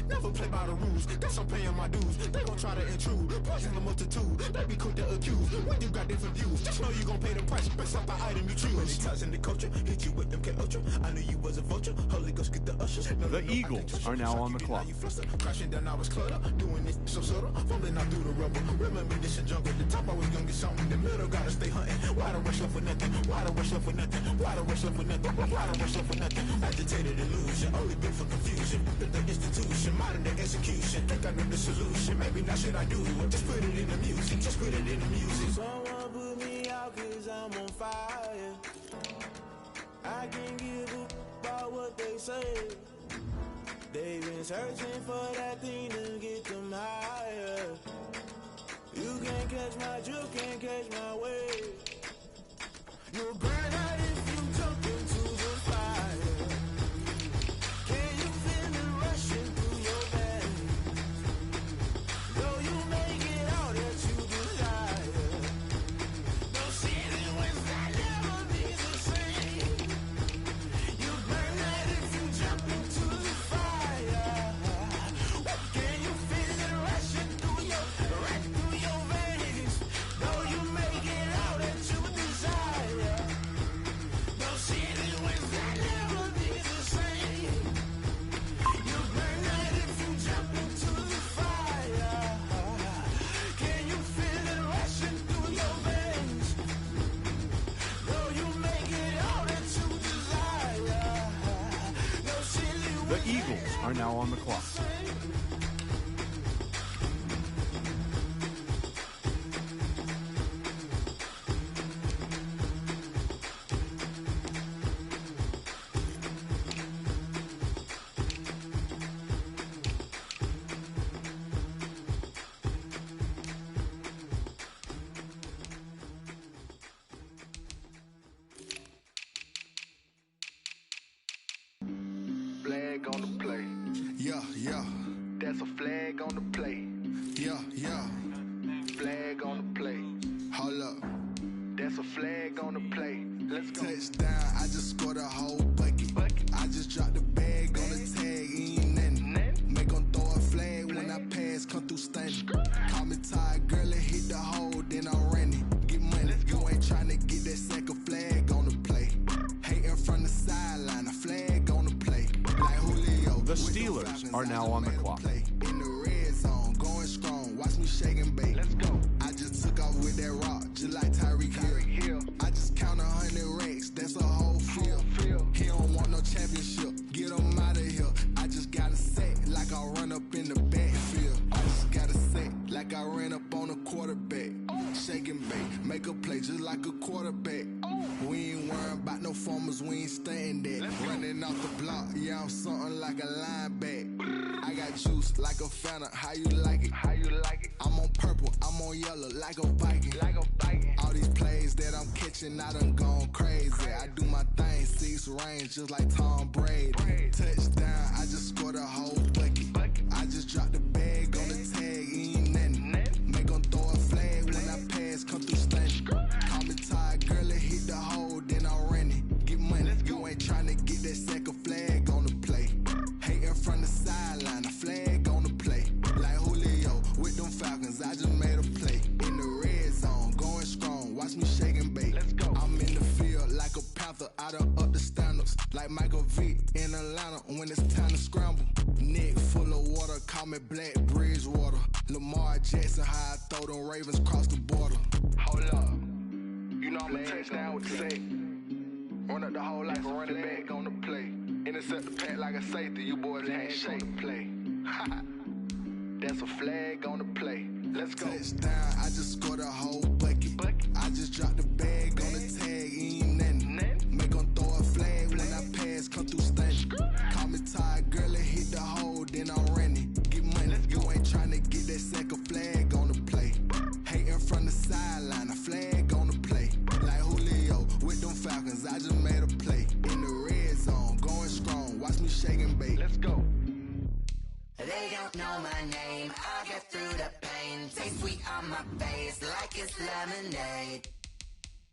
Speaker 16: Never play by the rules, guess I'm paying my dues. They gon' try to intrude, poison the multitude. They be quick to accuse, when you got different views. Just know you gon' pay the price, based off the item you choose. Many times in the culture, hit you with them K-Ultra. I knew you was a vulture, Holy Ghost get the ushers.
Speaker 18: The Eagles are now on the clock.
Speaker 16: Crashing down, I was cluttered, doing this so subtle, fumbling out through the rubble. Remember this a jungle, the top always gonna get something. The middle gotta stay hunting. Why the rush left for nothing? Why the rush left for nothing? Why the rush left for nothing? Why the rush left for nothing? Agitated illusion, only been for confusion. The institution, modern day execution. Think I know the solution. Maybe not should I do it? Just put it in the music. Just put it in the music.
Speaker 15: Someone put me out cause I'm on fire. I can't give up about what they say. They've been searching for that thing to get them higher. You can't catch my drift, can't catch my wave. You'll burn out if you jump into the fire. Can you feel it rushing through your veins? Though you make it out that you desire. No city was that never be the same. You burn out if you jump into the fire. Can you feel it rushing through your veins? Though you make it out that you desire. No city was that never be the same. You burn out if you jump into the fire. Can you feel it rushing through your veins? Though you make it out that you desire. No city
Speaker 18: The Eagles are now on the clock.
Speaker 19: Flag on the play.
Speaker 8: Yeah, yeah.
Speaker 19: That's a flag on the play.
Speaker 8: Yeah, yeah.
Speaker 19: Flag on the play.
Speaker 8: Hold up.
Speaker 19: That's a flag on the play. Let's go.
Speaker 8: Touchdown, I just scored a whole bucket. I just dropped the bag on the tag, ain't nothing. Make them throw a flag when I pass, come through stunning. Call me tired, girl, and hit the hole, then I'm running. Get money, you ain't tryna get that second flag on the play. Hating from the sideline, a flag on the play. Like Julio.
Speaker 18: The Steelers are now on the clock.
Speaker 8: In the red zone, going strong, watch me shake and bake.
Speaker 19: Let's go.
Speaker 8: I just took off with that rock, just like Tyreek Hill. I just count 100 racks, that's a whole field. He don't want no championship, get him out of here. I just got a set like I run up in the backfield. I just got a set like I ran up on a quarterback. Shake and bake, make a play just like a quarterback. We ain't worrying about no formers, we ain't staying there. Running off the block, yeah, I'm something like a lineback. I got juice like a Fanta, how you like it?
Speaker 19: How you like it?
Speaker 8: I'm on purple, I'm on yellow like a Viking.
Speaker 19: Like a Viking.
Speaker 8: All these plays that I'm catching, I done gone crazy. I do my thing, 6 range just like Tom Brady. Touchdown, I just scored a whole bucket. I just dropped the bag on the tag, ain't nothing. Make them throw a flag when I pass, come through stunning. Call me tired, girl, and hit the hole, then I'm running. Get money, you ain't tryna get that second flag on the play. Hating from the sideline, a flag on the play. Like Julio with them Falcons, I just made
Speaker 19: like Michael Vick in Atlanta when it's time to scramble. Neck full of water, call me Black Bridgewater. Lamar Jackson, how I throw them Ravens across the border. Hold up, you know I'm a touchdown with the safe. Run up the whole like a running back on the play. Intercept the pack like a safety, you boys ain't shape to play. That's a flag on the play. Let's go. Touchdown, I just scored a whole bucket. I just dropped the bag on the tag, ain't nothing. Make them throw a flag when I pass, come through stunning. Call me tired, girl, and hit the hole, then I'm running. Get money, you ain't trying to get that second flag on the play. Hating from the sideline, a flag on the play. Like Julio with them Falcons, I just made a play. In the red zone, going strong, watch me shake and bake. Let's go.
Speaker 7: They don't know my name, I get through the pain. Taste sweet on my face like it's lemonade.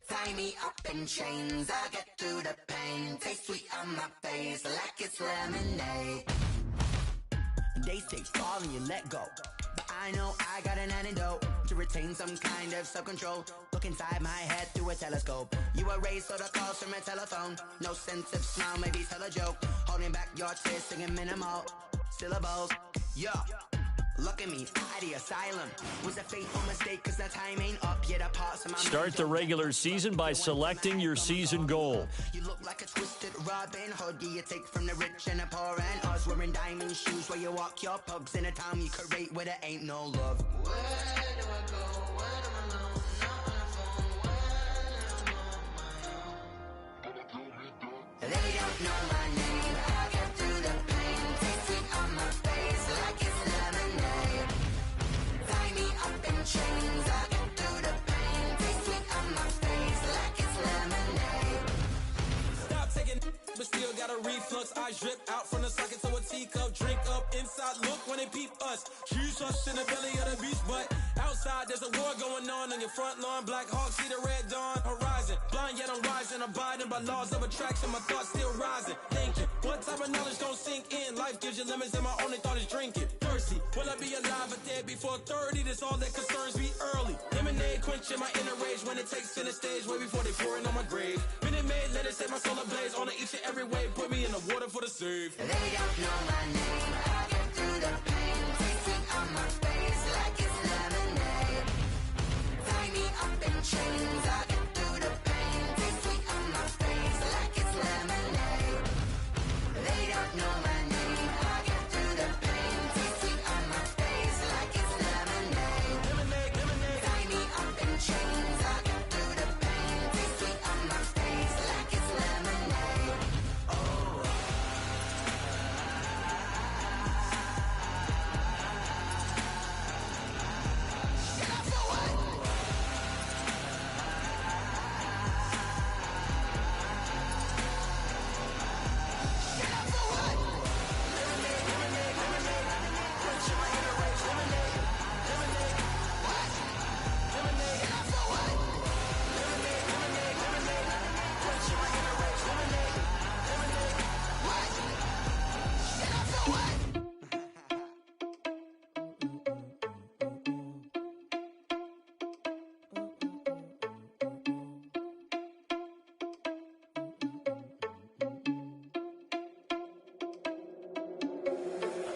Speaker 7: Tie me up in chains, I get through the pain. Taste sweet on my face like it's lemonade. They say fall and you let go, but I know I got an antidote to retain some kind of self-control. Look inside my head through a telescope. You erase all the calls from a telephone. No sense of smile, maybe tell a joke. Holding back your tears, singing minimal syllables. Yeah, look at me, at the asylum. Was a fateful mistake cause the time ain't up yet.
Speaker 10: Start the regular season by selecting your season goal.
Speaker 7: You look like a twisted Robin Hood. You take from the rich and the poor and us. Wearing diamond shoes where you walk your pugs in a town you create where there ain't no love. Where do I go? Where am I alone? Not on the phone. When I'm on my own. They don't know my name. I get through the pain. Taste sweet on my face like it's lemonade. Tie me up in chains. I get through the pain. Taste sweet on my face like it's lemonade.
Speaker 14: Stop taking but still got a reflux. Eyes drip out from the socket to a teacup. Drink up inside, look when they peep us. Huge us in the belly of the beast, but outside there's a war going on your front lawn. Black Hawk, see the red dawn horizon. Blind yet I'm rising, abiding by laws of attraction. My thoughts still rising, thinking what type of knowledge don't sink in. Life gives you limits and my only thought is drinking. Thirsty, will I be alive or dead before 30? That's all that concerns me early. Lemonade quenching my inner rage when it takes center stage way before they pour it on my grave. Minute Maid, let it set my soul ablaze on each and every way. Put me in the water for the save.
Speaker 7: They don't know my name. I get through the pain. Taste sweet on my face like it's lemonade. Tie me up in chains. I get through the pain. Taste sweet on my face like it's lemonade. They don't know my name. I get through the pain. Taste sweet on my face like it's lemonade. Lemonade, lemonade. Tie me up in chains. I get through the pain. Taste sweet on my face like it's lemonade. Oh.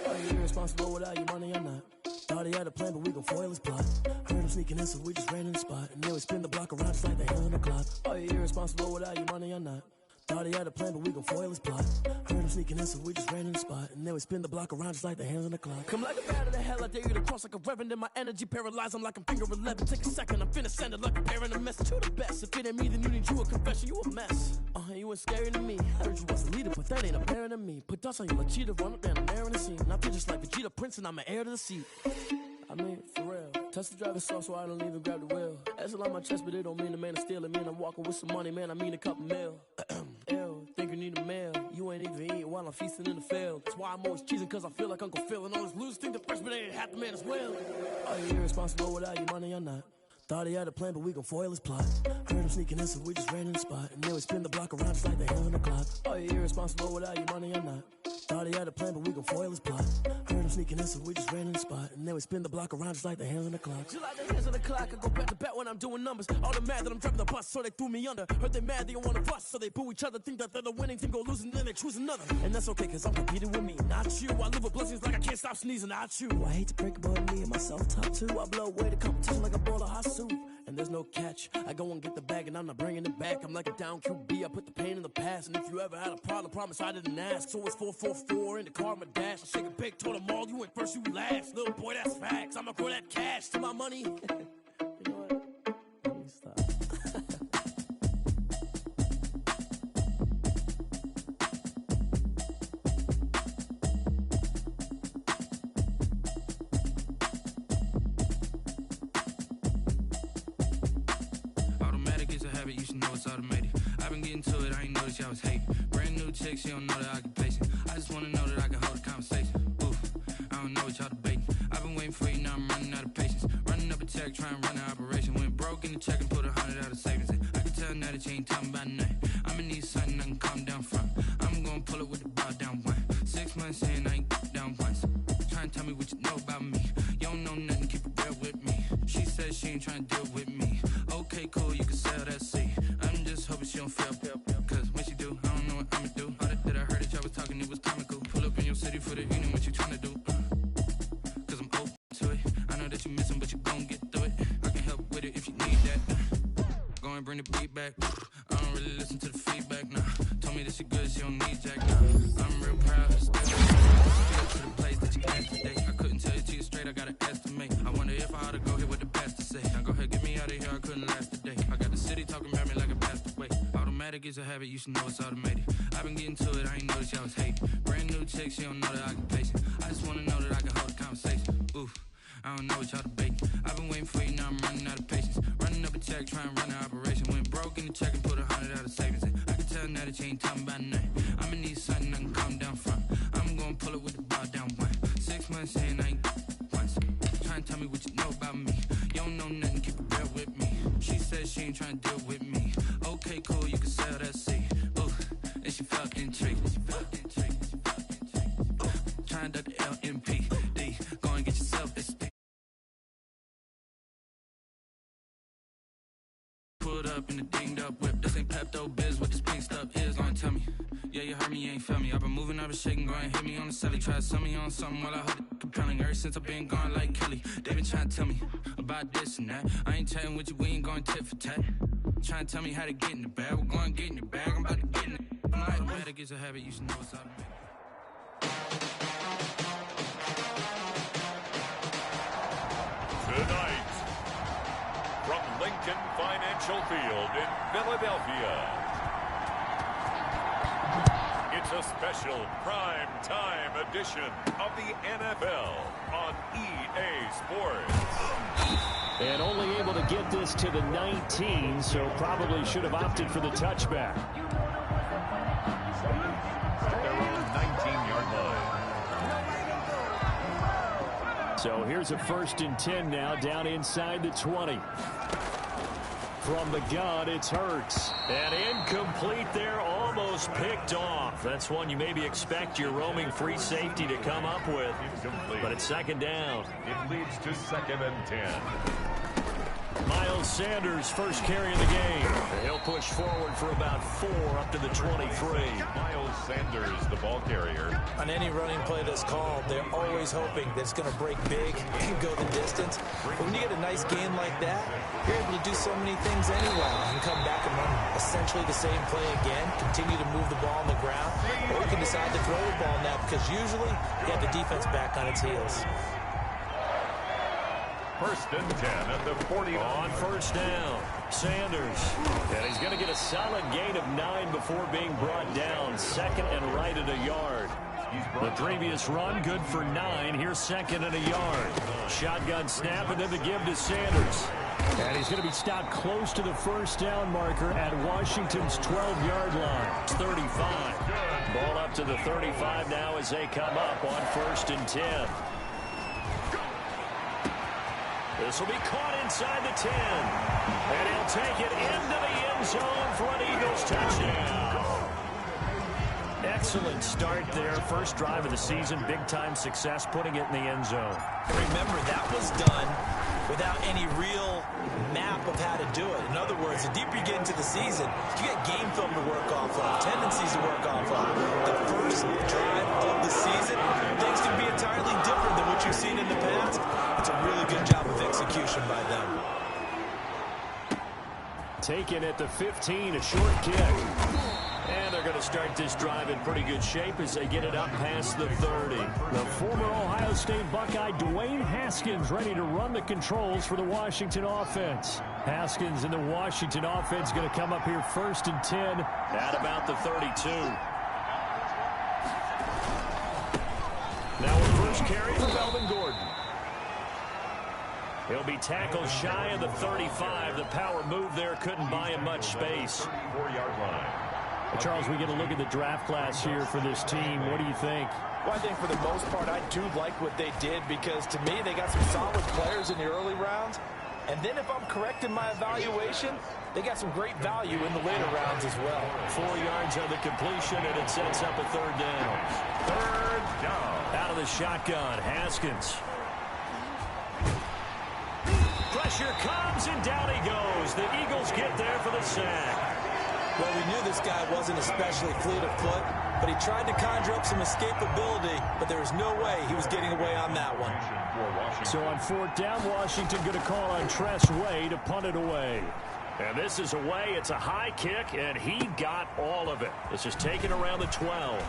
Speaker 5: Are you irresponsible without your money or not? Thought he had a plan, but we gon' foil his plot. Heard him sneaking in, so we just ran in the spot. And then we spin the block around just like the hell on the clock. Are you irresponsible without your money or not? Thought he had a plan, but we gon' foil his plot. Heard him sneaking in, so we just ran in the spot. And then we spin the block around just like the hands on the clock. Come like a bat of the hell, I dare you to cross like a reverend. In my energy paralyzed, I'm like I'm finger 11. Take a second, I'm finna send it like a parent a message to the best. If it ain't me, then you need you a confession, you a mess. You ain't scary to me. Heard you was a leader, but that ain't apparent to me. Put dust on you like cheetah, run up down, I'm airing the scene. I feel just like Vegeta Prince, and I'm an heir to the seat. I mean, for real. Touch the driver's soft, so I don't even grab the wheel. That's on my chest, but it don't mean the man is stealing. Mean I'm walking with some money, man, I mean a couple mil. Ew, think you need a meal. You ain't even eating while I'm feasting in the field. That's why I'm always cheesing, cause I feel like Uncle Phil. And all those losers think the freshman ain't half the man as well. Are you irresponsible without your money or not? Thought he had a plan, but we gon' foil his plot. Heard him sneaking in, so we just ran in the spot. And then we spin the block around just like the hell on the clock. Are you irresponsible without your money or not? Thought he had a plan, but we gon' foil his plot. Heard him sneaking in, so we just ran in the spot. And then we spin the block around just like the hands on the clock.
Speaker 20: Just like the hands on the clock, I go back to back when I'm doing numbers. All the mad that I'm driving the bus, so they threw me under. Heard they mad, they don't wanna bust, so they boo each other. Think that they're the winning team, go losing, then they choose another. And that's okay, cause I'm competing with me, not you. I live with blessings like I can't stop sneezing, not you. I hate to break it, but me and myself top two. I blow away the competition like a bowl of hot soup. And there's no catch. I go and get the bag and I'm not bringing it back. I'm like a down QB, I put the pain in the past. And if you ever had a problem, promise I didn't ask. So it's 444 in the car, my dash. I shake a big, told them all, you went first, you last. Little boy, that's facts. I'ma grow that cash to my money. You know what? Let me stop.
Speaker 9: You should know it's automated. I've been getting to it, I ain't noticed y'all was hating. Brand new chick, she don't know the occupation. I just wanna know that I can hold a conversation. Ooh, I don't know what y'all debating. I've been waiting for you, now I'm running out of patience. Running up a check, trying to run an operation. Went broke in the check and put 100 out of savings in. I can tell now that you ain't talking about nothing. I'ma need something I can calm down from. I'm gonna pull it with the bow down one. 6 months in, I ain't down once. Trying to tell me what you know about me. You don't know nothing, keep it real with me. She says she ain't trying to deal with me. Okay, cool, you can sell that seat. I'm just hoping she don't fail. Cause when she do, I don't know what I'ma do. All that I heard that y'all was talking, it was comical. Pull up in your city for the evening, what you trying to do? Cause I'm open to it. I know that you missing, but you gon' get through it. I can help with it if you need that. Go and bring the beat back. I don't really listen to the feedback, nah. Told me that she good, she don't need jack, nah. I'm real proud of the to the place that you asked today. I couldn't tell you to you straight, I gotta estimate. I wonder if I ought to go here with the best to say. Now go ahead, get me out of here, I couldn't last today. I got the city talking about me like I passed away. Automatic is a habit, you should know it's automated. I've been getting to it, I ain't noticed y'all was hating. Brand new chick, she don't know the occupation. I just wanna know that I can hold a conversation. Oof, I don't know what y'all debating. I've been waiting for you, now I'm running out of patience. Running up a check, trying to run an operation. Went broke in the check and put 100 out of savings in. I can tell now that you ain't talking about nothing. I'ma need something I can calm down from. I'm gonna pull it with the bow down one. 6 months in, I ain't once. Trying to tell me what you know about me. You don't know nothing, keep it real with me. She says she ain't trying to deal with me. Okay, cool, you can sell that seat. Ooh, and she felt intrigued. Trying to duck the LMPD. Go and get yourself a stick. Pulled up in the dinged up whip. This ain't Pepto Biz, what this pink stuff is. Gonna tell me. Yeah, you heard me, you ain't felt me. I've been moving, I've been shaking, go and hit me on the celly. Try to sell me on something while I hold it compelling. Ever since I've been gone like Kelly, they been trying to tell me about this and that. I ain't chatting with you, we ain't going tit for tat. Trying to tell me how to get in the bag. We're going to get in the bag, I'm about to get in it. I'm like, automatic is a habit, you should know it's automatic.
Speaker 3: Tonight, from Lincoln Financial Field in Philadelphia, it's a special prime time edition of the NFL on EA Sports.
Speaker 10: And only able to get this to the 19, so probably should have opted for the touchback.
Speaker 3: At their own 19-yard line.
Speaker 10: So here's a 1st and 10 now, down inside the 20. From the gun, it's Hurts.
Speaker 1: And incomplete there, almost picked off. That's one you maybe expect your roaming free safety to come up with.
Speaker 3: Incomplete.
Speaker 1: But it's 2nd down.
Speaker 3: It leads to 2nd and 10.
Speaker 1: Miles Sanders, first carry of the game. He'll push forward for about 4 up to the 23.
Speaker 3: Miles Sanders, the ball carrier.
Speaker 2: On any running play that's called, they're always hoping that it's going to break big and go the distance. But when you get a nice gain like that, you're able to do so many things anyway. You can come back and run essentially the same play again, continue to move the ball on the ground, or you can decide to throw the ball now because usually you have the defense back on its heels.
Speaker 3: 1st and 10 at the 40.
Speaker 1: On 1st down, Sanders. And he's going to get a solid gain of 9 before being brought down. 2nd and right at a yard. The previous run, good for 9. Here's 2nd and a yard. Shotgun snap and then the give to Sanders. And he's going to be stopped close to the 1st down marker at Washington's 12-yard line. It's 35. Ball up to the 35 now as they come up on 1st and 10. This will be caught inside the 10. And he'll take it into the end zone for an Eagles touchdown.
Speaker 10: Excellent start there. First drive of the season. Big-time success putting it in the end zone.
Speaker 2: Remember, that was done without any real map of how to do it. In other words, the deeper you get into the season, you get game film to work off of, tendencies to work off of. The first drive of the season, things can be entirely different than what you've seen in the past. It's a really good job of execution by them.
Speaker 10: Taken at the 15, a short kick. And they're going to start this drive in pretty good shape as they get it up past the 30. The former Ohio State Buckeye Dwayne Haskins ready to run the controls for the Washington offense. Haskins in the Washington offense going to come up here 1st and 10 at about the 32. Now a first carry for Melvin Gordon. He'll be tackled shy of the 35. The power move there couldn't buy him much space.
Speaker 3: 4-yard line.
Speaker 10: Charles, we get a look at the draft class here for this team. What do you think?
Speaker 2: Well, I think for the most part, I do like what they did because, to me, they got some solid players in the early rounds. And then if I'm correct in my evaluation, they got some great value in the later rounds as well.
Speaker 10: 4 yards on the completion, and it sets up a third down.
Speaker 3: Third down.
Speaker 10: Out of the shotgun, Haskins. Pressure comes, and down he goes. The Eagles get there for the sack.
Speaker 2: Well, we knew this guy wasn't especially fleet of foot, but he tried to conjure up some escapability, but there was no way he was getting away on that one.
Speaker 10: So on 4th down, Washington going to call on Tress Way to punt it away. And this is away. It's a high kick, and he got all of it. This is taken around the 12.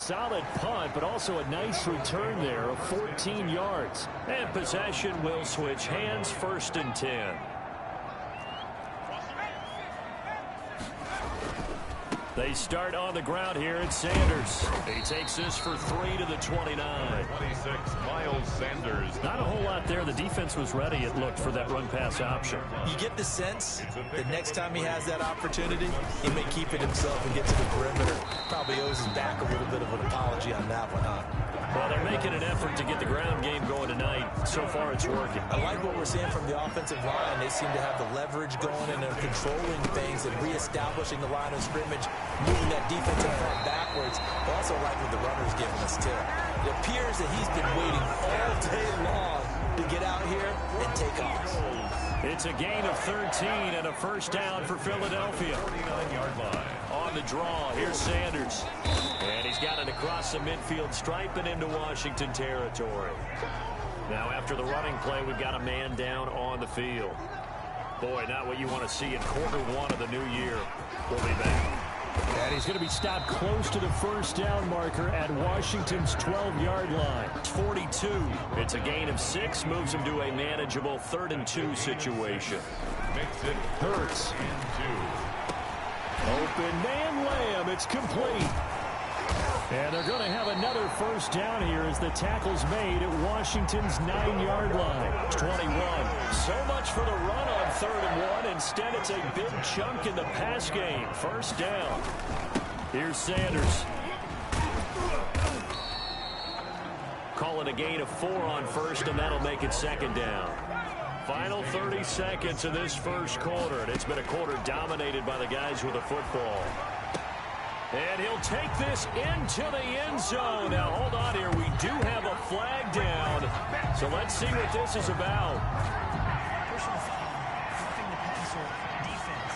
Speaker 10: Solid punt, but also a nice return there of 14 yards. And possession will switch hands, 1st and 10. They start on the ground here at Sanders. He takes this for 3 to the 29.
Speaker 3: 26, Miles Sanders.
Speaker 10: Not a whole lot there. The defense was ready, it looked, for that run-pass option.
Speaker 2: You get the sense that next time he has that opportunity, he may keep it himself and get to the perimeter. Probably owes his back a little bit of an apology on that one, huh?
Speaker 10: Well, they're making an effort to get the ground game going tonight. So far, it's working.
Speaker 2: I like what we're seeing from the offensive line. They seem to have the leverage going, and they're controlling things and reestablishing the line of scrimmage, moving that defensive front backwards. I also like what the runner's giving us, too. It appears that he's been waiting all day long to get out here and take off.
Speaker 10: It's a gain of 13 and a first down for Philadelphia.
Speaker 3: 49-yard line.
Speaker 10: On the draw, here's Sanders. And he's got it across the midfield stripe and into Washington territory. Now after the running play, we've got a man down on the field. Boy, not what you want to see in Q1 of the new year. We'll be back. And he's going to be stopped close to the first down marker at Washington's 12-yard line. It's 42. It's a gain of 6. Moves him to a manageable 3rd and 2 situation.
Speaker 3: Makes it
Speaker 10: Hurts. Open man Lamb. It's complete. And they're going to have another first down here as the tackle's made at Washington's 9-yard line. 21. So much for the run on 3rd and 1. Instead, it's a big chunk in the pass game. First down. Here's Sanders. Calling a gain of 4 on 1st, and that'll make it 2nd down. Final 30 seconds of this first quarter, and it's been a quarter dominated by the guys with the football. And he'll take this into the end zone. Now, hold on here. We do have a flag down. So let's see what this is about.
Speaker 4: Personal foul, roughing the passer, defense.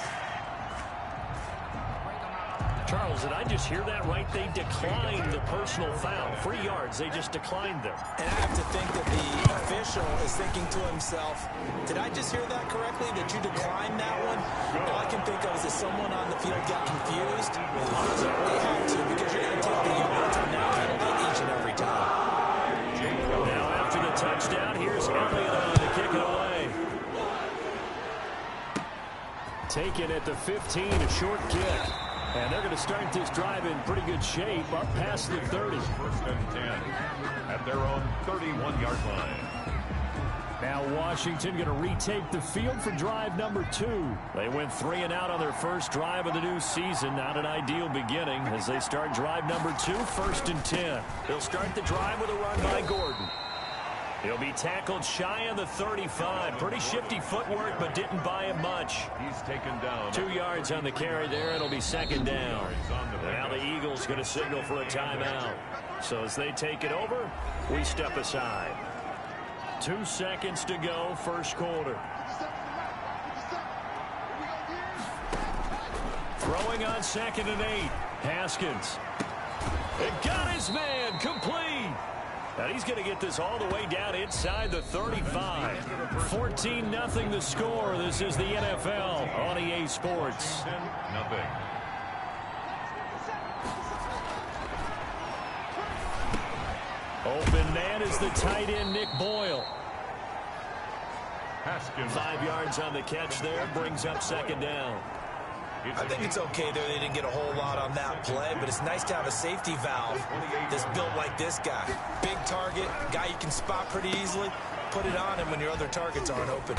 Speaker 10: Charles, did I just hear that right? They declined the personal foul. 3 yards. They just declined them.
Speaker 2: And I have to think that the official is thinking to himself, did I just hear that correctly, that you declined that one? All I can think of is that someone on the field got confused. They had to, because you're going to take the yards on that penalty each and every time.
Speaker 10: Now after the touchdown, here's Elliott on to kick it away. Taken at the 15, a short kick. And they're going to start this drive in pretty good shape up past the 30.
Speaker 3: 1st and 10 at their own 31-yard line.
Speaker 10: Now Washington going to retake the field for drive number 2. They went 3 and out on their first drive of the new season. Not an ideal beginning as they start drive number 2, 1st and 10. They'll start the drive with a run by Gordon. He'll be tackled shy of the 35. Pretty shifty footwork, but didn't buy him much.
Speaker 3: He's taken down.
Speaker 10: 2 yards on the carry there. It'll be 2nd down. Now the Eagles going to signal for a timeout. So as they take it over, we step aside. 2 seconds to go, first quarter. Throwing on 2nd and 8. Haskins. It got his man complete. And he's going to get this all the way down inside the 35. 14-0 the score. This is the NFL on EA Sports.
Speaker 3: Nothing.
Speaker 10: Open man is the tight end, Nick Boyle.
Speaker 3: Haskins.
Speaker 10: 5 yards on the catch there. Brings up 2nd down.
Speaker 2: I think it's okay there. They didn't get a whole lot on that play, but it's nice to have a safety valve that's built like this guy. Big target, guy you can spot pretty easily. Put it on him when your other targets aren't open.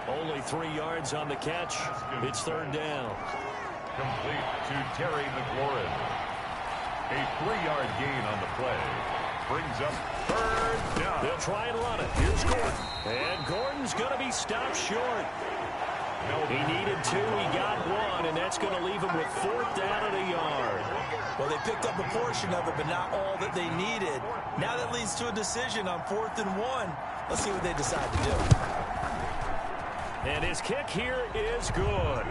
Speaker 10: Only 3 yards on the catch. It's 3rd down.
Speaker 3: Complete to Terry McLaurin. A 3-yard gain on the play. Brings up 3rd down.
Speaker 10: They'll try and run it. Here's Gordon. And Gordon's going to be stopped short. He needed 2, he got 1, and that's going to leave him with 4th down and a yard.
Speaker 2: Well, they picked up a portion of it, but not all that they needed. Now that leads to a decision on 4th and 1. Let's see what they decide to do.
Speaker 10: And his kick here is good.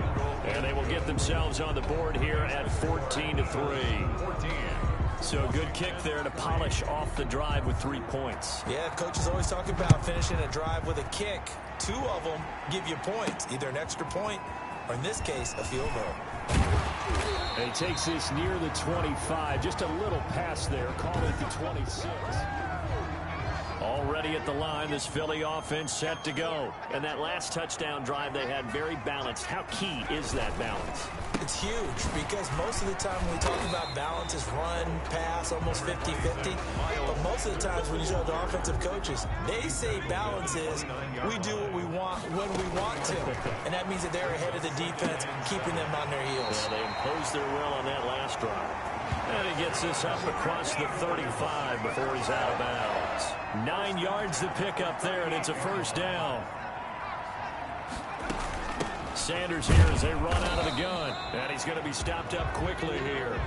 Speaker 10: And they will get themselves on the board here at 14-3. So a good kick there to polish off the drive with 3 points.
Speaker 2: Yeah, coaches always talk about finishing a drive with a kick. 2 of them give you points, either an extra point or, in this case, a field goal.
Speaker 10: And he takes this near the 25. Just a little pass there. Call it the 26. Already at the line, this Philly offense set to go. And that last touchdown drive they had very balanced. How key is that balance?
Speaker 2: It's huge because most of the time when we talk about balance is run, pass, almost 50-50. But most of the times when you talk to offensive coaches, they say balance is we do what we want when we want to. And that means that they're ahead of the defense, keeping them on their heels.
Speaker 10: Yeah, they imposed their will on that last drive. And he gets this up across the 35 before he's out of bounds. 9 yards to pick up there, and it's a 1st down. Sanders here as they run out of the gun. And he's going to be stopped up quickly here.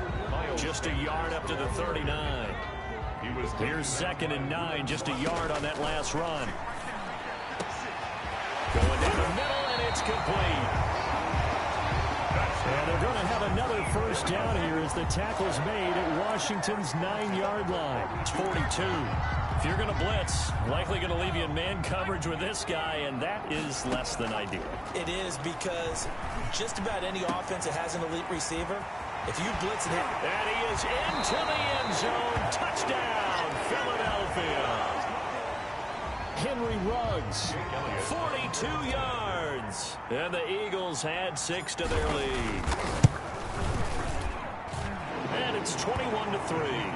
Speaker 10: Just a yard up to the 39. Here's 2nd and 9, just a yard on that last run. Going down the middle, and it's complete. And they're going to have another 1st down here as the tackle's made at Washington's 9-yard line. It's 42. If you're going to blitz, likely going to leave you in man coverage with this guy, and that is less than ideal.
Speaker 2: It is because just about any offense that has an elite receiver, if you blitz and hit...
Speaker 10: And he is into the end zone. Touchdown, Philadelphia. Henry Ruggs, 42 yards. And the Eagles had 6 to their lead. And it's 21-3.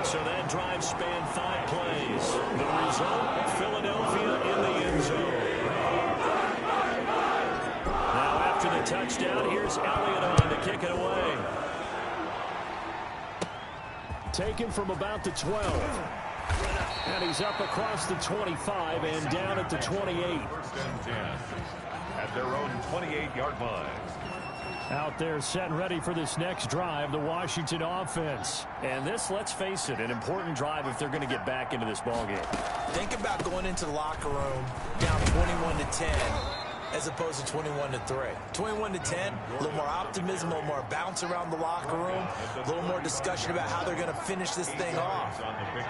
Speaker 10: So that drive spanned 5 plays. The result, Philadelphia in the end zone. Now after the touchdown, here's Elliott on to kick it away. Taken from about the 12. And he's up across the 25 and down at the 28.
Speaker 3: 1st and 10 at their own 28-yard line.
Speaker 10: Out there set ready for this next drive, the Washington offense. And this, let's face it, an important drive if they're going to get back into this ballgame.
Speaker 2: Think about going into the locker room down 21-10 as opposed to 21-3. 21-10, a little more optimism, a little more bounce around the locker room, a little more discussion about how they're going to finish this thing off.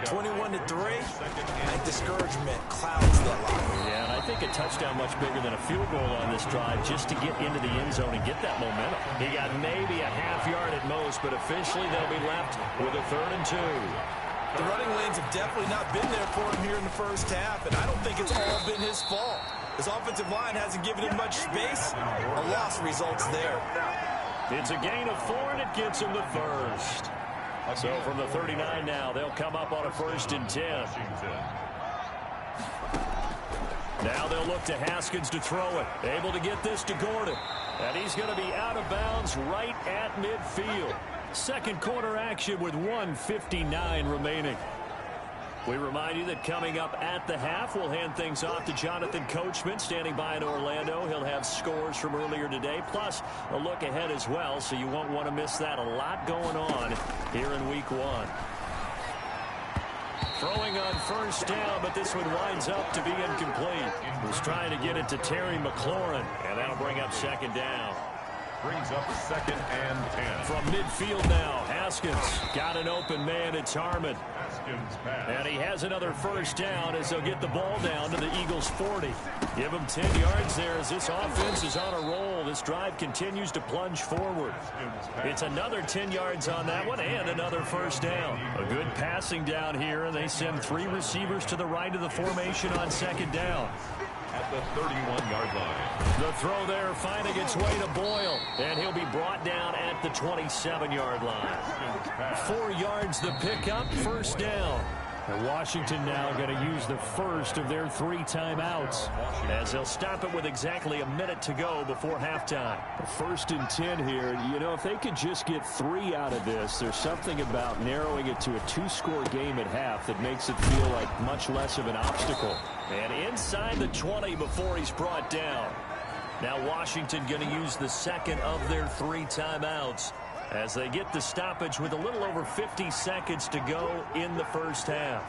Speaker 2: 21-3, I think discouragement clouds that locker room.
Speaker 10: Yeah, and I think a touchdown much bigger than a field goal on this drive just to get into the end zone and get that momentum. He got maybe a half yard at most, but officially they'll be left with a 3rd and 2.
Speaker 2: The running lanes have definitely not been there for him here in the first half, and I don't think it's all been his fault. His offensive line hasn't given him much space. A loss results there.
Speaker 10: It's a gain of 4, and it gets him the 1st. So from the 39 now, they'll come up on a 1st and 10. Now they'll look to Haskins to throw it. Able to get this to Gordon. And he's going to be out of bounds right at midfield. Second quarter action with 1:59 remaining. We remind you that coming up at the half, we'll hand things off to Jonathan Coachman, standing by in Orlando. He'll have scores from earlier today, plus a look ahead as well, so you won't want to miss that. A lot going on here in week 1. Throwing on first down, but this one winds up to be incomplete. Was trying to get it to Terry McLaurin, and that'll bring up second down.
Speaker 3: Brings up second and 10.
Speaker 10: From midfield now, Haskins got an open man. It's Harmon. And he has another first down as they'll get the ball down to the Eagles' 40. Give them 10 yards there as this offense is on a roll. This drive continues to plunge forward. It's another 10 yards on that one and another first down. A good passing down here, and they send 3 receivers to the right of the formation on second down.
Speaker 3: At the 31-yard line.
Speaker 10: The throw there finding its way to Boyle, and he'll be brought down at the 27-yard line. 4 yards the pickup, first down. And Washington now going to use the first of their 3 timeouts as they'll stop it with exactly a minute to go before halftime. First and 10 here. You know, if they could just get 3 out of this, there's something about narrowing it to a 2-score game at half that makes it feel like much less of an obstacle. And inside the 20 before he's brought down. Now Washington going to use the second of their 3 timeouts as they get the stoppage with a little over 50 seconds to go in the first half.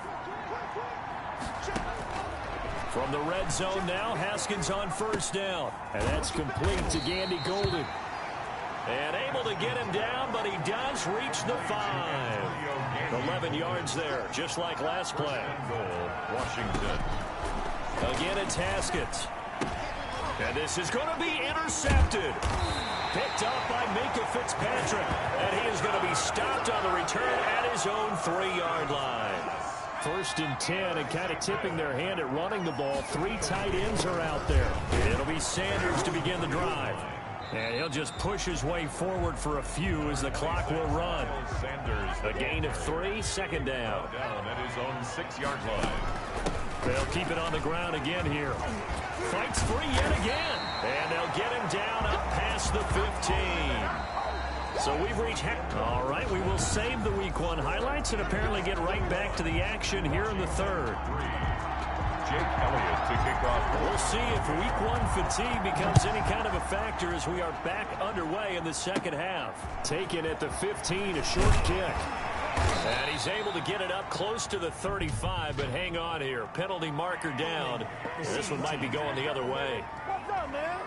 Speaker 10: From the red zone now, Haskins on first down. And that's complete to Gandy Golden. And able to get him down, but he does reach the 5. 11 yards there, just like last play.
Speaker 3: Washington.
Speaker 10: Again, it's Haskins. And this is going to be intercepted. Picked up by Minka Fitzpatrick. And he is going to be stopped on the return at his own 3-yard line. First and 10, and kind of tipping their hand at running the ball. 3 tight ends are out there. It'll be Sanders to begin the drive. And he'll just push his way forward for a few as the clock will run. A gain of 3, second down.
Speaker 3: Down at his own 6-yard line.
Speaker 10: They'll keep it on the ground again here. Fights free yet again. And they'll get him down up past the 15. So we've reached all right, we will save the Week 1 highlights and apparently get right back to the action here in the third.
Speaker 3: Jake Elliott to kick off.
Speaker 10: We'll see if Week 1 fatigue becomes any kind of a factor as we are back underway in the second half. Taken at the 15, a short kick. And he's able to get it up close to the 35, but hang on here. Penalty marker down. This one might be going the other way.
Speaker 17: What's up, man?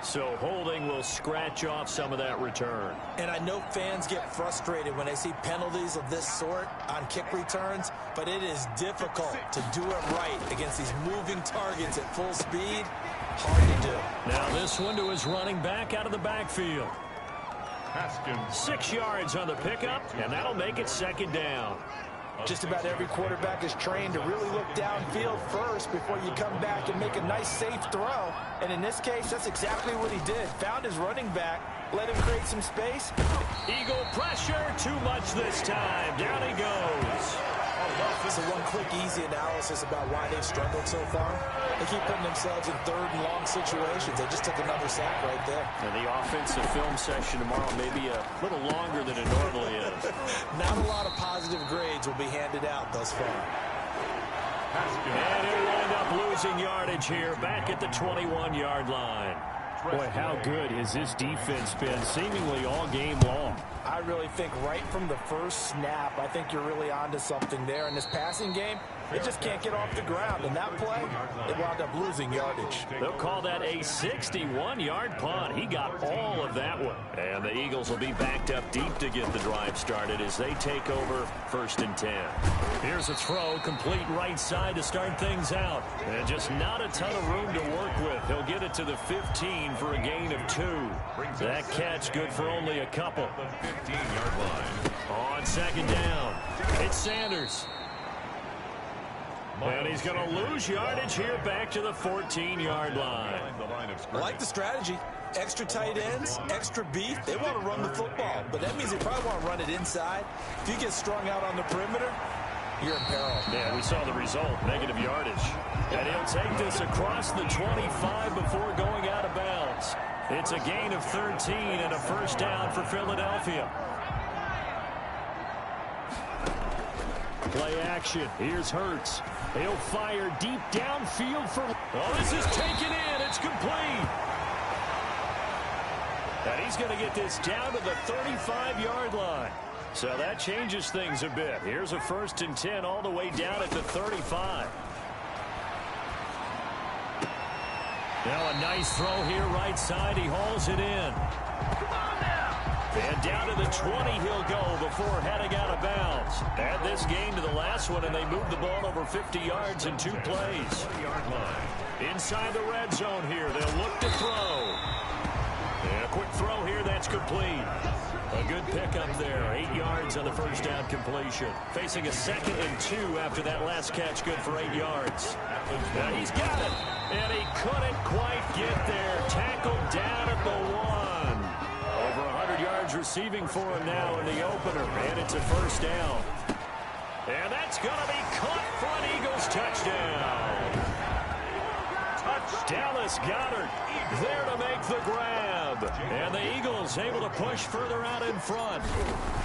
Speaker 10: So holding will scratch off some of that return.
Speaker 2: And I know fans get frustrated when they see penalties of this sort on kick returns, but it is difficult to do it right against these moving targets at full speed. Hard to do.
Speaker 10: Now this one to his running back out of the backfield.
Speaker 3: Haskins.
Speaker 10: 6 yards on the pickup, and that'll make it second down.
Speaker 2: Just about every quarterback is trained to really look downfield first before you come back and make a nice, safe throw. And in this case, that's exactly what he did. Found his running back, let him create some space.
Speaker 10: Eagle pressure, too much this time. Down he goes.
Speaker 2: So one quick, easy analysis about why they've struggled so far. They keep putting themselves in third and long situations. They just took another sack right there.
Speaker 10: And the offensive film session tomorrow may be a little longer than it normally is.
Speaker 2: Not a lot of positive grades will be handed out thus far.
Speaker 10: And he'll wind up losing yardage here back at the 21-yard line. Boy, how good has this defense been seemingly all game long?
Speaker 2: I really think right from the first snap, I think you're really onto something there. In this passing game, it just can't get off the ground. And that play, it wound up losing yardage.
Speaker 10: They'll call that a 61-yard punt. He got all of that one. And the Eagles will be backed up deep to get the drive started as they take over first and 10. Here's a throw, complete right side to start things out. And just not a ton of room to work with. He'll get it to the 15 for a gain of 2. That catch good for only a couple.
Speaker 3: 15-yard line.
Speaker 10: On second down, it's Sanders. And he's going to lose yardage here back to the 14-yard line.
Speaker 2: I like the strategy. Extra tight ends, extra beef. They want to run the football, but that means they probably want to run it inside. If you get strung out on the perimeter, you're in peril.
Speaker 10: Yeah, we saw the result, negative yardage. And he'll take this across the 25 before going out of bounds. It's a gain of 13 and a first down for Philadelphia. Play action. Here's Hurts. He'll fire deep downfield for... Oh, this is taken in. It's complete. And he's going to get this down to the 35-yard line. So that changes things a bit. Here's a 1st and 10 all the way down at the 35. Now a nice throw here right side. He hauls it in. And down to the 20 he'll go before heading out of bounds. Add this game to the last one, and they moved the ball over 50 yards in 2 plays. Inside the red zone here. They'll look to throw. And a quick throw here. That's complete. A good pickup there. 8 yards on the first down completion. Facing a 2nd and 2 after that last catch. Good for 8 yards. Now he's got it. And he couldn't quite get there. Tackled down at the 1. Over 100 yards receiving for him now in the opener. And it's a first down. And that's going to be caught for an Eagles touchdown. Dallas Goedert there to make the grab. And the Eagles able to push further out in front.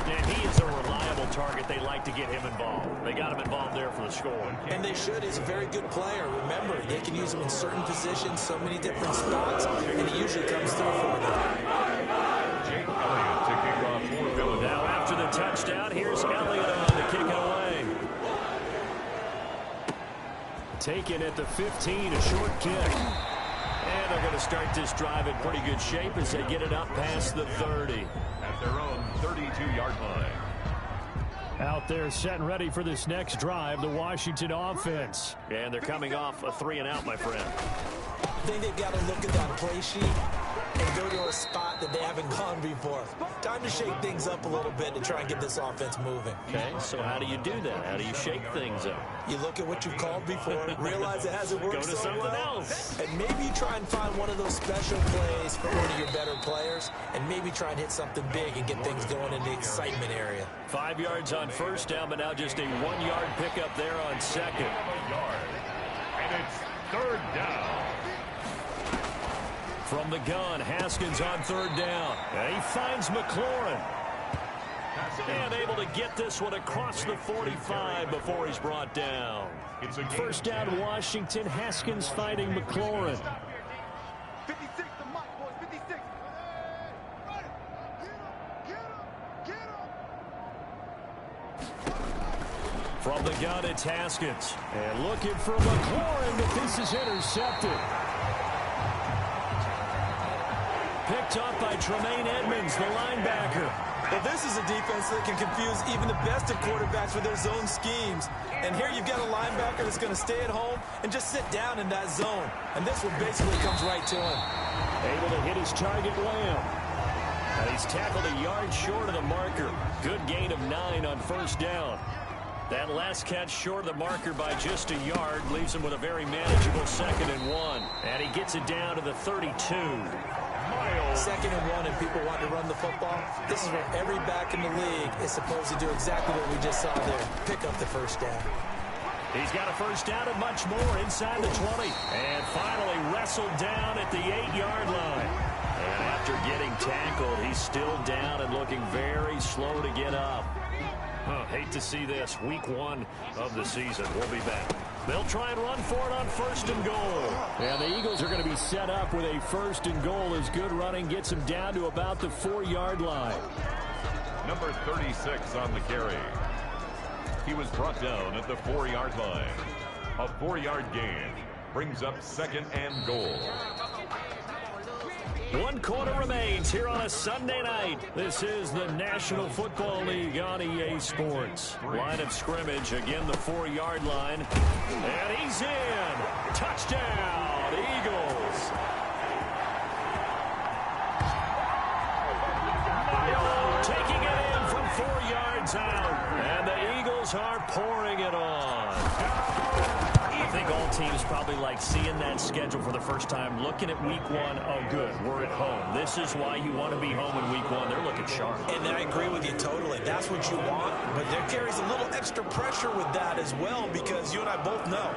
Speaker 10: And he is a reliable target. They like to get him involved. They got him involved there for the score.
Speaker 2: And they should. He's a very good player. Remember, they can use him in certain positions, so many different spots, and he usually comes through for them.
Speaker 10: Now after the touchdown, here's Elliott on to kick it away. Taken at the 15, a short kick. And they're going to start this drive in pretty good shape as they get it up past the 30.
Speaker 3: At their own 32-yard line.
Speaker 10: Out there set and ready for this next drive, the Washington offense. And they're coming off a 3-and-out, my friend.
Speaker 2: I think they've got to look at that play sheet and go to a spot that they haven't gone before. Time to shake things up a little bit to try and get this offense moving.
Speaker 10: Okay, so how do you do that? How do you shake things up?
Speaker 2: You look at what you've called before, realize it hasn't worked
Speaker 10: Go to
Speaker 2: so
Speaker 10: something
Speaker 2: well,
Speaker 10: else.
Speaker 2: and maybe try and find one of those special plays for one of your better players, and maybe try and hit something big and get things going in the excitement area.
Speaker 10: 5 yards on first down, but now just a 1-yard pickup there on second.
Speaker 3: And it's 3rd down.
Speaker 10: From the gun, Haskins on 3rd down. And he finds McLaurin. And able to get this one across the 45 before he's brought down. First down, Washington. Haskins finding McLaurin.
Speaker 17: 56 to Mike, boys, 56.
Speaker 10: From the gun, it's Haskins. And looking for McLaurin, but this is intercepted. Picked up by Tremaine Edmonds, the linebacker.
Speaker 2: Well, this is a defense that can confuse even the best of quarterbacks with their zone schemes. And here you've got a linebacker that's going to stay at home and just sit down in that zone. And this one basically comes right to him.
Speaker 10: Able to hit his target, Lamb. And he's tackled a yard short of the marker. Good gain of 9 on first down. That last catch short of the marker by just a yard leaves him with a very manageable 2nd and 1. And he gets it down to the 32.
Speaker 2: 2nd and 1 and people want to run the football. This is where every back in the league is supposed to do exactly what we just saw there. Pick up the first down.
Speaker 10: He's got a first down and much more inside the 20. And finally wrestled down at the 8-yard line. And after getting tackled, he's still down and looking very slow to get up. Hate to see this. Week 1 of the season. We'll be back. They'll try and run for it on 1st and goal. And the Eagles are going to be set up with a 1st and goal as good running gets them down to about the 4-yard line.
Speaker 3: Number 36 on the carry. He was brought down at the 4-yard line. A 4-yard gain brings up 2nd and goal.
Speaker 10: 1 quarter remains here on a Sunday night. This is the National Football League on EA Sports. Line of scrimmage, again the 4-yard line. And he's in. Touchdown, Eagles. Taking it in from 4 yards out. And the Eagles are pouring it on. I think all teams probably like seeing that schedule for the first time, looking at week one. Oh, good, we're at home. This is why you want to be home in week one. They're looking sharp.
Speaker 2: And I agree with you totally. That's what you want, but there carries a little extra pressure with that as well, because you and I both know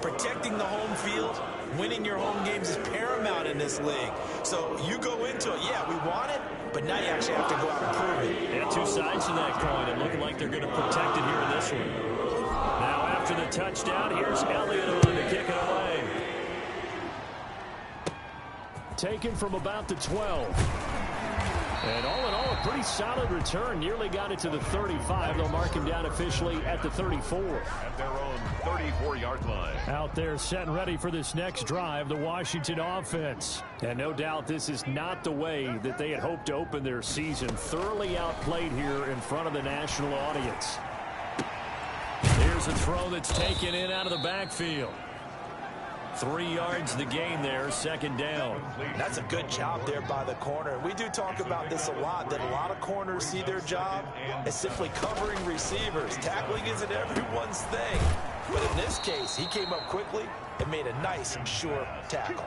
Speaker 2: protecting the home field, winning your home games is paramount in this league. So you go into it, yeah, we want it, but now you actually have to go out and prove it.
Speaker 10: Yeah, two sides to that coin, and looking like they're going to protect it here in this one. Now after the touchdown, here's Elliott on to kick it away. Taken from about the 12. And all in all, a pretty solid return. Nearly got it to the 35. They'll mark him down officially at the 34.
Speaker 3: At their own 34-yard line.
Speaker 10: Out there set and ready for this next drive, the Washington offense. And no doubt this is not the way that they had hoped to open their season. Thoroughly outplayed here in front of the national audience. Here's a throw that's taken in out of the backfield. 3 yards the gain there, second down.
Speaker 2: That's a good job there by the corner. We do talk about this a lot, that a lot of corners see their job as simply covering receivers. Tackling isn't everyone's thing. But in this case, he came up quickly and made a nice, sure tackle.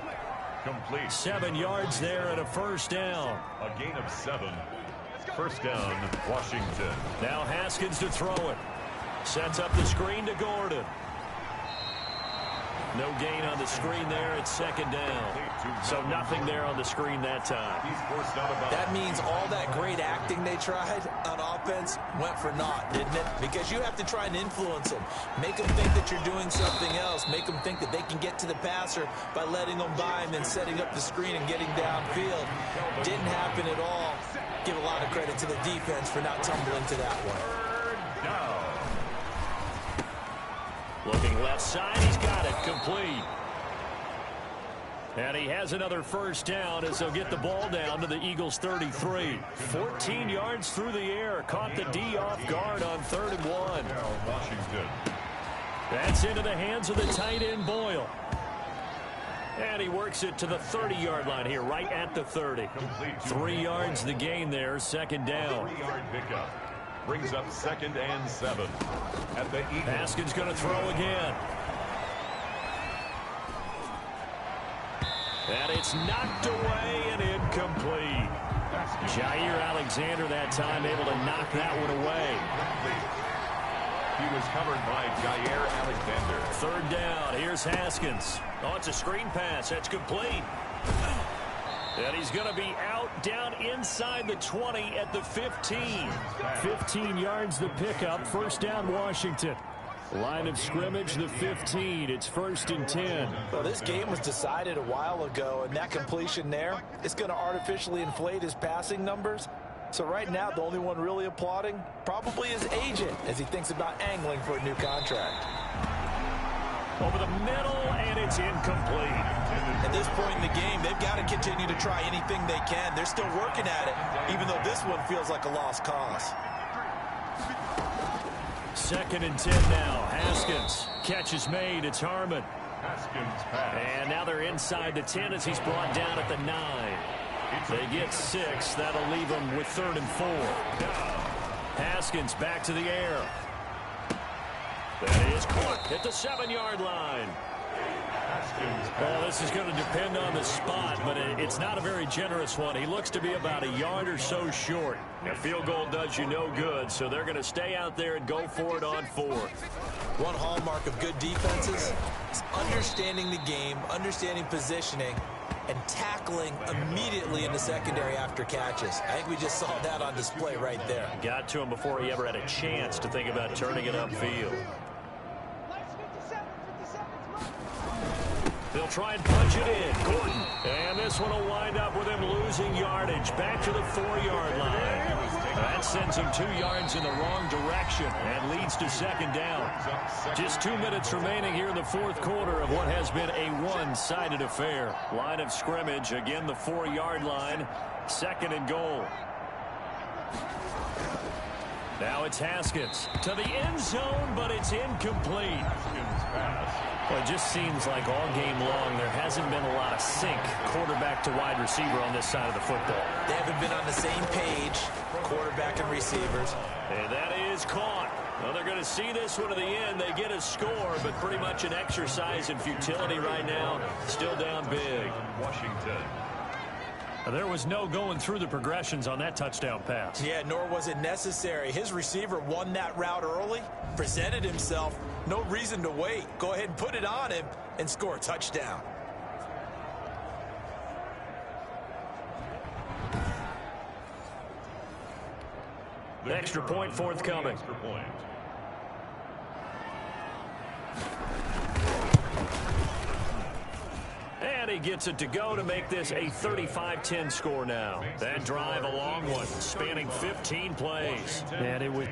Speaker 3: Complete.
Speaker 10: 7 yards there and a first down.
Speaker 3: A gain of 7. First down, Washington.
Speaker 10: Now Haskins to throw it. Sets up the screen to Gordon. No gain on the screen there. It's second down. So nothing there on the screen that time.
Speaker 2: That means all that great acting they tried on offense went for naught, didn't it? Because you have to try and influence them. Make them think that you're doing something else. Make them think that they can get to the passer by letting them by and then setting up the screen and getting downfield. Didn't happen at all. Give a lot of credit to the defense for not tumbling to that one.
Speaker 10: Looking left side, he's got it, complete. And he has another first down as they'll get the ball down to the Eagles' 33. 14 yards through the air, caught the D off guard on 3rd and 1.
Speaker 3: Washington.
Speaker 10: That's into the hands of the tight end Boyle. And he works it to the 30-yard line here, right at the 30. 3 yards the gain there, second down.
Speaker 3: 3-yard pickup. Brings up 2nd and 7 at the Eagles.
Speaker 10: Haskins going to throw again. And it's knocked away and incomplete. Jair Alexander that time able to knock that one away.
Speaker 3: He was covered by Jair Alexander.
Speaker 10: 3rd down. Here's Haskins. Oh, it's a screen pass. That's complete. And he's going to be out down inside the 20 at the 15. 15 yards the pickup. First down, Washington. Line of scrimmage, the 15. It's 1st and 10.
Speaker 2: Well, this game was decided a while ago, and that completion there is going to artificially inflate his passing numbers. So right now, the only one really applauding probably his agent as he thinks about angling for a new contract.
Speaker 10: Over the middle, and it's incomplete.
Speaker 2: At this point in the game, they've got to continue to try anything they can. They're still working at it, even though this one feels like a lost cause.
Speaker 10: 2nd and 10 now. Haskins. Catch is made. It's Harmon.
Speaker 3: Haskins pass.
Speaker 10: And now they're inside the 10 as he's brought down at the 9. They get 6. That'll leave them with 3rd and 4. Haskins back to the air. That is caught at the 7-yard line. Well, this is going to depend on the spot, but it's not a very generous one. He looks to be about a yard or so short. A field goal does you no good, so they're going to stay out there and go for it on 4th.
Speaker 2: One hallmark of good defenses is understanding the game, understanding positioning, and tackling immediately in the secondary after catches. I think we just saw that on display right there.
Speaker 10: Got to him before he ever had a chance to think about turning it upfield. They'll try and punch it in. Gordon. And this one will wind up with him losing yardage. Back to the 4-yard line. That sends him 2 yards in the wrong direction and leads to 2nd down. Just 2 minutes remaining here in the 4th quarter of what has been a one-sided affair. Line of scrimmage, again the 4-yard line. 2nd and goal. Now it's Haskins to the end zone, but it's incomplete.
Speaker 3: Haskins pass.
Speaker 10: Well, it just seems like all game long there hasn't been a lot of sync quarterback to wide receiver on this side of the football.
Speaker 2: They haven't been on the same page, quarterback and receivers.
Speaker 10: And that is caught.
Speaker 1: Well, they're going to see this one to the end. They get a score, but pretty much an exercise in futility right now. Still down big.
Speaker 3: Washington.
Speaker 10: There was no going through the progressions on that touchdown pass.
Speaker 2: Yeah, nor was it necessary. His receiver won that route early, presented himself. No reason to wait. Go ahead and put it on him and score a touchdown.
Speaker 10: Extra point forthcoming.
Speaker 3: Extra point.
Speaker 10: And he gets it to go to make this a 35-10 score now. That drive, a long one, spanning 15 plays. And it was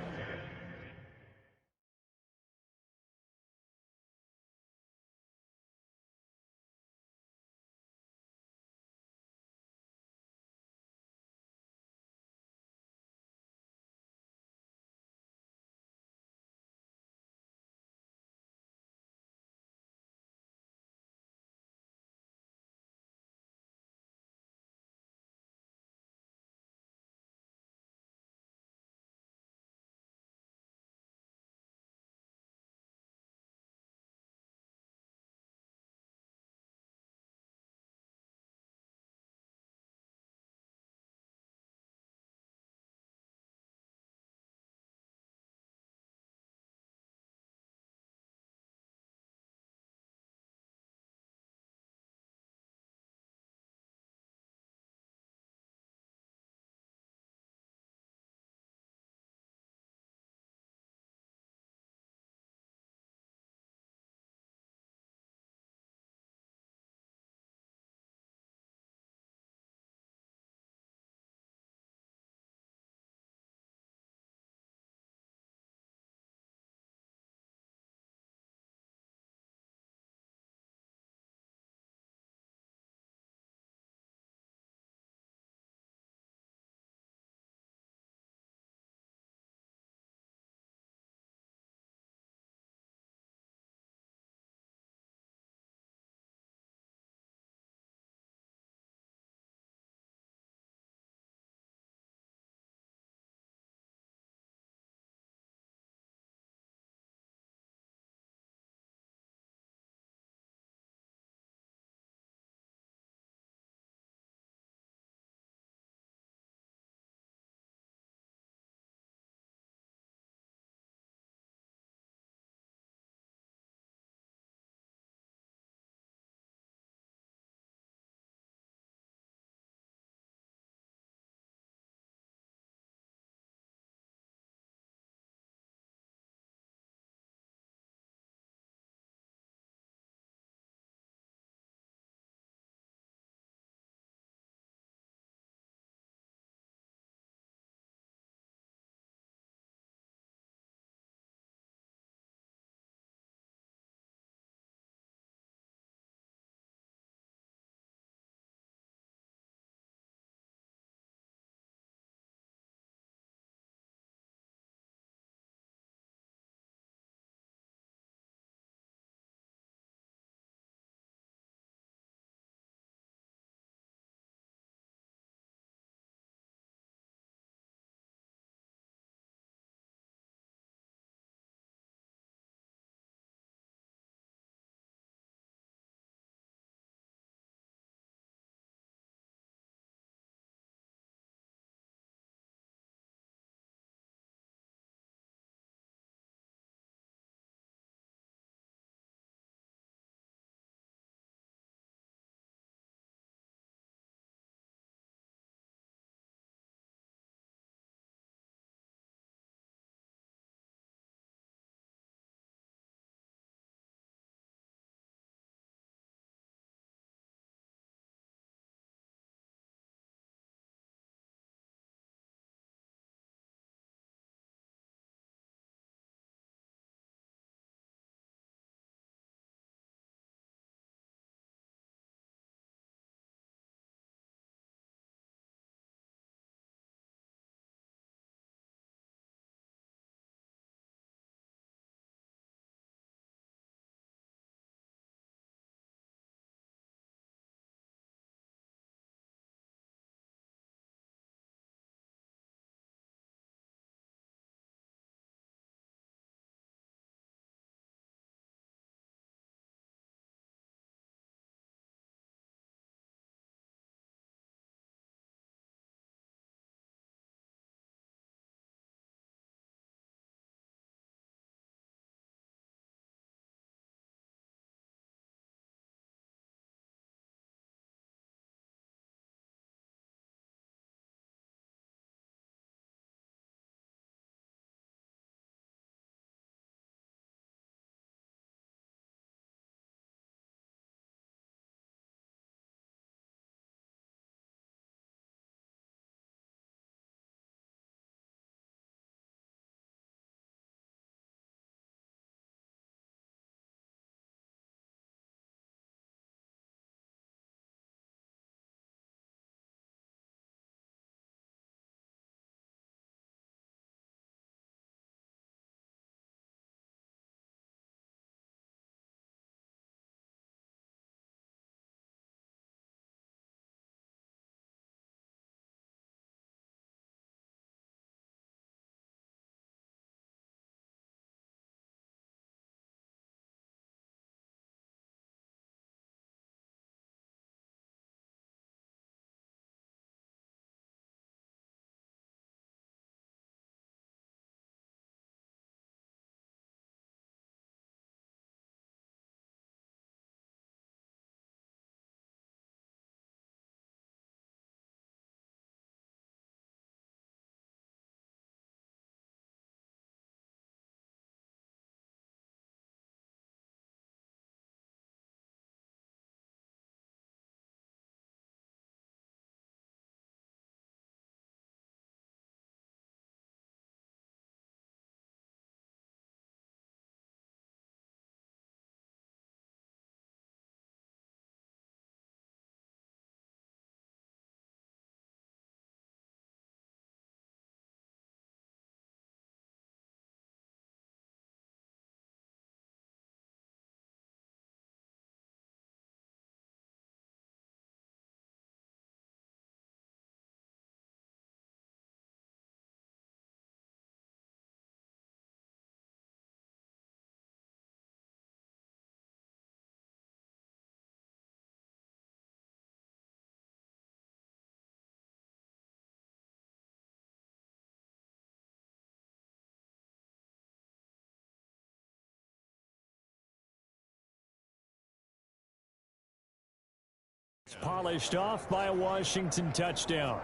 Speaker 10: It's polished off by a Washington touchdown.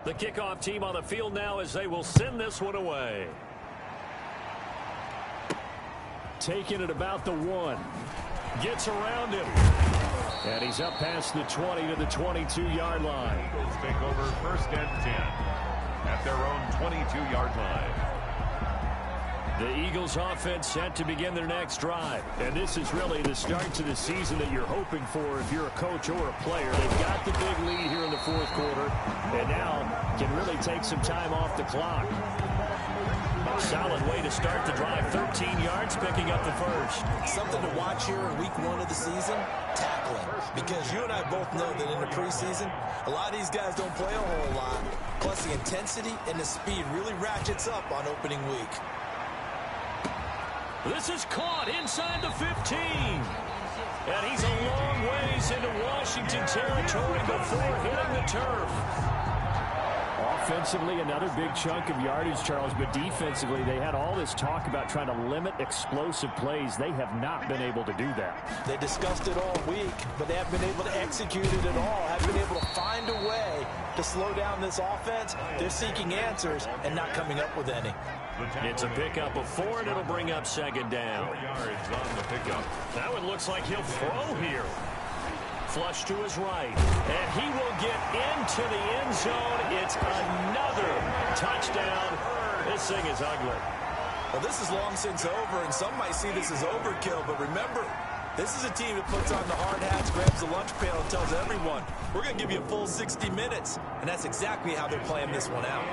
Speaker 10: The kickoff team on the field now as they will send this one away. Taking it about the 1. Gets around him. And he's up past the 20 to the 22-yard line.
Speaker 3: Eagles take over 1st and 10 at their own 22-yard line.
Speaker 10: The Eagles offense set to begin their next drive. And this is really the start to the season that you're hoping for if you're a coach or a player. They've got the big lead here in the 4th quarter and now can really take some time off the clock. Solid way to start the drive. 13 yards, picking up the first.
Speaker 2: Something to watch here in week 1 of the season, tackling. Because you and I both know that in the preseason, a lot of these guys don't play a whole lot. Plus the intensity and the speed really ratchets up on opening week.
Speaker 10: This is caught inside the 15. And he's a long ways into Washington territory before hitting the turf. Offensively, another big chunk of yardage, Charles, but defensively, they had all this talk about trying to limit explosive plays. They have not been able to do that.
Speaker 2: They discussed it all week, but they haven't been able to execute it at all. Haven't been able to find a way to slow down this offense. They're seeking answers and not coming up with any.
Speaker 10: It's a pickup of 4, and it'll bring up 2nd down.
Speaker 3: 4 yards on the pickup.
Speaker 10: That one looks like he'll throw here. Flush to his right, and he will get into the end zone. It's another touchdown. This thing is ugly.
Speaker 2: Well, this is long since over, and some might see this as overkill, but remember, this is a team that puts on the hard hats, grabs the lunch pail, and tells everyone, we're going to give you a full 60 minutes, and that's exactly how they're playing this one out.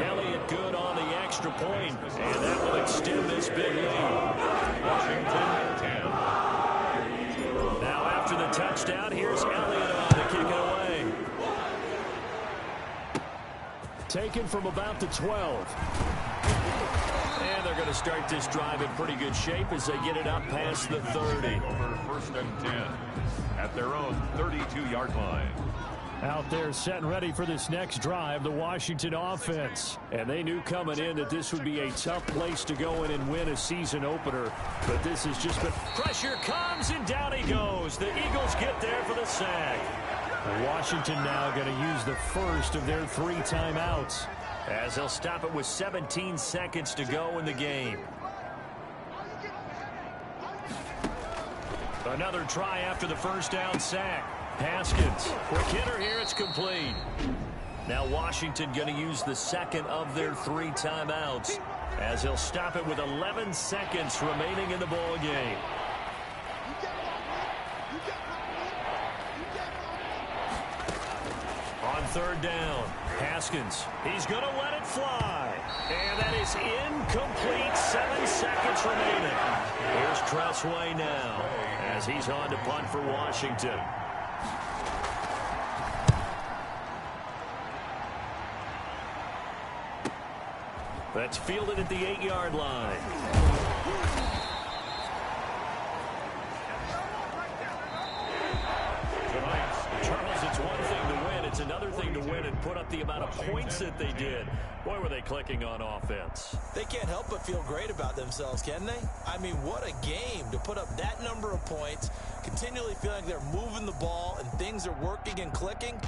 Speaker 10: Elliott good on the extra point, and that will extend this big lead.
Speaker 3: Washington 10.
Speaker 10: Now after the touchdown, here's Elliott on to kick it away. Taken from about the 12. And they're going to start this drive in pretty good shape as they get it up past the 30.
Speaker 3: Over 1st and 10 at their own 32-yard line.
Speaker 10: Out there set and ready for this next drive, the Washington offense. And they knew coming in that this would be a tough place to go in and win a season opener. But this has just been... Pressure comes and down he goes. The Eagles get there for the sack. Washington now going to use the first of their 3 timeouts as they'll stop it with 17 seconds to go in the game. Another try after the first down sack. Haskins, quick hitter here, it's complete. Now Washington going to use the second of their 3 timeouts as he'll stop it with 11 seconds remaining in the ball game. On 3rd down, Haskins, he's going to let it fly. And that is incomplete, 7 seconds remaining. Here's Tressway now as he's on to punt for Washington. That's fielded at the 8-yard line. Charles, it's one thing to win. It's another thing to win and put up the amount of points that they did. Boy, were they clicking on offense.
Speaker 2: They can't help but feel great about themselves, can they? I mean, what a game to put up that number of points, continually feeling like they're moving the ball and things are working and clicking.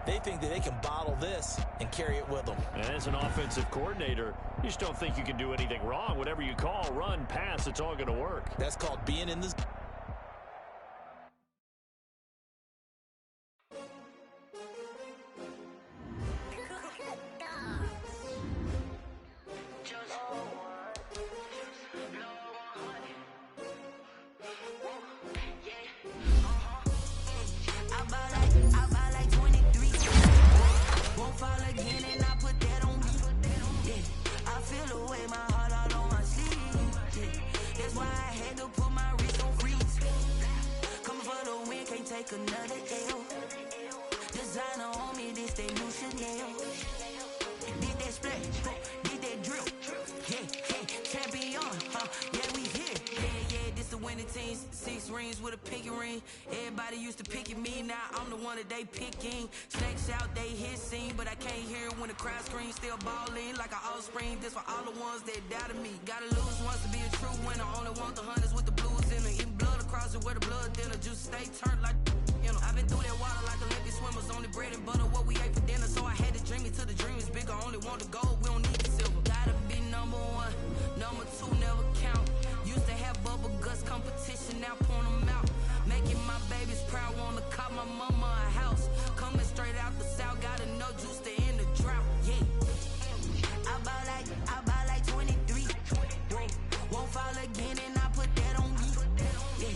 Speaker 2: They think that they can bottle this and carry it with them.
Speaker 10: And as an offensive coordinator, you just don't think you can do anything wrong. Whatever you call, run, pass, it's all going to work.
Speaker 2: That's called being in this.
Speaker 21: Another L. Designer on me, this they new Chanel. Did that splash, did that drill. Yeah, champion, yeah, we here. Yeah, this the winning team. 6 rings with a pinky ring. Everybody used to pick at me, now I'm the one that they picking. Snakes out, they hit scene, but I can't hear it when the crowd screams. Still balling like an offspring. This for all the ones that doubted me. Gotta lose once to be a true winner. Only want the hunters with the blues in the where the blood thinner, juice stay turned like, you know. I've been through that water like Olympic swimmers, only bread and butter, what we ate for dinner. So I had to dream it till the dream is bigger. Only want the gold, we don't need the silver. Gotta be number one, number two never count. Used to have bubble guts competition, now point them out. Making my babies proud, wanna cop my mama a house. Coming straight out the south, gotta know juice to end the drought. Yeah. I bought like 23. Whoa. Won't fall again and I put that on me. Yeah.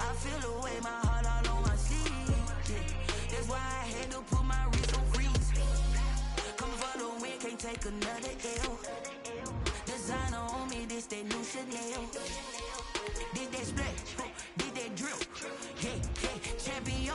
Speaker 21: I feel the way, my heart all on my sleeve. Yeah. That's why I had to put my wrist on freeze. Come for the win, can't take another L. Designer on me, this that new Chanel. This that splash, this that drip. Yeah, yeah, champion,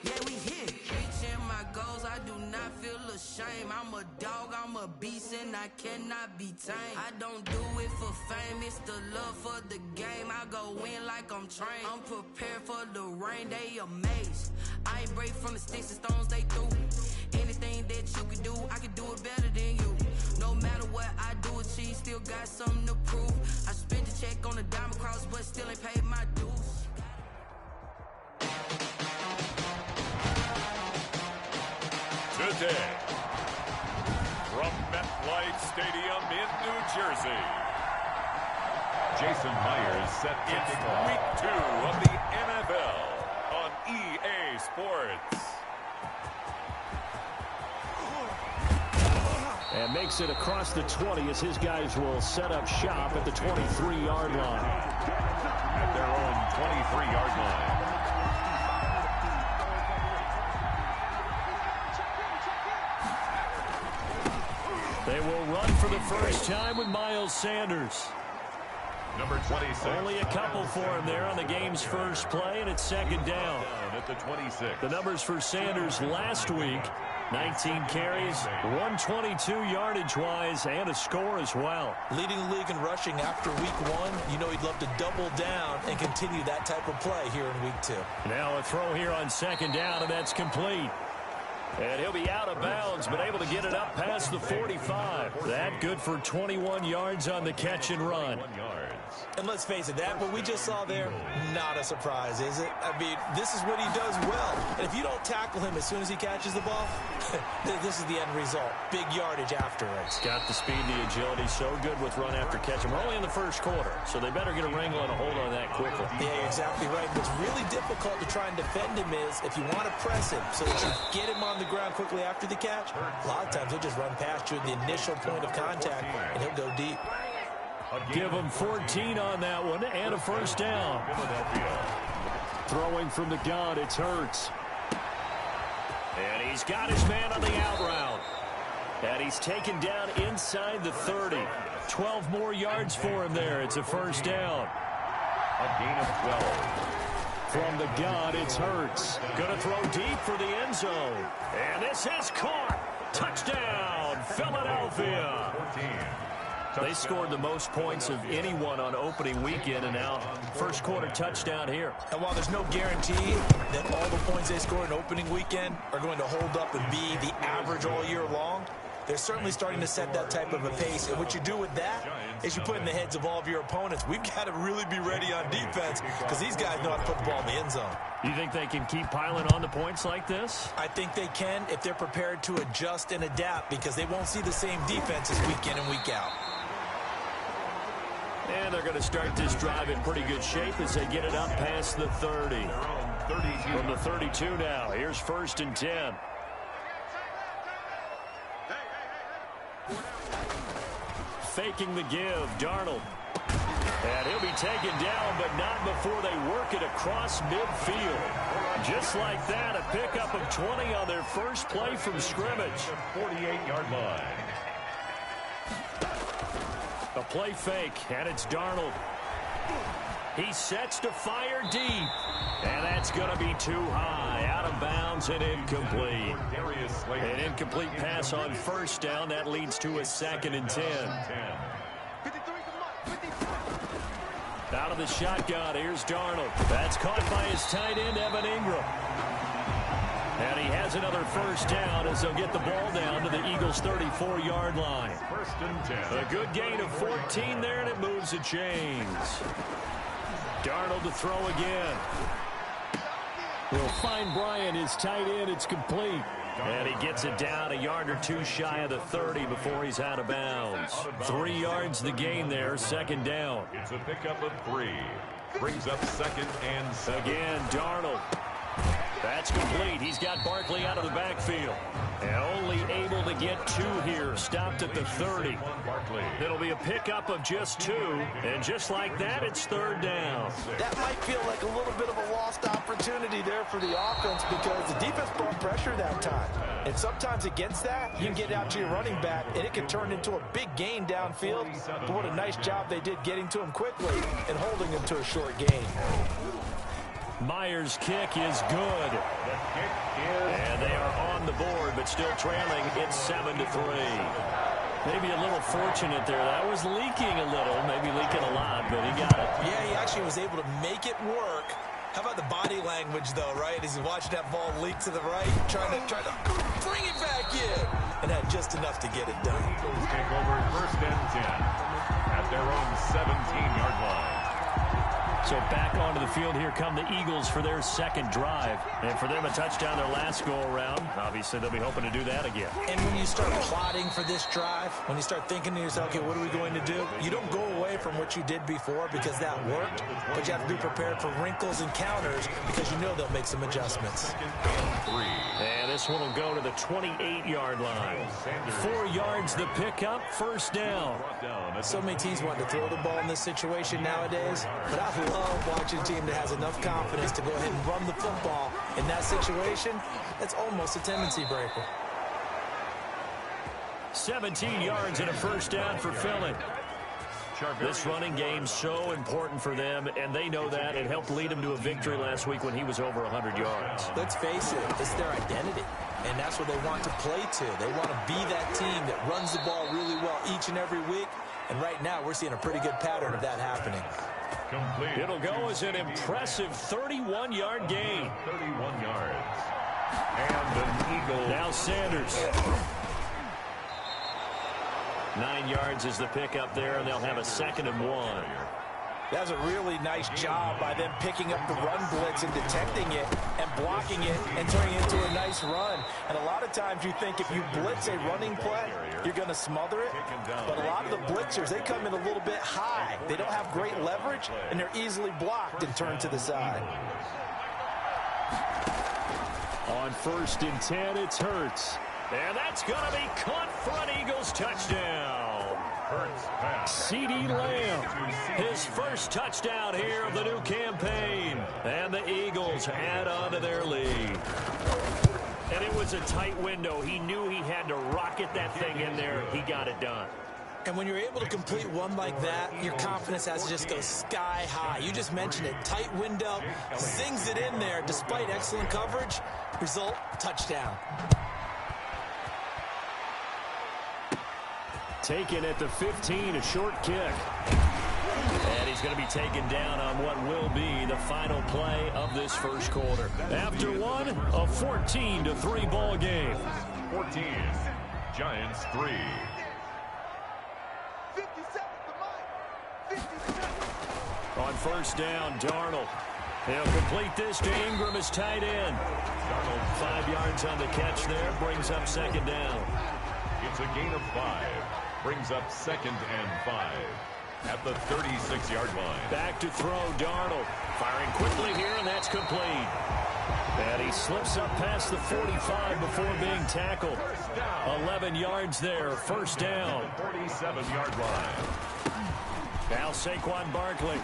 Speaker 21: yeah, we here. Reaching my goals, I do not feel ashamed. I'm a dog, I'm a beast, and I cannot be tamed. I don't do it for fame, it's the love for the game. I go in like I'm trained. I'm prepared for the rain, they amazed. I ain't break from the sticks and stones they threw. Anything that you can do, I can do it better than you. No matter what I do, achieve, still got something to prove. I spent the check on the diamond cross, but still ain't paid my dues.
Speaker 3: Today, from MetLife Stadium in New Jersey, Jason Myers set it's Week 2 of the NFL on EA Sports.
Speaker 10: And makes it across the 20 as his guys will set up shop at the 23-yard line.
Speaker 3: At their own 23-yard line.
Speaker 10: They will run for the first time with Miles Sanders.
Speaker 3: Number 26.
Speaker 10: Only a couple for him there on the game's first play, and it's second down.
Speaker 3: At the 26.
Speaker 10: The numbers for Sanders last week, 19 carries, 122 yardage-wise, and a score as well.
Speaker 2: Leading the league in rushing after week 1. You know he'd love to double down and continue that type of play here in week 2.
Speaker 10: Now a throw here on second down, and that's complete. And he'll be out of bounds, but able to get it up past the 45. That good for 21 yards on the catch and run.
Speaker 2: And let's face it, that what we just saw there, not a surprise, is it? I mean, this is what he does well. And if you don't tackle him as soon as he catches the ball, this is the end result. Big yardage afterwards.
Speaker 10: Got the speed and the agility, so good with run after catch. And we're only in the first quarter, so they better get a wrangle and a hold on that quickly.
Speaker 2: Yeah, you're exactly right. What's really difficult to try and defend him is if you want to press him so that you get him on the ground quickly after the catch, a lot of times he'll just run past you at the initial point of contact, and he'll go deep.
Speaker 10: Give him 14 on that one and a first down. Throwing from the gun, it's Hurts. And he's got his man on the out route. And he's taken down inside the 30. 12 more yards for him there. It's a first down.
Speaker 3: A gain of 12.
Speaker 10: From the gun, it's Hurts. Going to throw deep for the end zone. And this is caught. Touchdown, Philadelphia.
Speaker 3: 14.
Speaker 10: They scored the most points of anyone on opening weekend, and now first quarter touchdown here.
Speaker 2: And while there's no guarantee that all the points they score in opening weekend are going to hold up and be the average all year long, they're certainly starting to set that type of a pace. And what you do with that is you put in the heads of all of your opponents, we've got to really be ready on defense because these guys know how to put the ball in the end zone.
Speaker 10: You think they can keep piling on the points like this?
Speaker 2: I think they can if they're prepared to adjust and adapt because they won't see the same defenses week in and week out.
Speaker 10: And they're going to start this drive in pretty good shape as they get it up past the 30. From the 32 now, here's first and 10. Faking the give, Darnold. And he'll be taken down, but not before they work it across midfield. Just like that, a pickup of 20 on their first play from scrimmage.
Speaker 3: 48-yard line.
Speaker 10: A play fake, and it's Darnold. He sets to fire deep. And that's going to be too high. Out of bounds and incomplete. An incomplete pass on first down. That leads to a 2nd and 10. Out of the shotgun, here's Darnold. That's caught by his tight end, Evan Ingram. And he has another first down as they'll get the ball down to the Eagles' 34-yard line.
Speaker 3: First and 10.
Speaker 10: A good gain of 14 there, and it moves the chains. Darnold to throw again. He'll find Bryant, his tight end. It's complete. And he gets it down a yard or two shy of the 30 before he's out of bounds. 3 yards the gain there, second down.
Speaker 3: It's a pickup of 3. Brings up second and 7.
Speaker 10: Again, Darnold. That's complete. He's got Barkley out of the backfield. And only able to get 2 here. Stopped at the 30. It'll be a pickup of just 2. And just like that, it's third down.
Speaker 2: That might feel like a little bit of a lost opportunity there for the offense because the defense brought pressure that time. And sometimes against that, you can get out to your running back, and it can turn into a big gain downfield. But what a nice job they did getting to him quickly and holding him to a short gain.
Speaker 10: Myers' kick is good. And they are on the board, but still trailing. It's 7-3. Maybe a little fortunate there. That was leaking a little, maybe leaking a lot, but he got it.
Speaker 2: Yeah, he actually was able to make it work. How about the body language, though, right? As he watched that ball leak to the right, trying to bring it back in, and had just enough to get it done.
Speaker 3: Eagles take over first and 10 at their own 17-yard line.
Speaker 10: So back onto the field, here come the Eagles for their second drive. And for them, a touchdown their last go-around. Obviously, they'll be hoping to do that again.
Speaker 2: And when you start plotting for this drive, when you start thinking to yourself, okay, what are we going to do? You don't go away from what you did before because that worked, but you have to be prepared for wrinkles and counters because you know they'll make some adjustments.
Speaker 10: And this one will go to the 28-yard line. 4 yards the pickup, first down.
Speaker 2: So many teams want to throw the ball in this situation nowadays, but I love watching a team that has enough confidence to go ahead and run the football. In that situation, that's almost a tendency breaker.
Speaker 10: 17 yards and a first down for Philly. This running game's so important for them, and they know that. It helped lead them to a victory last week when he was over 100 yards.
Speaker 2: Let's face it, it's their identity, and that's what they want to play to. They want to be that team that runs the ball really well each and every week, and right now we're seeing a pretty good pattern of that happening.
Speaker 3: Complete.
Speaker 10: It'll go as an impressive 31-yard gain.
Speaker 3: 31 yards. And an Eagle.
Speaker 10: Now Sanders. 9 yards is the pickup there, and they'll have a 2nd and 1.
Speaker 2: That's a really nice job by them picking up the run blitz and detecting it and blocking it and turning it into a nice run. And a lot of times you think if you blitz a running play, you're going to smother it. But a lot of the blitzers, they come in a little bit high. They don't have great leverage, and they're easily blocked and turned to the side.
Speaker 10: On 1st and 10, it's Hurts. And that's going to be caught for an Eagles touchdown. CeeDee Lamb, his first touchdown here of the new campaign. And the Eagles add on to their lead. And it was a tight window. He knew he had to rocket that thing in there. He got it done.
Speaker 2: And when you're able to complete one like that, your confidence has to just go sky high. You just mentioned it. Tight window, zings it in there despite excellent coverage. Result, touchdown.
Speaker 10: Taken at the 15, a short kick. And he's going to be taken down on what will be the final play of this first quarter. After one, a 14-3 ball game.
Speaker 3: 14, Giants 3.
Speaker 10: On 1st down, Darnold. He'll complete this to Ingram as tight end. Darnold 5 yards on the catch there, brings up 2nd down.
Speaker 3: It's a gain of 5. Brings up 2nd and 5 at the 36-yard line.
Speaker 10: Back to throw, Darnold. Firing quickly here, and that's complete. And he slips up past the 45 before being tackled. 11 yards there, first down.
Speaker 3: 47-yard line.
Speaker 10: Now Saquon Barkley.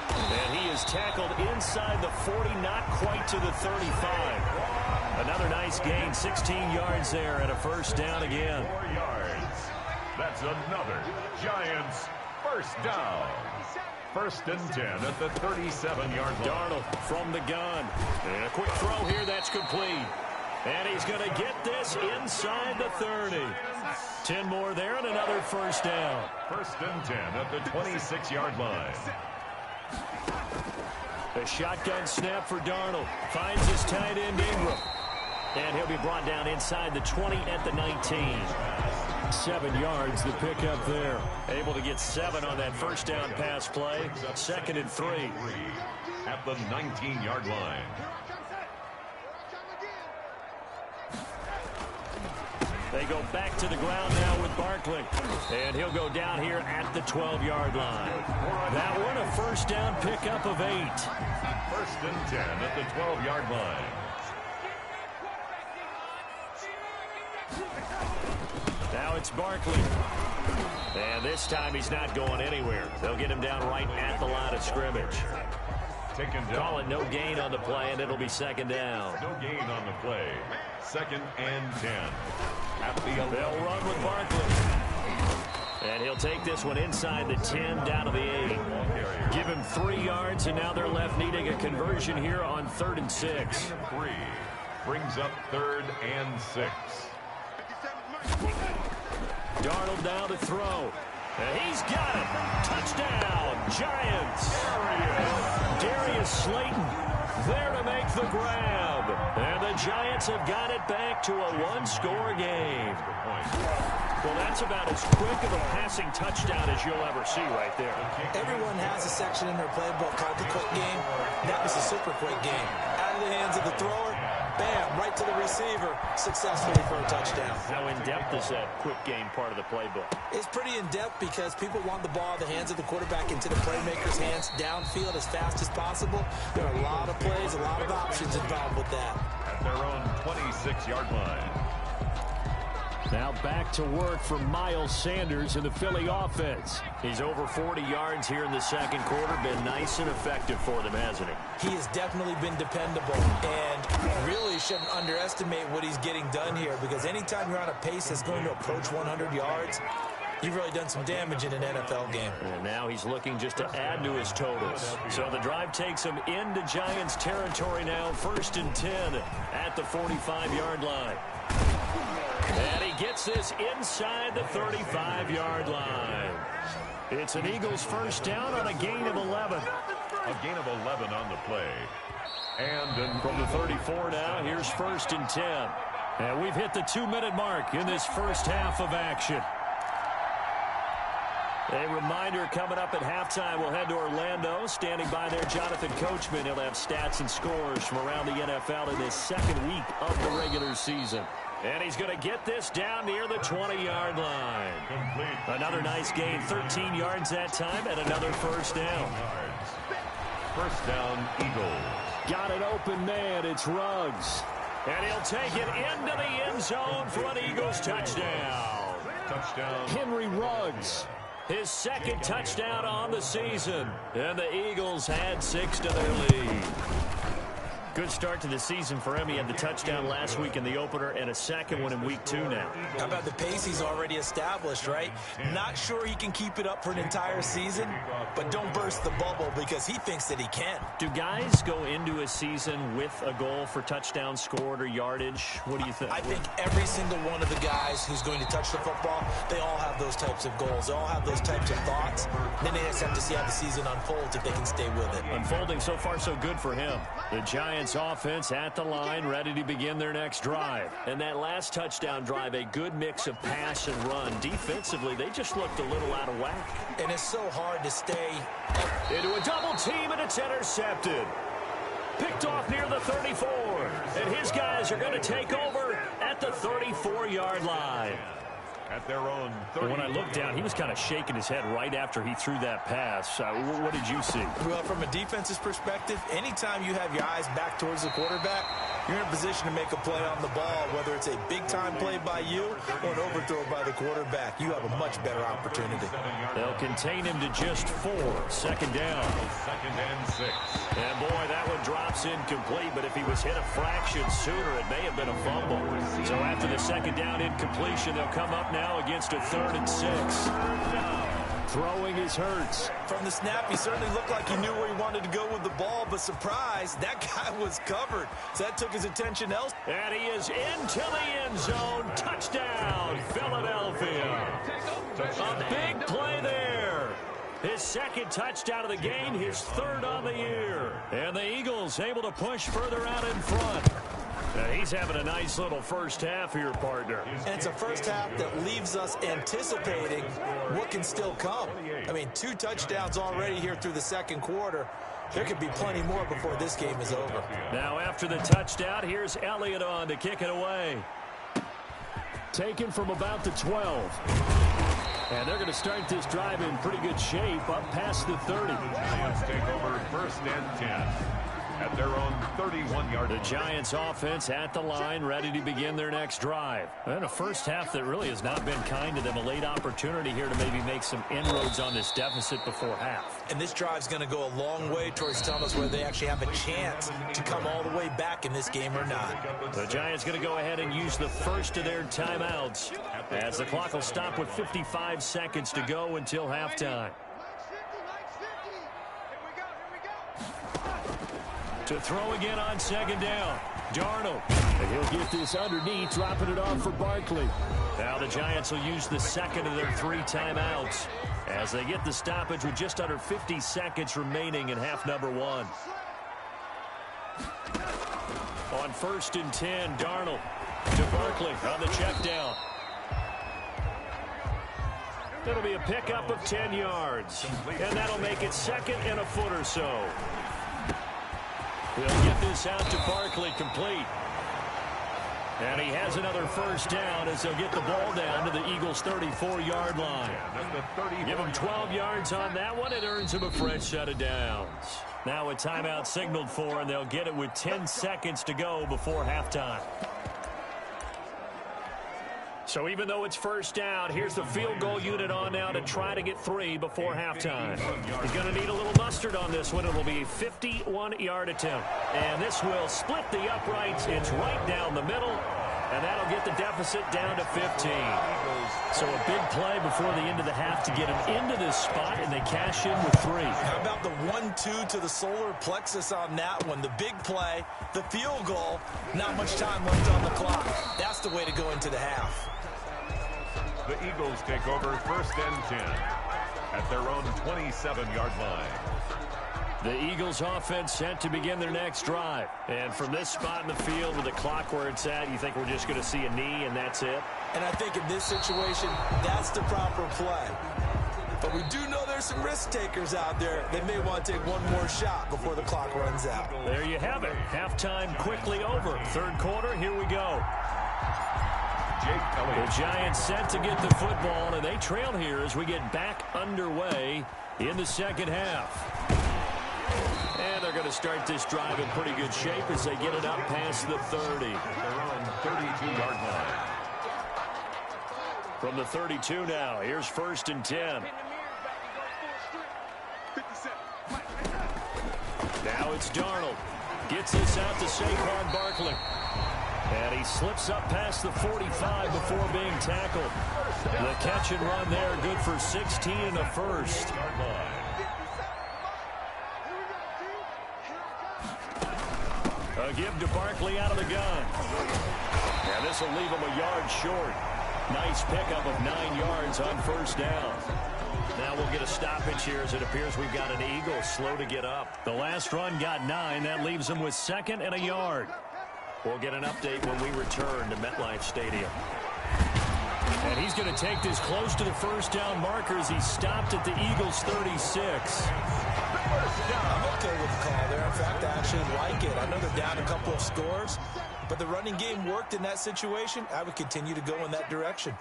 Speaker 10: And he is tackled inside the 40, not quite to the 35. Another nice gain, 16 yards there, and a first down again.
Speaker 3: 4 yards. That's another Giants first down. 1st and 10 at the 37-yard line.
Speaker 10: Darnold from the gun. And a quick throw here, that's complete. And he's going to get this inside the 30. 10 more there and another first down.
Speaker 3: 1st and 10 at the 26-yard line.
Speaker 10: A shotgun snap for Darnold. Finds his tight end Ingram. And he'll be brought down inside the 20 at the 19. 7 yards the pickup there. Able to get 7 on that first down pass play. 2nd and 3.
Speaker 3: At the 19-yard line.
Speaker 10: They go back to the ground now with Barkley. And he'll go down here at the 12-yard line. That one a first down pickup of 8.
Speaker 3: 1st and 10 at the 12-yard line.
Speaker 10: Now it's Barkley. And this time he's not going anywhere. They'll get him down right at the line of scrimmage.
Speaker 3: Taken down.
Speaker 10: Call it no gain on the play, and it'll be 2nd down.
Speaker 3: No gain on the play. 2nd and 10. At the 11.
Speaker 10: They'll run with Barkley. And he'll take this one inside the 10 down to the 8. Give him 3 yards, and now they're left needing a conversion here on 3rd and 6.
Speaker 3: 3 brings up 3rd and 6.
Speaker 10: Darnold now to throw. And he's got it. Touchdown, Giants. Darius Slayton there to make the grab. And the Giants have got it back to a 1-score game. Well, that's about as quick of a passing touchdown as you'll ever see right there.
Speaker 2: Everyone has a section in their playbook called the quick game. That was a super quick game. Out of the hands of the thrower, bam, right to the receiver, successfully for a touchdown.
Speaker 10: How in-depth is that quick game part of the playbook?
Speaker 2: It's pretty in-depth because people want the ball in the hands of the quarterback into the playmaker's hands downfield as fast as possible. There are a lot of plays, a lot of options involved with that.
Speaker 3: At their own 26-yard line.
Speaker 10: Now back to work for Miles Sanders in the Philly offense. He's over 40 yards here in the 2nd quarter. Been nice and effective for them, hasn't he?
Speaker 2: He has definitely been dependable, and really shouldn't underestimate what he's getting done here, because anytime you're on a pace that's going to approach 100 yards, you've really done some damage in an NFL game.
Speaker 10: And now he's looking just to add to his totals. So the drive takes him into Giants territory now. 1st and 10 at the 45-yard line. And he gets this inside the 35-yard line. It's an Eagles first down on a gain of 11.
Speaker 3: A gain of 11 on the play. And
Speaker 10: from the 34 now, here's 1st and 10. And we've hit the 2-minute mark in this first half of action. A reminder coming up at halftime, we'll head to Orlando. Standing by there, Jonathan Coachman. He'll have stats and scores from around the NFL in this 2nd week of the regular season. And he's going to get this down near the 20-yard line.
Speaker 3: Complete.
Speaker 10: Another nice gain, 13 yards that time, and another first down.
Speaker 3: First down, Eagles.
Speaker 10: Got an open man, it's Ruggs. And he'll take it into the end zone for an Eagles touchdown.
Speaker 3: Touchdown.
Speaker 10: Henry Ruggs. His 2nd touchdown on the season. And the Eagles had 6 to their lead. Good start to the season for him. He had the touchdown last week in the opener and a 2nd one in week 2 now.
Speaker 2: How about the pace he's already established, right? Not sure he can keep it up for an entire season, but don't burst the bubble because he thinks that he can.
Speaker 10: Do guys go into a season with a goal for touchdowns scored or yardage? What do you think?
Speaker 2: I think every single one of the guys who's going to touch the football, they all have those types of goals. They all have those types of thoughts. Then they just have to see how the season unfolds if they can stay with it.
Speaker 10: Unfolding so far so good for him. The Giants offense at the line, ready to begin their next drive. And that last touchdown drive, a good mix of pass and run. Defensively, they just looked a little out of whack.
Speaker 2: And it's so hard to stay
Speaker 10: into a double team, and it's intercepted. Picked off near the 34. And his guys are going to take over at the 34-yard line.
Speaker 3: At their own 30.
Speaker 10: When I looked down, he was kind of shaking his head right after he threw that pass. What did you see?
Speaker 2: Well, from a defense's perspective, anytime you have your eyes back towards the quarterback, you're in a position to make a play on the ball, whether it's a big-time play by you or an overthrow by the quarterback. You have a much better opportunity.
Speaker 10: They'll contain him to just 4. 2nd down.
Speaker 3: 2nd and 6.
Speaker 10: And, boy, that one drops incomplete, but if he was hit a fraction sooner, it may have been a fumble. So after the 2nd down incompletion, they'll come up now against a 3rd and 6. Throwing is Hurts.
Speaker 2: From the snap, he certainly looked like he knew where he wanted to go with the ball, but surprise, that guy was covered. So that took his attention elsewhere.
Speaker 10: And he is into the end zone. Touchdown, Philadelphia. A big play there. His second touchdown of the game, his third on the year. And the Eagles able to push further out in front. He's having a nice little first half here, partner.
Speaker 2: And it's a first half that leaves us anticipating what can still come. I mean, 2 touchdowns already here through the second quarter. There could be plenty more before this game is over.
Speaker 10: Now after the touchdown, here's Elliott on to kick it away. Taken from about the 12. And they're going to start this drive in pretty good shape up past the 30.
Speaker 3: Giants take over 1st and 10 at their own 31-yard line.
Speaker 10: The Giants offense at the line, ready to begin their next drive. And a first half that really has not been kind to them. A late opportunity here to maybe make some inroads on this deficit before half.
Speaker 2: And this drive's going to go a long way towards telling us whether they actually have a chance to come all the way back in this game or not.
Speaker 10: The Giants going to go ahead and use the first of their timeouts as the clock will stop with 55 seconds to go until halftime. To throw again on second down. Darnold. And he'll get this underneath, dropping it off for Barkley. Now the Giants will use the second of their 3 timeouts as they get the stoppage with just under 50 seconds remaining in half number 1. On 1st and 10, Darnold to Barkley on the check down. It'll be a pickup of 10 yards. And that'll make it 2nd and a foot or so. He'll get this out to Barkley complete. And he has another first down as they'll get the ball down to the Eagles' 34-yard line. Give him 12 yards on that one. It earns him a fresh set of downs. Now a timeout signaled for, and they'll get it with 10 seconds to go before halftime. So even though it's first down, here's the field goal unit on now to try to get 3 before halftime. He's going to need a little mustard on this one. It'll be a 51-yard attempt. And this will split the uprights. It's right down the middle. And that'll get the deficit down to 15. So a big play before the end of the half to get him into this spot, and they cash in with 3.
Speaker 2: How about the 1-2 to the solar plexus on that one? The big play, the field goal, not much time left on the clock. That's the way to go into the half.
Speaker 3: The Eagles take over 1st and 10 at their own 27-yard line.
Speaker 10: The Eagles offense set to begin their next drive. And from this spot in the field with the clock where it's at, you think we're just going to see a knee and that's it?
Speaker 2: And I think in this situation, that's the proper play. But we do know there's some risk takers out there that may want to take one more shot before the clock runs out.
Speaker 10: There you have it. Halftime quickly over. Third quarter, here we go. The Giants set to get the football, and they trail here as we get back underway in the second half. And they're going to start this drive in pretty good shape as they get it up past the 30.
Speaker 3: They're on 32-yard line.
Speaker 10: From the 32 now, here's 1st and 10. Now it's Darnold. Gets this out to Saquon Barkley. And he slips up past the 45 before being tackled. The catch and run there, good for 16 and a first. A give to Barkley out of the gun. And this will leave him a yard short. Nice pickup of 9 yards on first down. Now we'll get a stoppage here as it appears we've got an Eagle slow to get up. The last run got 9. That leaves him with 2nd and a yard. We'll get an update when we return to MetLife Stadium. And he's going to take this close to the first down marker as he stopped at the Eagles' 36.
Speaker 2: I'm okay with the call there. In fact, I actually like it. I know they're down a couple of scores, but the running game worked in that situation. I would continue to go in that direction.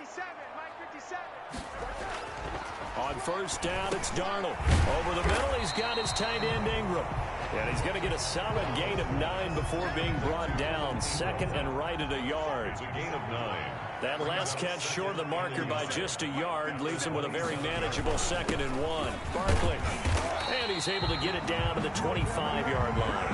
Speaker 10: On first down, it's Darnold. Over the middle, he's got his tight end Ingram. And he's going to get a solid gain of 9 before being brought down. 2nd and right at a yard.
Speaker 3: It's a gain of 9.
Speaker 10: That last catch short of the marker by just a yard leaves him with a very manageable 2nd and 1. Barkley. And he's able to get it down to the 25-yard line.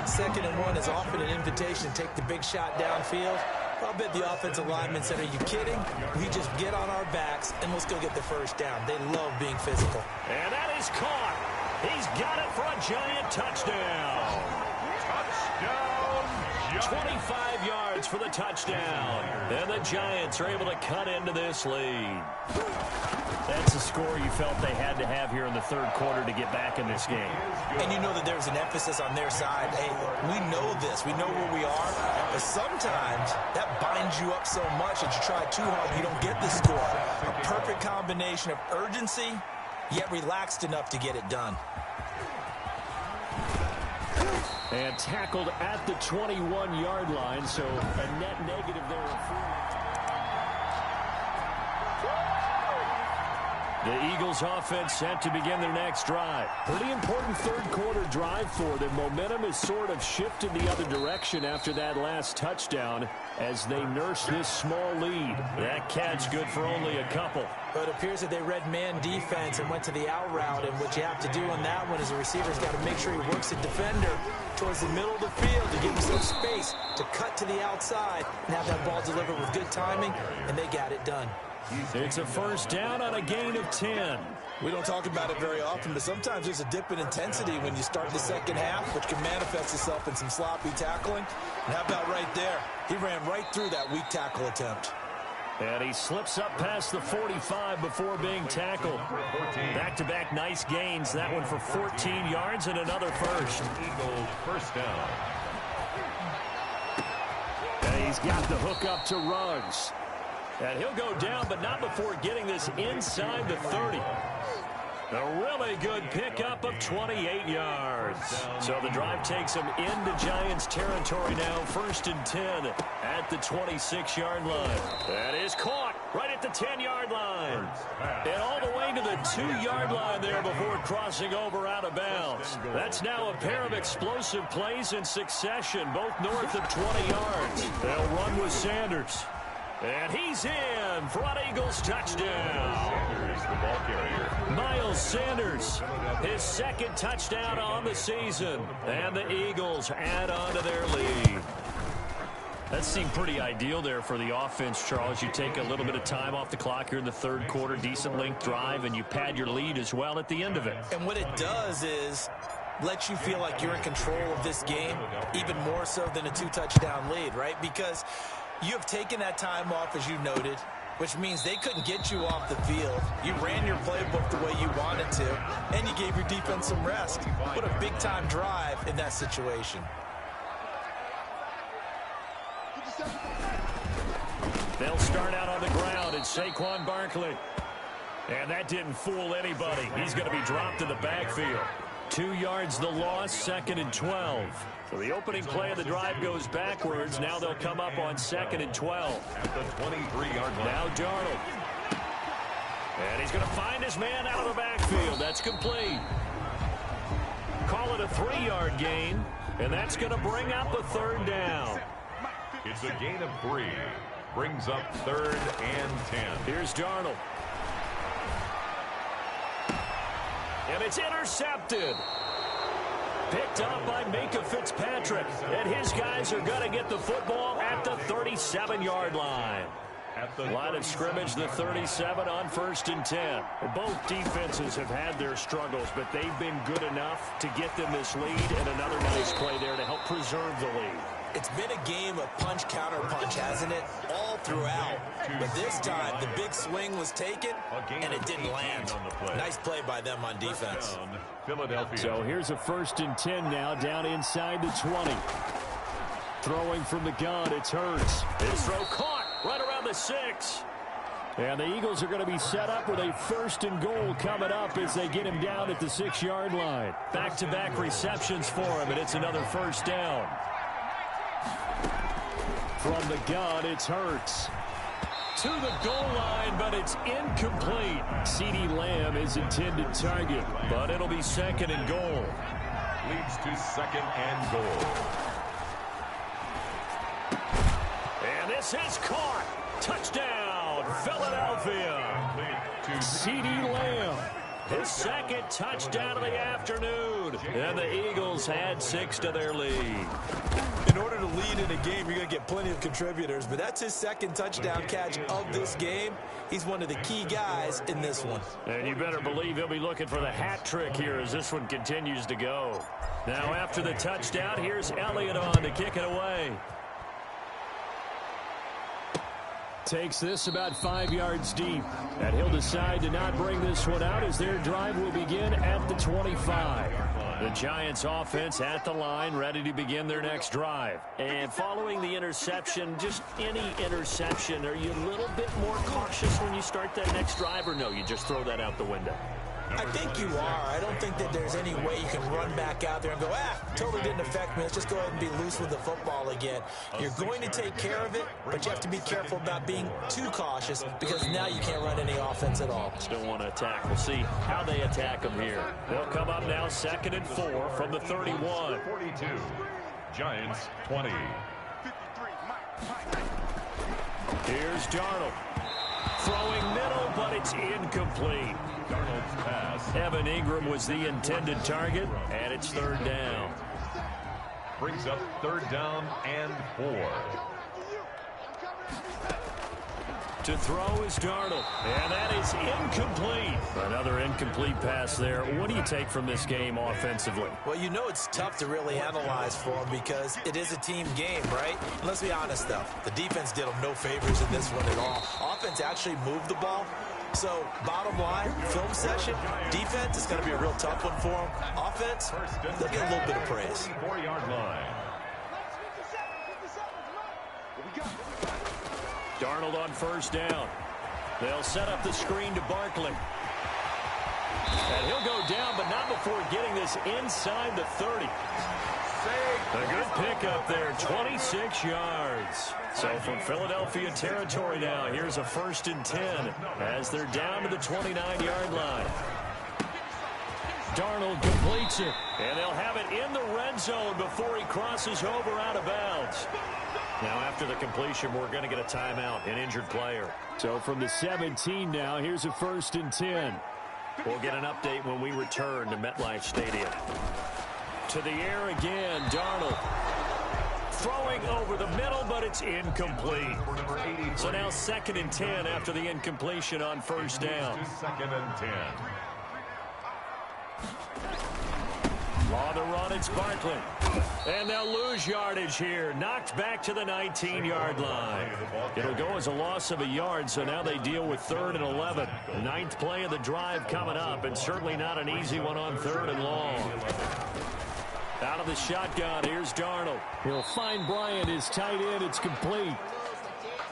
Speaker 2: 2nd and 1 is often an invitation to take the big shot downfield. I'll bet the offensive lineman said, are you kidding? We just get on our backs and let's go get the first down. They love being physical.
Speaker 10: And that is caught. He's got it for a Giant touchdown. Touchdown. 25 yards for the touchdown. And the Giants are able to cut into this lead. That's a score you felt they had to have here in the third quarter to get back in this game.
Speaker 2: And you know that there's an emphasis on their side. Hey, we know this. We know where we are. But sometimes that binds you up so much that you try too hard, you don't get the score. A perfect combination of urgency, yet relaxed enough to get it done.
Speaker 10: And tackled at the 21-yard line, so a net negative there of 4. The Eagles offense set to begin their next drive. Pretty important third quarter drive for them. Momentum has sort of shifted the other direction after that last touchdown as they nurse this small lead. That catch good for only a couple.
Speaker 2: But it appears that they read man defense and went to the out route, and what you have to do on that one is the receiver's got to make sure he works the defender towards the middle of the field to give himself space to cut to the outside and have that ball delivered with good timing, and they got it done.
Speaker 10: It's a first down on a gain of 10.
Speaker 2: We don't talk about it very often, but sometimes there's a dip in intensity when you start the second half, which can manifest itself in some sloppy tackling. And how about right there? He ran right through that weak tackle attempt.
Speaker 10: And he slips up past the 45 before being tackled. Back-to-back nice gains. That one for 14 yards and another first.
Speaker 3: Eagles first down.
Speaker 10: And he's got the hook up to Ruggs. And he'll go down, but not before getting this inside the 30. A really good pickup of 28 yards. So the drive takes him into Giants territory now. 1st and 10 at the 26-yard line. That is caught right at the 10-yard line. And all the way to the 2-yard line there before crossing over out of bounds. That's now a pair of explosive plays in succession, both north of 20 yards. They'll run with Sanders. And he's in for an Eagles touchdown.
Speaker 3: Sanders, the ball carrier.
Speaker 10: Miles Sanders, his second touchdown on the season. And the Eagles add on to their lead. That seemed pretty ideal there for the offense, Charles. You take a little bit of time off the clock here in the third quarter, decent length drive, and you pad your lead as well at the end of it.
Speaker 2: And what it does is let you feel like you're in control of this game, even more so than a 2-touchdown lead, right? Because you have taken that time off, as you noted, which means they couldn't get you off the field. You ran your playbook the way you wanted to, and you gave your defense some rest. What a big-time drive in that situation.
Speaker 10: They'll start out on the ground, and Saquon Barkley. And that didn't fool anybody. He's going to be dropped in the backfield. 2 yards the loss, 2nd and 12. So the opening play of the drive goes backwards. Now they'll come up on 2nd and 12.
Speaker 3: At the 23-yard line.
Speaker 10: Now Darnold. And he's going to find his man out of the backfield. That's complete. Call it a 3-yard gain. And that's going to bring up a 3rd down.
Speaker 3: It's a gain of 3. Brings up 3rd and 10.
Speaker 10: Here's Darnold. And it's intercepted. Picked up by Minka Fitzpatrick. And his guys are going to get the football at the 37-yard line. At the line of scrimmage, the 37 on 1st and 10. Both defenses have had their struggles, but they've been good enough to get them this lead, and another nice play there to help preserve the lead.
Speaker 2: It's been a game of punch, counter punch, hasn't it? All throughout. But this time, the big swing was taken, and it didn't land. Nice play by them on defense.
Speaker 3: Philadelphia.
Speaker 10: So here's a 1st and 10 now, down inside the 20. Throwing from the gun, it's Hurts. His throw caught right around the 6. And the Eagles are going to be set up with a 1st and goal coming up as they get him down at the 6-yard line. Back-to-back receptions for him, and it's another 1st down. From the gun, it's Hurts. To the goal line, but it's incomplete. CeeDee Lamb is intended target, but it'll be 2nd and goal.
Speaker 3: Leads to 2nd and goal.
Speaker 10: And this is caught. Touchdown, Philadelphia. CeeDee Lamb. His 2nd touchdown of the afternoon. And the Eagles add 6 to their lead.
Speaker 2: In order to lead in a game, you're going to get plenty of contributors, but that's his 2nd touchdown catch of this game. He's one of the key guys in this one.
Speaker 10: And you better believe he'll be looking for the hat trick here as this one continues to go. Now after the touchdown, here's Elliott on to kick it away. takes this about 5 yards deep. And he'll decide to not bring this one out as their drive will begin at the 25. The Giants offense at the line, ready to begin their next drive.
Speaker 1: And following the interception, just any interception, are you a little bit more cautious when you start that next drive, or no, you just throw that out the window?
Speaker 2: I think you are. I don't think that there's any way you can run back out there and go, totally didn't affect me. Let's just go ahead and be loose with the football again. You're going to take care of it, but you have to be careful about being too cautious because now you can't run any offense at all.
Speaker 1: Still want to attack. We'll see how they attack them here. They'll come up now 2nd and 4 from the 31.
Speaker 3: 42. Giants 20.
Speaker 1: Here's Darnold. Throwing middle, but it's incomplete.
Speaker 3: Darnold's pass.
Speaker 1: Evan Ingram was the intended target, and it's 3rd down.
Speaker 3: Brings up 3rd down and 4.
Speaker 1: To throw is Darnold, and that is incomplete. Another incomplete pass there. What do you take from this game offensively?
Speaker 2: Well, you know it's tough to really analyze for them because it is a team game, right? And let's be honest, though. The defense did them no favors in this one at all. Offense actually moved the ball. So, bottom line, film session, defense is going to be a real tough one for them. Offense, they'll get a little bit of praise.
Speaker 3: 4-yard line.
Speaker 1: Darnold on 1st down. They'll set up the screen to Barkley. And he'll go down, but not before getting this inside the 30. A good pickup there, 26 yards. So from Philadelphia territory now, here's a 1st and 10 as they're down to the 29-yard line. Darnold completes it, and they'll have it in the red zone before he crosses over out of bounds. Now after the completion, we're going to get a timeout, an injured player.
Speaker 10: So from the 17 now, here's a 1st and 10.
Speaker 1: We'll get an update when we return to MetLife Stadium. To the air again, Darnold. Throwing over the middle, but it's incomplete. So now 2nd and 10 after the incompletion on 1st down.
Speaker 3: 2nd and 10.
Speaker 1: On the run, it's Barkley. And they'll lose yardage here. Knocked back to the 19-yard line. It'll go as a loss of a yard, so now they deal with 3rd and 11. 9th play of the drive coming up, and certainly not an easy one on 3rd and long. Out of the shotgun, here's Darnold.
Speaker 10: He'll find Bryant, his tight end. It's complete.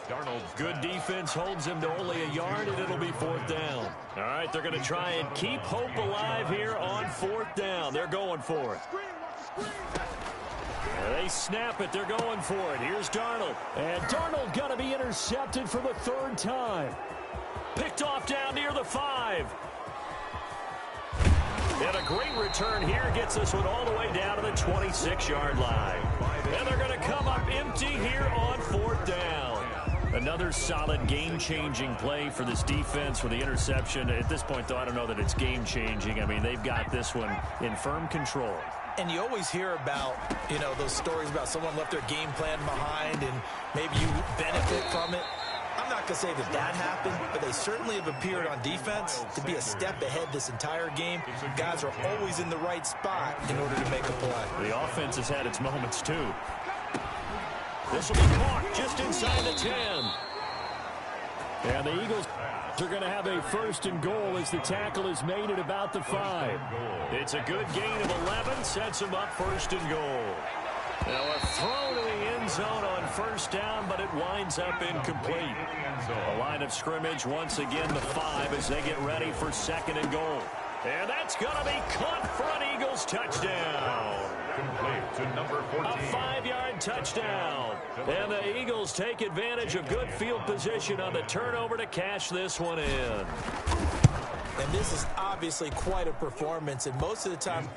Speaker 1: Darnold's good defense holds him to only a yard, and it'll be 4th down. All right, they're going to try and keep hope alive here on 4th down. They're going for it. They snap it. They're going for it. Here's Darnold.
Speaker 10: And Darnold going to be intercepted for the 3rd time.
Speaker 1: Picked off down near the 5. And a great return here gets this one all the way down to the 26-yard line. And they're going to come up empty here on 4th down. Another solid game-changing play for this defense with the interception. At this point, though, I don't know that it's game-changing. I mean, they've got this one in firm control.
Speaker 2: And you always hear about, those stories about someone left their game plan behind and maybe you benefit from it. I'm not going to say that happened, but they certainly have appeared on defense to be a step ahead this entire game. Guys are always in the right spot in order to make a play.
Speaker 1: The offense has had its moments, too. This will be caught just inside the 10.
Speaker 10: And the Eagles are going to have a 1st and goal as the tackle is made at about the 5.
Speaker 1: It's a good gain of 11, sets them up 1st and goal. Now a throw to the end zone on 1st down, but it winds up incomplete. The line of scrimmage once again the 5 as they get ready for 2nd and goal. And that's going to be caught for an Eagles touchdown.
Speaker 3: Complete to number 14.
Speaker 1: A 5-yard touchdown. And the Eagles take advantage of good field position on the turnover to cash this one in.
Speaker 2: And this is obviously quite a performance, and most of the time